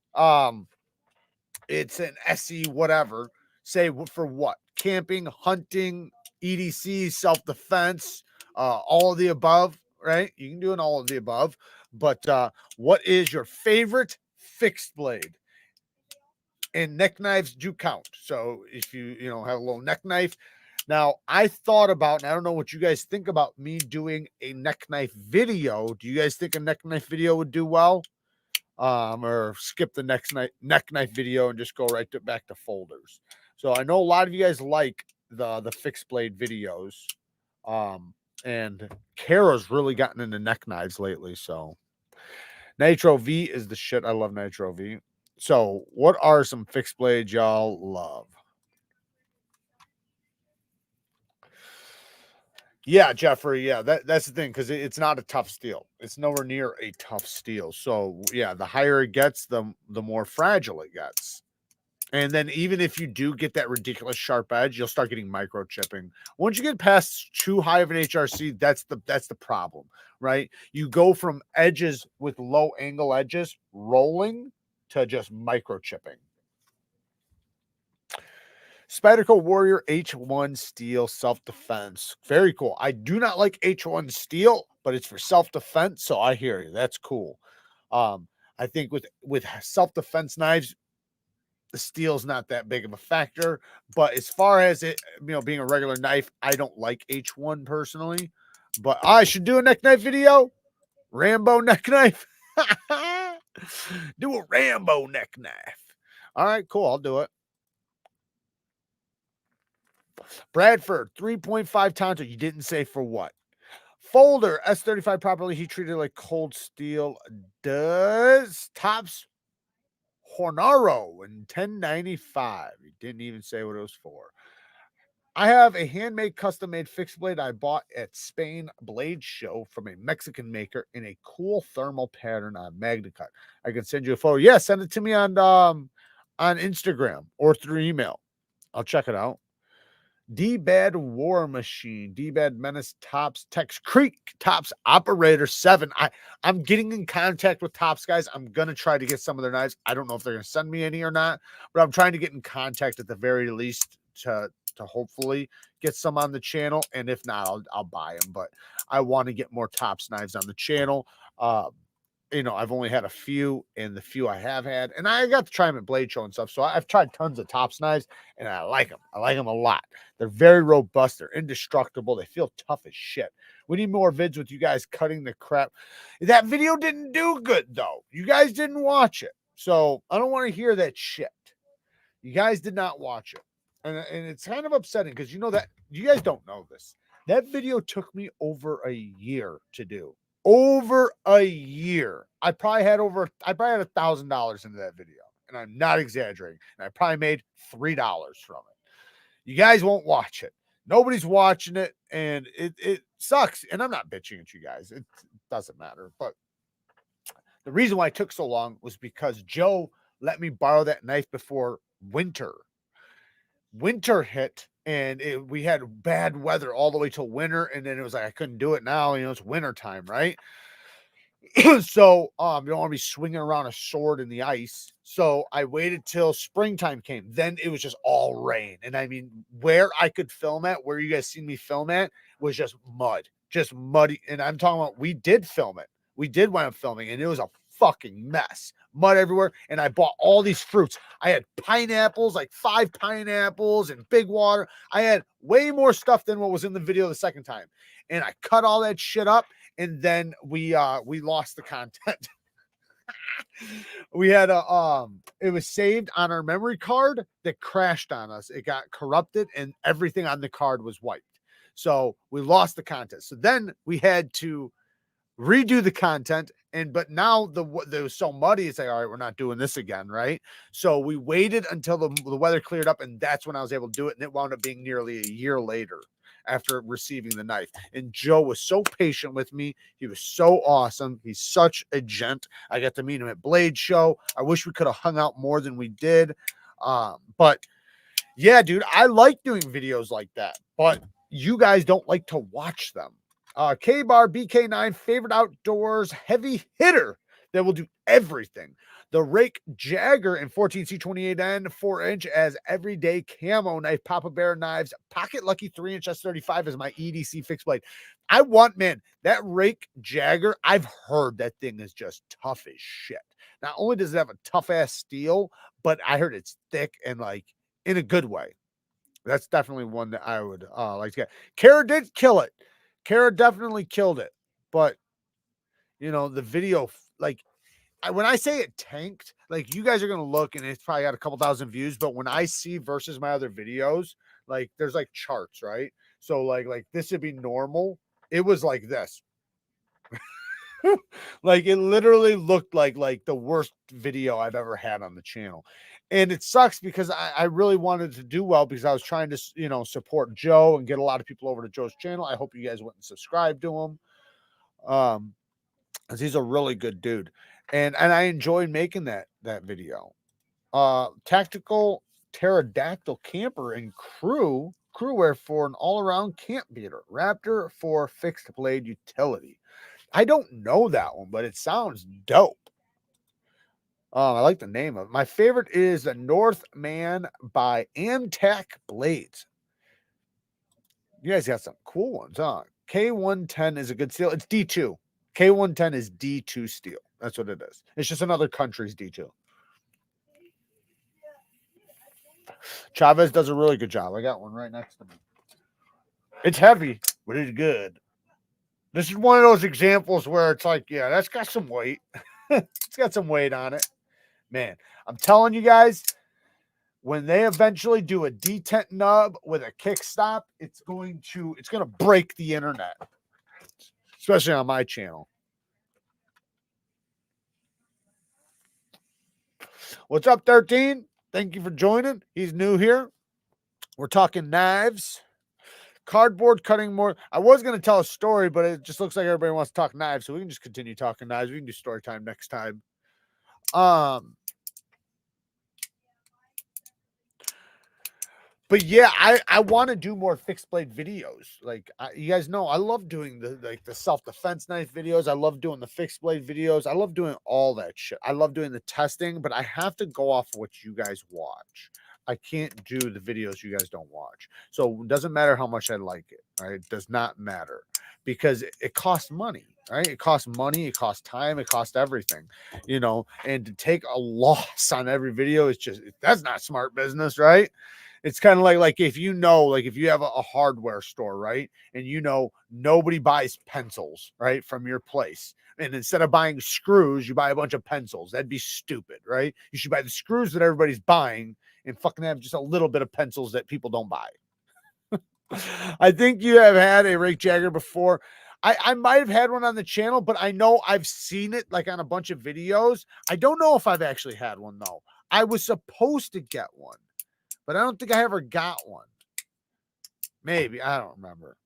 it's an SE whatever. Say for what? Camping, hunting, EDC, self-defense, all of the above, right? You can do an all of the above. But what is your favorite fixed blade? And neck knives do count. So if you have a little neck knife. Now I thought about, and I don't know what you guys think about me doing a neck knife video. Do you guys think a neck knife video would do well? Or skip the next neck knife video and just go right back to folders. So I know a lot of you guys like the fixed blade videos. And Kara's really gotten into neck knives lately. So Nitro V is the shit. I love Nitro V. So what are some fixed blades y'all love? Yeah, Jeffrey. Yeah, that's the thing, because it's not a tough steel. It's nowhere near a tough steel. So yeah, the higher it gets, the more fragile it gets. And then even if you do get that ridiculous sharp edge, you'll start getting microchipping. Once you get past too high of an HRC, that's the problem, right? You go from edges with low angle edges rolling to just microchipping. Spyderco Warrior H1 steel self-defense. Very cool. I do not like H1 steel, but it's for self-defense, so I hear you. That's cool. I think with self-defense knives, the steel's not that big of a factor. But as far as it, being a regular knife, I don't like H1 personally. But I should do a neck knife video. Rambo neck knife. Do a Rambo neck knife. All right, cool. I'll do it. Bradford, 3.5 Tonto. You didn't say for what. Folder, S35 properly heat treated like cold steel. Does tops Hornaro in 1095. You didn't even say what it was for. I have a handmade, custom-made fixed blade I bought at Spain Blade Show from a Mexican maker in a cool thermal pattern on MagnaCut. I can send you a photo. Yeah, send it to me on Instagram or through email. I'll check it out. D-Bad War Machine, D-Bad Menace Tops, Tex Creek Tops Operator 7. I'm getting in contact with Tops guys. I'm going to try to get some of their knives. I don't know if they're going to send me any or not, but I'm trying to get in contact at the very least to hopefully get some on the channel. And if not, I'll buy them, but I want to get more Tops knives on the channel. I've only had a few, and the few I have had, and I got to try them at Blade Show and stuff. So I've tried tons of Tops knives, and I like them. I like them a lot. They're very robust. They're indestructible. They feel tough as shit. We need more vids with you guys cutting the crap. That video didn't do good, though. You guys didn't watch it. So I don't want to hear that shit. You guys did not watch it. And it's kind of upsetting because you know that you guys don't know this. That video took me over a year to do. Over a year. I probably had $1,000 into that video, and I'm not exaggerating. And I probably made $3 from it. You guys won't watch it. Nobody's watching it, and it sucks. And I'm not bitching at you guys. It doesn't matter. But the reason why it took so long was because Joe let me borrow that knife before winter. Winter hit, and we had bad weather all the way till winter, and then it was like I couldn't do it now. It's winter time, right? So you don't want to be swinging around a sword in the ice. So I waited till springtime came. Then it was just all rain, and I mean, where I could film at, where you guys seen me film at, was just mud, just muddy. And I'm talking about we did film it. We did wind up filming, and it was a fucking mess. Mud everywhere. And I bought all these fruits. I had pineapples, like 5 pineapples and big water. I had way more stuff than what was in the video the second time. And I cut all that shit up, and then we lost the content. We had it was saved on our memory card that crashed on us. It got corrupted, and everything on the card was wiped. So we lost the content. So then we had to redo the content, but now it was so muddy, it's like, all right, we're not doing this again, right? So we waited until the weather cleared up, and that's when I was able to do it, and it wound up being nearly a year later. after receiving the knife. And Joe was so patient with me. He was so awesome. He's such a gent. I got to meet him at Blade Show. I wish we could have hung out more than we did. But yeah, dude, I like doing videos like that, but you guys don't like to watch them. K-Bar BK9, favorite outdoors heavy hitter that will do everything. The Rake Jagger in 14C28N 4-inch as everyday camo knife. Papa Bear Knives Pocket Lucky 3-inch S35 is my EDC fixed blade. I want, man, that Rake Jagger, I've heard that thing is just tough as shit. Not only does it have a tough ass steel, but I heard it's thick and like in a good way. That's definitely one that I would like to get. Kara did kill it. Kara definitely killed it. But, you know, the video, like, when I say it tanked, like, you guys are going to look and it's probably got a couple thousand views. But when I see versus my other videos, like, there's like charts, right? So, like this would be normal. It was like this. Like, it literally looked like the worst video I've ever had on the channel. And it sucks because I really wanted to do well because I was trying to, you know, support Joe and get a lot of people over to Joe's channel. I hope you guys went and subscribe to him. Because he's a really good dude. And I enjoyed making that video. Tactical pterodactyl camper and crew wear for an all-around camp beater. Raptor for fixed blade utility. I don't know that one, but it sounds dope. I like the name of it. My favorite is the Northman by Amtac Blades. You guys got some cool ones, huh? K110 is a good steel. It's D2. K110 is D2 steel. That's what it is. It's just another country's D2. Chavez does a really good job. I got one right next to me. It's heavy, but it's good. This is one of those examples where it's like, yeah, that's got some weight. It's got some weight on it. Man, I'm telling you guys, when they eventually do a detent nub with a kickstop, it's going to break the internet, especially on my channel. What's up, 13? Thank you for joining. He's new here. We're talking knives, cardboard cutting more. I was going to tell a story, but it just looks like everybody wants to talk knives, so we can just continue talking knives. We can do story time next time. But yeah, I want to do more fixed blade videos. Like, you guys know, I love doing the self-defense knife videos. I love doing the fixed blade videos. I love doing all that shit. I love doing the testing, but I have to go off of what you guys watch. I can't do the videos you guys don't watch. So it doesn't matter how much I like it, right? It does not matter because it costs money, right? It costs money, it costs time, it costs everything, you know, and to take a loss on every video is just, that's not smart business, right? It's kind of like if you know, like if you have a hardware store, right? And you know, nobody buys pencils, right? From your place. And instead of buying screws, you buy a bunch of pencils. That'd be stupid, right? You should buy the screws that everybody's buying and fucking have just a little bit of pencils that people don't buy. I think you have had a Rake Jagger before. I might have had one on the channel, but I know I've seen it like on a bunch of videos. I don't know if I've actually had one though. I was supposed to get one, but I don't think I ever got one. Maybe. I don't remember.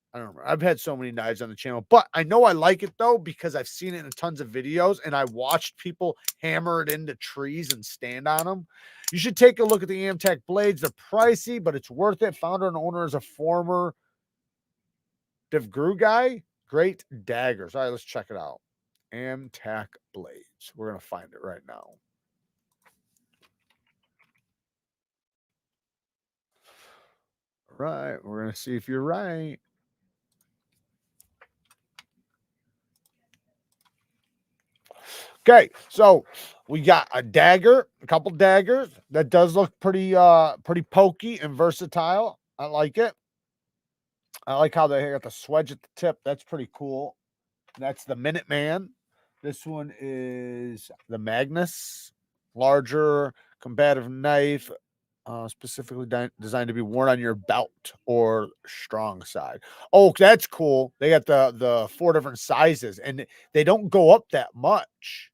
I've had so many knives on the channel, but I know I like it though because I've seen it in tons of videos and I watched people hammer it into trees and stand on them. You should take a look at the Amtac blades. They're pricey, but it's worth it. Founder and owner is a former DevGru guy. Great daggers. All right, let's check it out. Amtac blades. We're going to find it right now. All right, we're going to see if you're right. Okay, so we got a dagger, a couple daggers. That does look pretty pokey and versatile. I like it. I like how they got the swedge at the tip. That's pretty cool. That's the Minuteman. This one is the Magnus, larger combative knife, specifically designed to be worn on your belt or strong side. Oh, that's cool. They got the 4 different sizes, and they don't go up that much.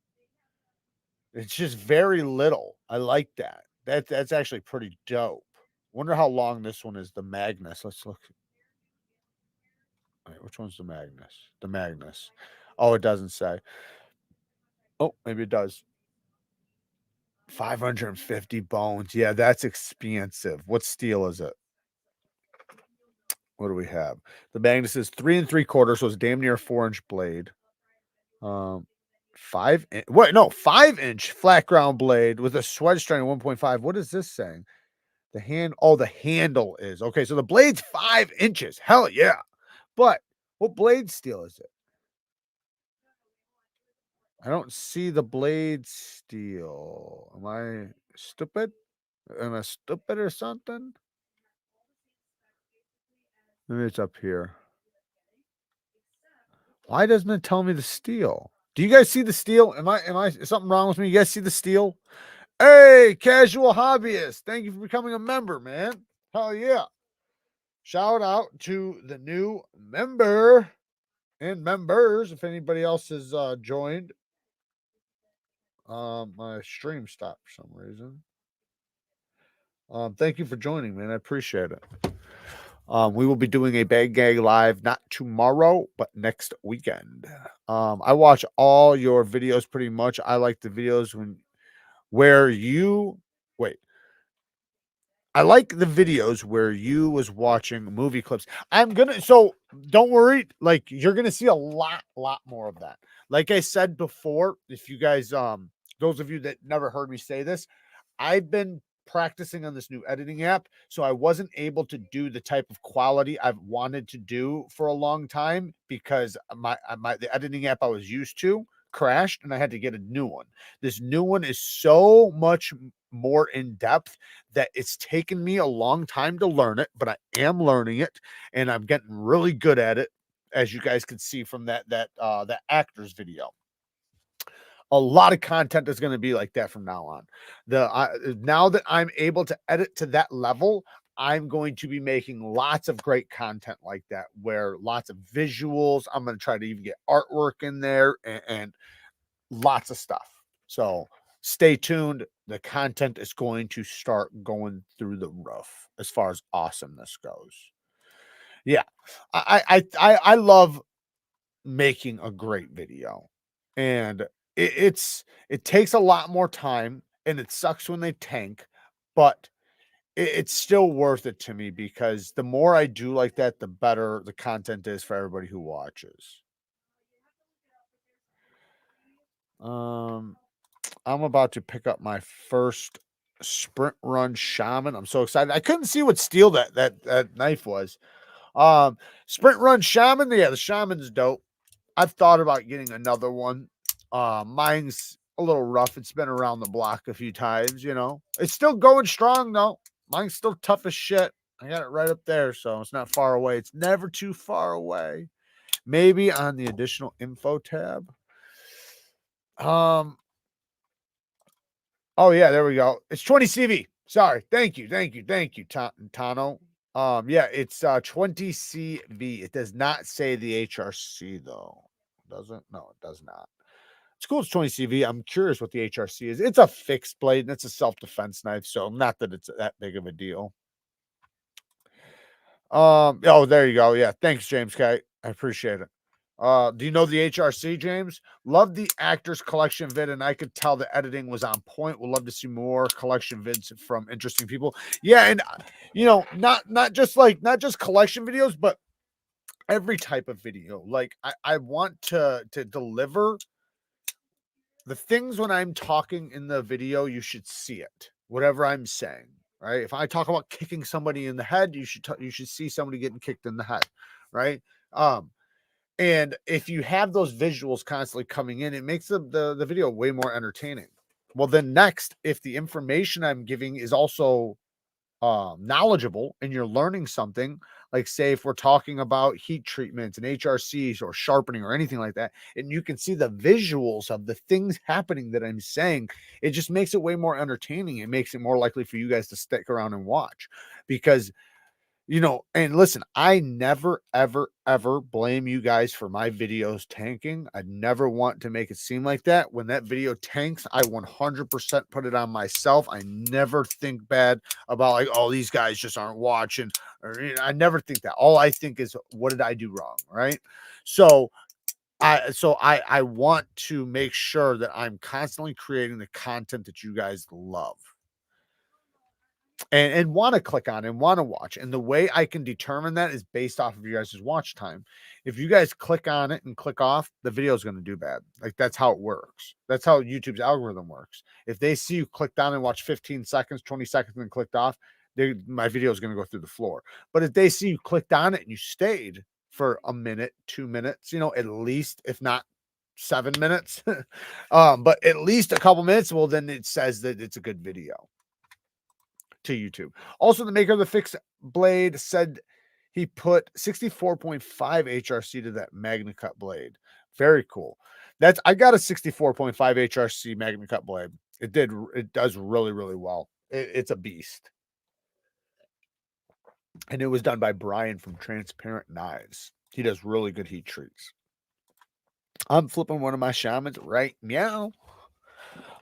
It's just very little. I like that. That's actually pretty dope. Wonder how long this one is, the Magnus. Let's look. Which one's the Magnus? The Magnus. Oh, it doesn't say. Oh, maybe it does. 550 bones. Yeah, that's expensive. What steel is it? What do we have? The Magnus is 3 3/4, so it's damn near a 4-inch blade. 5-inch flat ground blade with a swedge strength of 1.5. What is this saying? The handle is okay. So the blade's 5 inches. Hell yeah. But what blade steel is it? I don't see the blade steel. Am I stupid? Am I stupid or something? Maybe it's up here. Why doesn't it tell me the steel? Do you guys see the steel? Am I something wrong with me? You guys see the steel? Hey, casual hobbyist. Thank you for becoming a member, man. Hell yeah. Shout out to the new member and members. If anybody else has joined. My stream stopped for some reason. Thank you for joining, man. I appreciate it. We will be doing a Bag Gag live not tomorrow, but next weekend. I watch all your videos pretty much. I like the videos where you wait. I like the videos where you was watching movie clips. So don't worry, like you're gonna see a lot more of that. Like I said before, if you guys those of you that never heard me say this, I've been practicing on this new editing app, so I wasn't able to do the type of quality I've wanted to do for a long time because the editing app I was used to crashed and I had to get a new one. This new one is so much more in depth that it's taken me a long time to learn it, but I am learning it and I'm getting really good at it, as you guys can see from that actors video. A lot of content is going to be like that from now on. Now that I'm able to edit to that level, I'm going to be making lots of great content like that, where lots of visuals. I'm going to try to even get artwork in there and lots of stuff. So stay tuned. The content is going to start going through the roof as far as awesomeness goes. Yeah, I love making a great video, and it takes a lot more time, and it sucks when they tank, but it's still worth it to me because the more I do like that, the better the content is for everybody who watches. I'm about to pick up my first sprint run shaman. I'm so excited. I couldn't see what steel that knife was. Sprint run shaman. Yeah, the shaman's dope. I've thought about getting another one. Mine's a little rough. It's been around the block a few times, you know. It's still going strong though. Mine's still tough as shit. I got it right up there, so it's not far away. It's never too far away. Maybe on the additional info tab. Oh yeah, there we go. It's 20 CV. Sorry. Thank you, Tano. Yeah, it's 20 CV. It does not say the HRC though. Does it? No, it does not. It's cool. It's 20 CV. I'm curious what the HRC is. It's a fixed blade and it's a self-defense knife, so not that it's that big of a deal. Oh, there you go. Yeah, thanks, James K. I appreciate it. Do you know the HRC, James? Love the actors collection vid, and I could tell the editing was on point. We'll love to see more collection vids from interesting people. Yeah, and you know, not just collection videos, but every type of video. Like I want to deliver the things when I'm talking in the video, you should see it. Whatever I'm saying, right? If I talk about kicking somebody in the head, you should see somebody getting kicked in the head, right? And if you have those visuals constantly coming in, it makes the video way more entertaining. Well, then next, if the information I'm giving is also knowledgeable and you're learning something, like say if we're talking about heat treatments and HRCs or sharpening or anything like that, and you can see the visuals of the things happening that I'm saying, it just makes it way more entertaining. It makes it more likely for you guys to stick around and watch, because You know, and listen, I never, ever, ever blame you guys for my videos tanking. I never want to make it seem like that. When that video tanks, I 100% put it on myself. I never think bad about like, oh, these guys just aren't watching. Or I never think that. All I think is, what did I do wrong? Right. So I want to make sure that I'm constantly creating the content that you guys love and want to click on and want to watch. And the way I can determine that is based off of you guys' watch time. If you guys click on it and click off, the video is going to do bad. Like that's how it works. That's how YouTube's algorithm works. If they see you clicked on and watch 15 seconds, 20 seconds, and clicked off, my video is going to go through the floor. But if they see you clicked on it and you stayed for a minute, 2 minutes, you know, at least, if not 7 minutes, but at least a couple minutes, well, then it says that it's a good video to YouTube. Also, the maker of the fixed blade said he put 64.5 HRC to that Magna Cut blade. Very cool. I got a 64.5 HRC Magna Cut blade. It does really, really well. It's a beast. And it was done by Brian from Transparent Knives. He does really good heat treats. I'm flipping one of my shamans right now.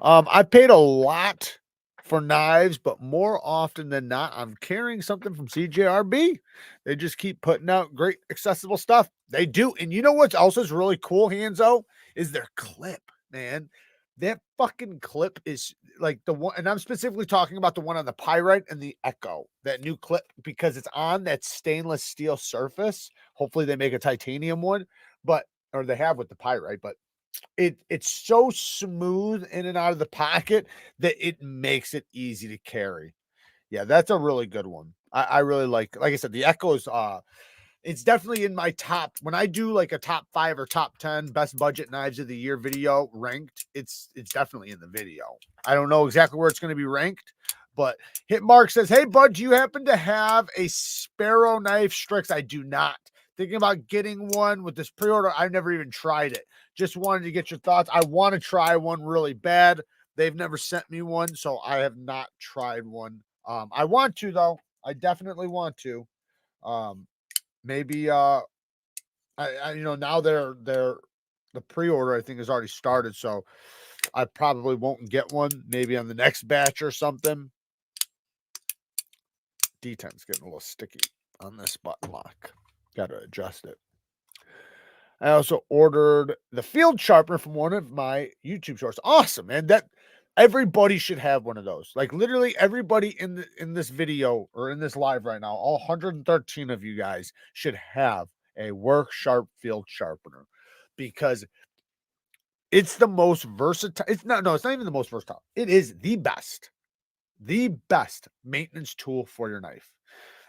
I paid a lot for knives, but more often than not, I'm carrying something from CJRB. They just keep putting out great accessible stuff. They do. And you know what's also is really cool, Hanzo, is their clip, man. That fucking clip is like the one, and I'm specifically talking about the one on the Pyrite and the Echo, that new clip, because it's on that stainless steel surface. Hopefully they make a titanium one, or they have with the Pyrite, but it's so smooth in and out of the pocket that it makes it easy to carry. Yeah, that's a really good one. I really like I said, the Echo's it's definitely in my top. When I do like a top 5 or top 10 best budget knives of the year video ranked, it's definitely in the video. I don't know exactly where it's going to be ranked, but Hitmark says, hey bud, do you happen to have a Sparrow knife Strix? I do not. Thinking about getting one with this pre-order. I've never even tried it. Just wanted to get your thoughts. I want to try one really bad. They've never sent me one, so I have not tried one. I want to though. I definitely want to. Maybe I you know, now the pre-order I think has already started, so I probably won't get one. Maybe on the next batch or something. D10's getting a little sticky on this button lock. Got to adjust it. I also ordered the field sharpener from one of my YouTube shorts. Awesome, man. That everybody should have one of those. Like literally everybody in this video or in this live right now, all 113 of you guys should have a work sharp field sharpener because it's the most versatile. It's not even the most versatile. It is the best maintenance tool for your knife.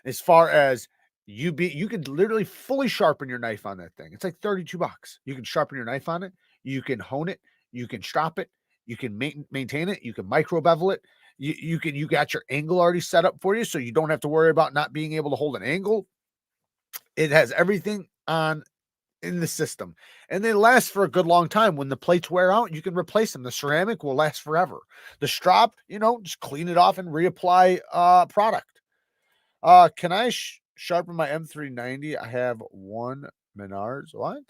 As far as you could literally fully sharpen your knife on that thing. It's like $32. You can sharpen your knife on it. You can hone it. You can strop it. You can maintain it. You can micro bevel it. You got your angle already set up for you, so you don't have to worry about not being able to hold an angle. It has everything on in the system, and they last for a good long time. When the plates wear out, you can replace them. The ceramic will last forever. The strop, just clean it off and reapply product. Can I sharpen my M390? I have one Menards. What?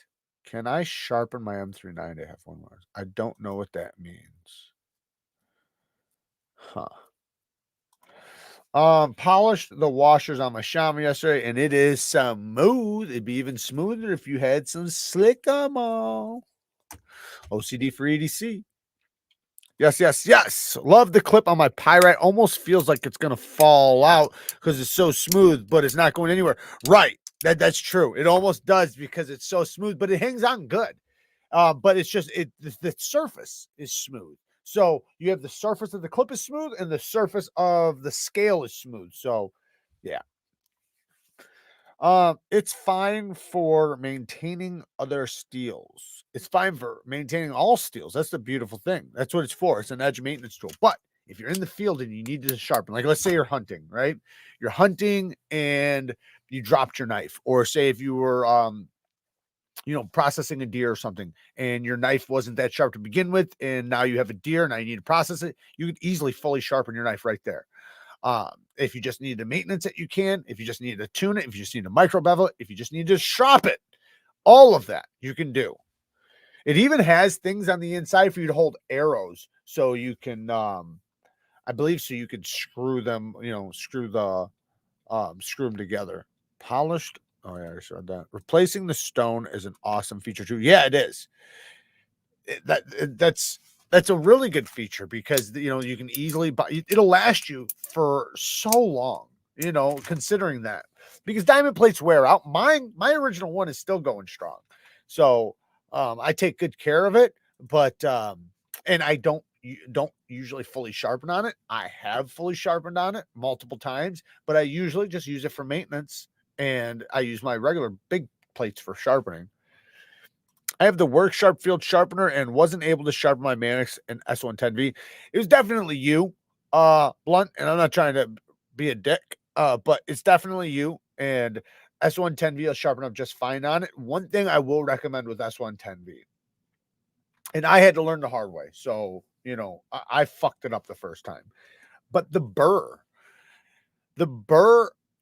Can I sharpen my M390? I have one Menards. I don't know what that means. Huh. Polished the washers on my shaman yesterday, and it is smooth. It'd be even smoother if you had some slick on. OCD for EDC. Yes. Love the clip on my Pyrite. Almost feels like it's going to fall out because it's so smooth, but it's not going anywhere. Right. That's true. It almost does because it's so smooth, but it hangs on good. But it's just, the surface is smooth. So you have the surface of the clip is smooth and the surface of the scale is smooth. So yeah. It's fine for maintaining other steels. It's fine for maintaining all steels. That's the beautiful thing. That's what it's for. It's an edge maintenance tool. But if you're in the field and you need to sharpen, like let's say you're hunting, right? You're hunting and you dropped your knife, or say if you were processing a deer or something, and your knife wasn't that sharp to begin with, and now you have a deer, now you need to process it. You could easily fully sharpen your knife right there. If you just need to maintenance it, you can. If you just need to tune it, if you just need to micro bevel it, if you just need to sharp it, all of that you can do. It even has things on the inside for you to hold arrows, so you can, I believe, so you could screw them, screw them together. Polished. Oh yeah, I said that. Replacing the stone is an awesome feature too. Yeah, it is. That's a really good feature because you can easily buy. It'll last you for so long. Considering that, because diamond plates wear out. My original one is still going strong, so I take good care of it. But and I don't usually fully sharpen on it. I have fully sharpened on it multiple times, but I usually just use it for maintenance, and I use my regular big plates for sharpening. I have the Work Sharp Field Sharpener and wasn't able to sharpen my Manix in S110V. It was definitely you, Blunt, and I'm not trying to be a dick, but it's definitely you. And S110V will sharpen up just fine on it. One thing I will recommend with S110V, and I had to learn the hard way, so I fucked it up the first time. But the burr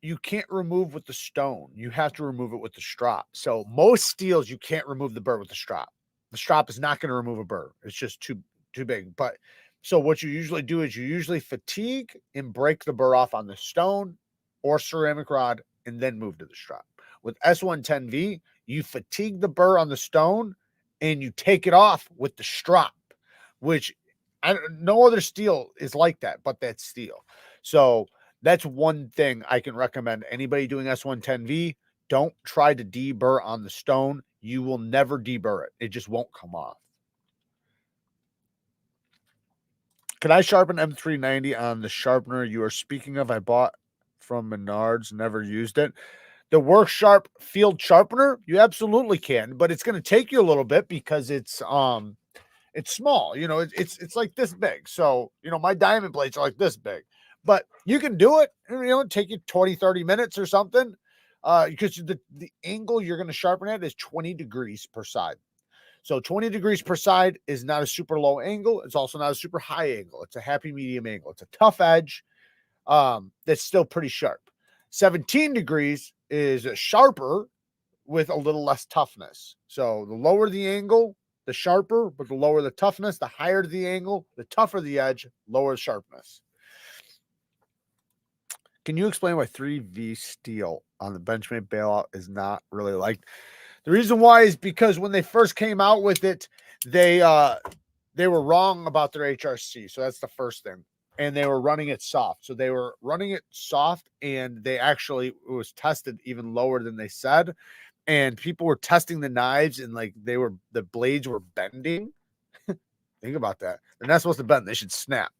you can't remove with the stone. You have to remove it with the strop. So most steels you can't remove the burr with the strop. The strop is not going to remove a burr. It's just too big. But so what you usually do is you usually fatigue and break the burr off on the stone or ceramic rod and then move to the strop. With S110V, you fatigue the burr on the stone and you take it off with the strop, which no other steel is like that, but that steel. So that's one thing I can recommend anybody doing S110V. Don't try to deburr on the stone. You will never deburr it. It just won't come off. Can I sharpen M390 on the sharpener you are speaking of? I bought from Menards, never used it. The Work Sharp Field Sharpener, you absolutely can, but it's going to take you a little bit because it's small. It's like this big. So, my diamond plates are like this big. But you can do it. Take you 20, 30 minutes or something. Because the angle you're going to sharpen at is 20 degrees per side. So 20 degrees per side is not a super low angle. It's also not a super high angle. It's a happy medium angle. It's a tough edge that's still pretty sharp. 17 degrees is sharper with a little less toughness. So the lower the angle, the sharper, but the lower the toughness. The higher the angle, the tougher the edge, lower the sharpness. Can you explain why 3V steel on the Benchmade bailout is not really liked? The reason why is because when they first came out with it, they were wrong about their HRC. So that's the first thing. And they were running it soft. So they were running it soft, and it was tested even lower than they said. And people were testing the knives, and the blades were bending. Think about that. They're not supposed to bend. They should snap.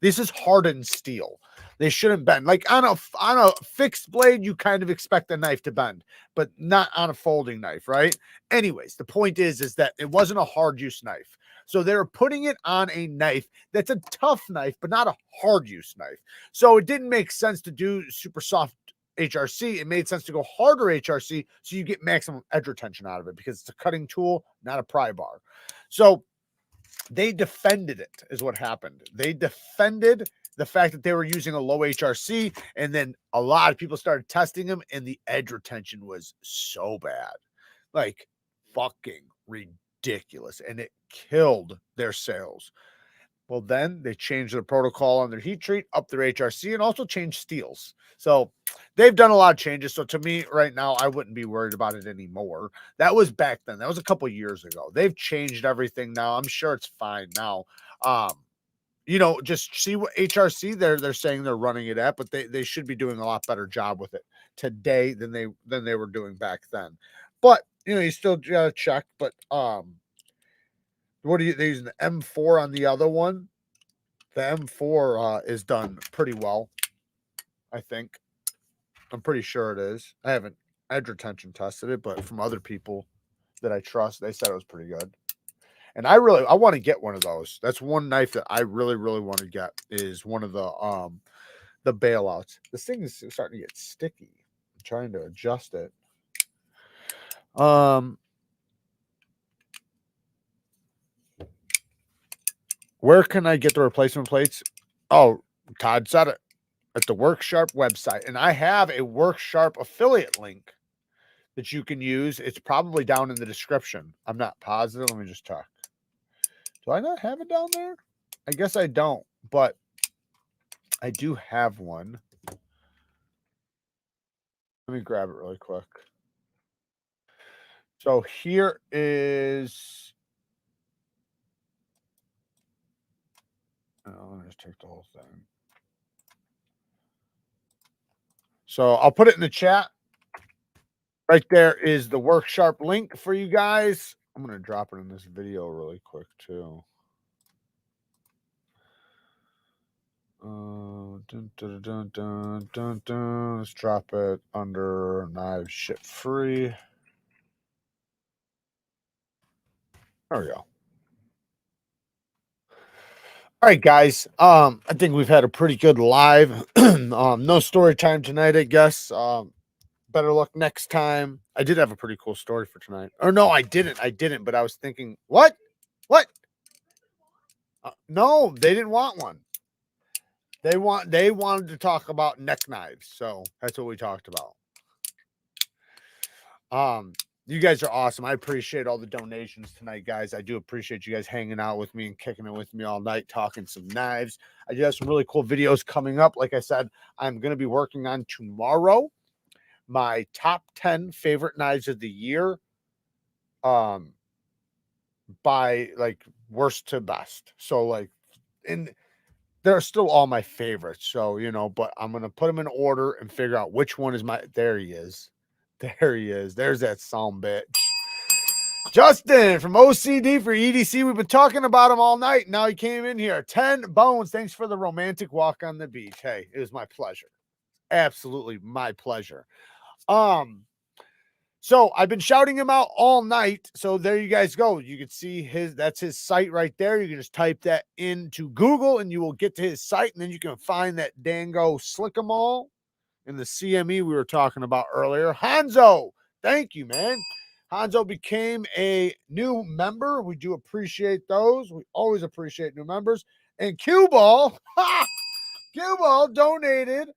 This is hardened steel. They shouldn't bend. Like on a fixed blade, you kind of expect the knife to bend, but not on a folding knife, right? Anyways, the point is that it wasn't a hard use knife. So they were putting it on a knife that's a tough knife, but not a hard use knife. So it didn't make sense to do super soft HRC. It made sense to go harder HRC so you get maximum edge retention out of it because it's a cutting tool, not a pry bar. So they defended it, is what happened. They defended the fact that they were using a low HRC, and then a lot of people started testing them, and the edge retention was so bad. Like, fucking ridiculous. And it killed their sales. Well, then they changed their protocol on their heat treat, up their HRC, and also changed steels. So they've done a lot of changes. So to me right now, I wouldn't be worried about it anymore. That was back then. That was a couple years ago. They've changed everything now. I'm sure it's fine now. Just see what HRC they're saying they're running it at, but they should be doing a lot better job with it today than they were doing back then. But you still gotta check. But they're using the M4 on the other one. The M4 is done pretty well, I think. I'm pretty sure it is. I haven't edge retention tested it, but from other people that I trust, they said it was pretty good. And I want to get one of those. That's one knife that I really, really want to get, is one of the bailouts. This thing is starting to get sticky. I'm trying to adjust it. Where can I get the replacement plates? Oh, Todd said it. at the WorkSharp website. And I have a WorkSharp affiliate link that you can use. It's probably down in the description. I'm not positive. Let me just check. Do I not have it down there? I guess I don't, but I do have one. Let me grab it really quick. So here is, let me just take the whole thing. So I'll put it in the chat. Right there is the WorkSharp link for you guys. I'm going to drop it in this video really quick too. Let's drop it under Knives Ship Free. There we go. All right, guys. I think we've had a pretty good live. No story time tonight, I guess. Better luck next time. I did have a pretty cool story for tonight. Or no, I didn't. But I was thinking, what? No, they didn't want one. They wanted to talk about neck knives, so that's what we talked about. You guys are awesome. I appreciate all the donations tonight, guys. I do appreciate you guys hanging out with me and kicking it with me all night, talking some knives. I do have some really cool videos coming up. Like I said, I'm going to be working on tomorrow my top 10 favorite knives of the year, by like worst to best. So like, and they're still all my favorites. So, but I'm going to put them in order and figure out which one is my, there he is. There he is. There's that son bitch. Justin from OCD for EDC. We've been talking about him all night. Now he came in here. 10 bones. Thanks for the romantic walk on the beach. Hey, it was my pleasure. Absolutely my pleasure. So I've been shouting him out all night. So there you guys go. You can see that's his site right there. You can just type that into Google and you will get to his site. And then you can find that Dango Slickamall in the CME we were talking about earlier. Hanzo, thank you, man. Hanzo became a new member. We do appreciate those. We always appreciate new members. And Cue Ball donated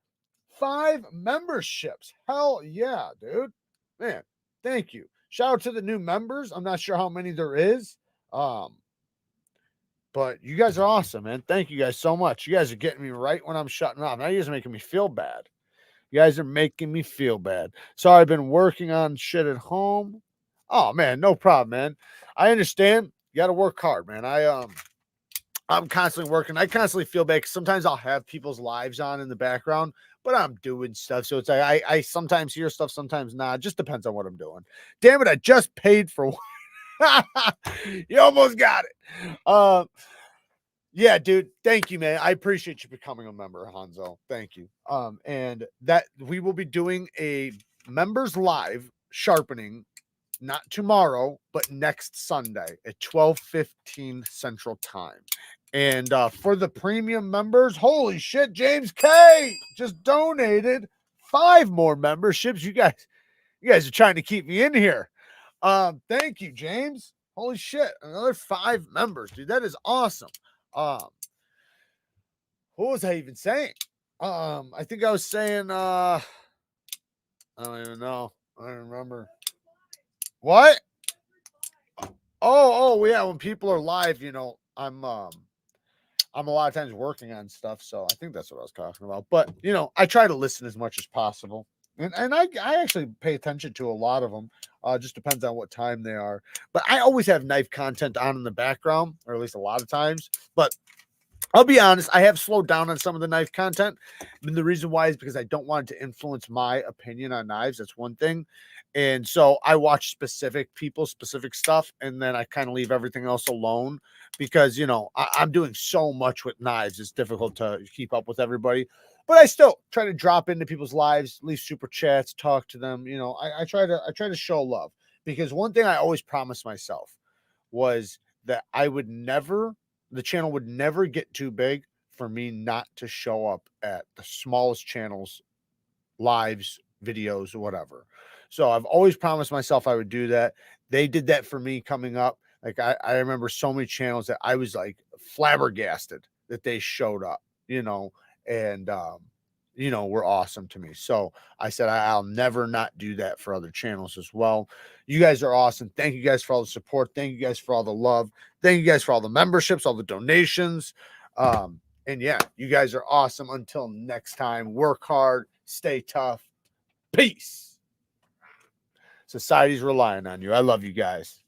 5 memberships. Hell yeah, dude. Man, thank you. Shout out to the new members. I'm not sure how many there is. But you guys are awesome, man. Thank you guys so much. You guys are getting me right when I'm shutting off. Now you guys are making me feel bad. You guys are making me feel bad. Sorry, I've been working on shit at home. Oh man, no problem, man. I understand. You got to work hard, man. I'm constantly working. I constantly feel bad because sometimes I'll have people's lives on in the background, but I'm doing stuff. So it's like I sometimes hear stuff, sometimes not. It just depends on what I'm doing. Damn it, I just paid for one. You almost got it. Yeah, dude. Thank you, man. I appreciate you becoming a member, Hanzo. Thank you. And that we will be doing a members live sharpening, not tomorrow, but next Sunday at 12:15 Central Time. And for the premium members, holy shit, James K just donated 5 more memberships. You guys are trying to keep me in here. Thank you, James. Holy shit, another 5 members, dude. That is awesome. What was I even saying? I think I was saying, I don't even know. I don't remember. What? Oh, yeah. When people are live, I'm a lot of times working on stuff. So I think that's what I was talking about. But, I try to listen as much as possible. And I actually pay attention to a lot of them. Just depends on what time they are. But I always have knife content on in the background, or at least a lot of times. But I'll be honest, I have slowed down on some of the knife content. And the reason why is because I don't want it to influence my opinion on knives. That's one thing. And so I watch specific people, specific stuff, and then I kind of leave everything else alone because, I'm doing so much with knives. It's difficult to keep up with everybody. But I still try to drop into people's lives, leave super chats, talk to them. I try to show love because one thing I always promised myself was that the channel would never get too big for me not to show up at the smallest channels, lives, videos, or whatever. So I've always promised myself I would do that. They did that for me coming up. Like I remember so many channels that I was like flabbergasted that they showed up, and were awesome to me. So I said I'll never not do that for other channels as well. You guys are awesome. Thank you guys for all the support. Thank you guys for all the love. Thank you guys for all the memberships, all the donations. And yeah, you guys are awesome. Until next time, work hard, stay tough. Peace. Society's relying on you. I love you guys.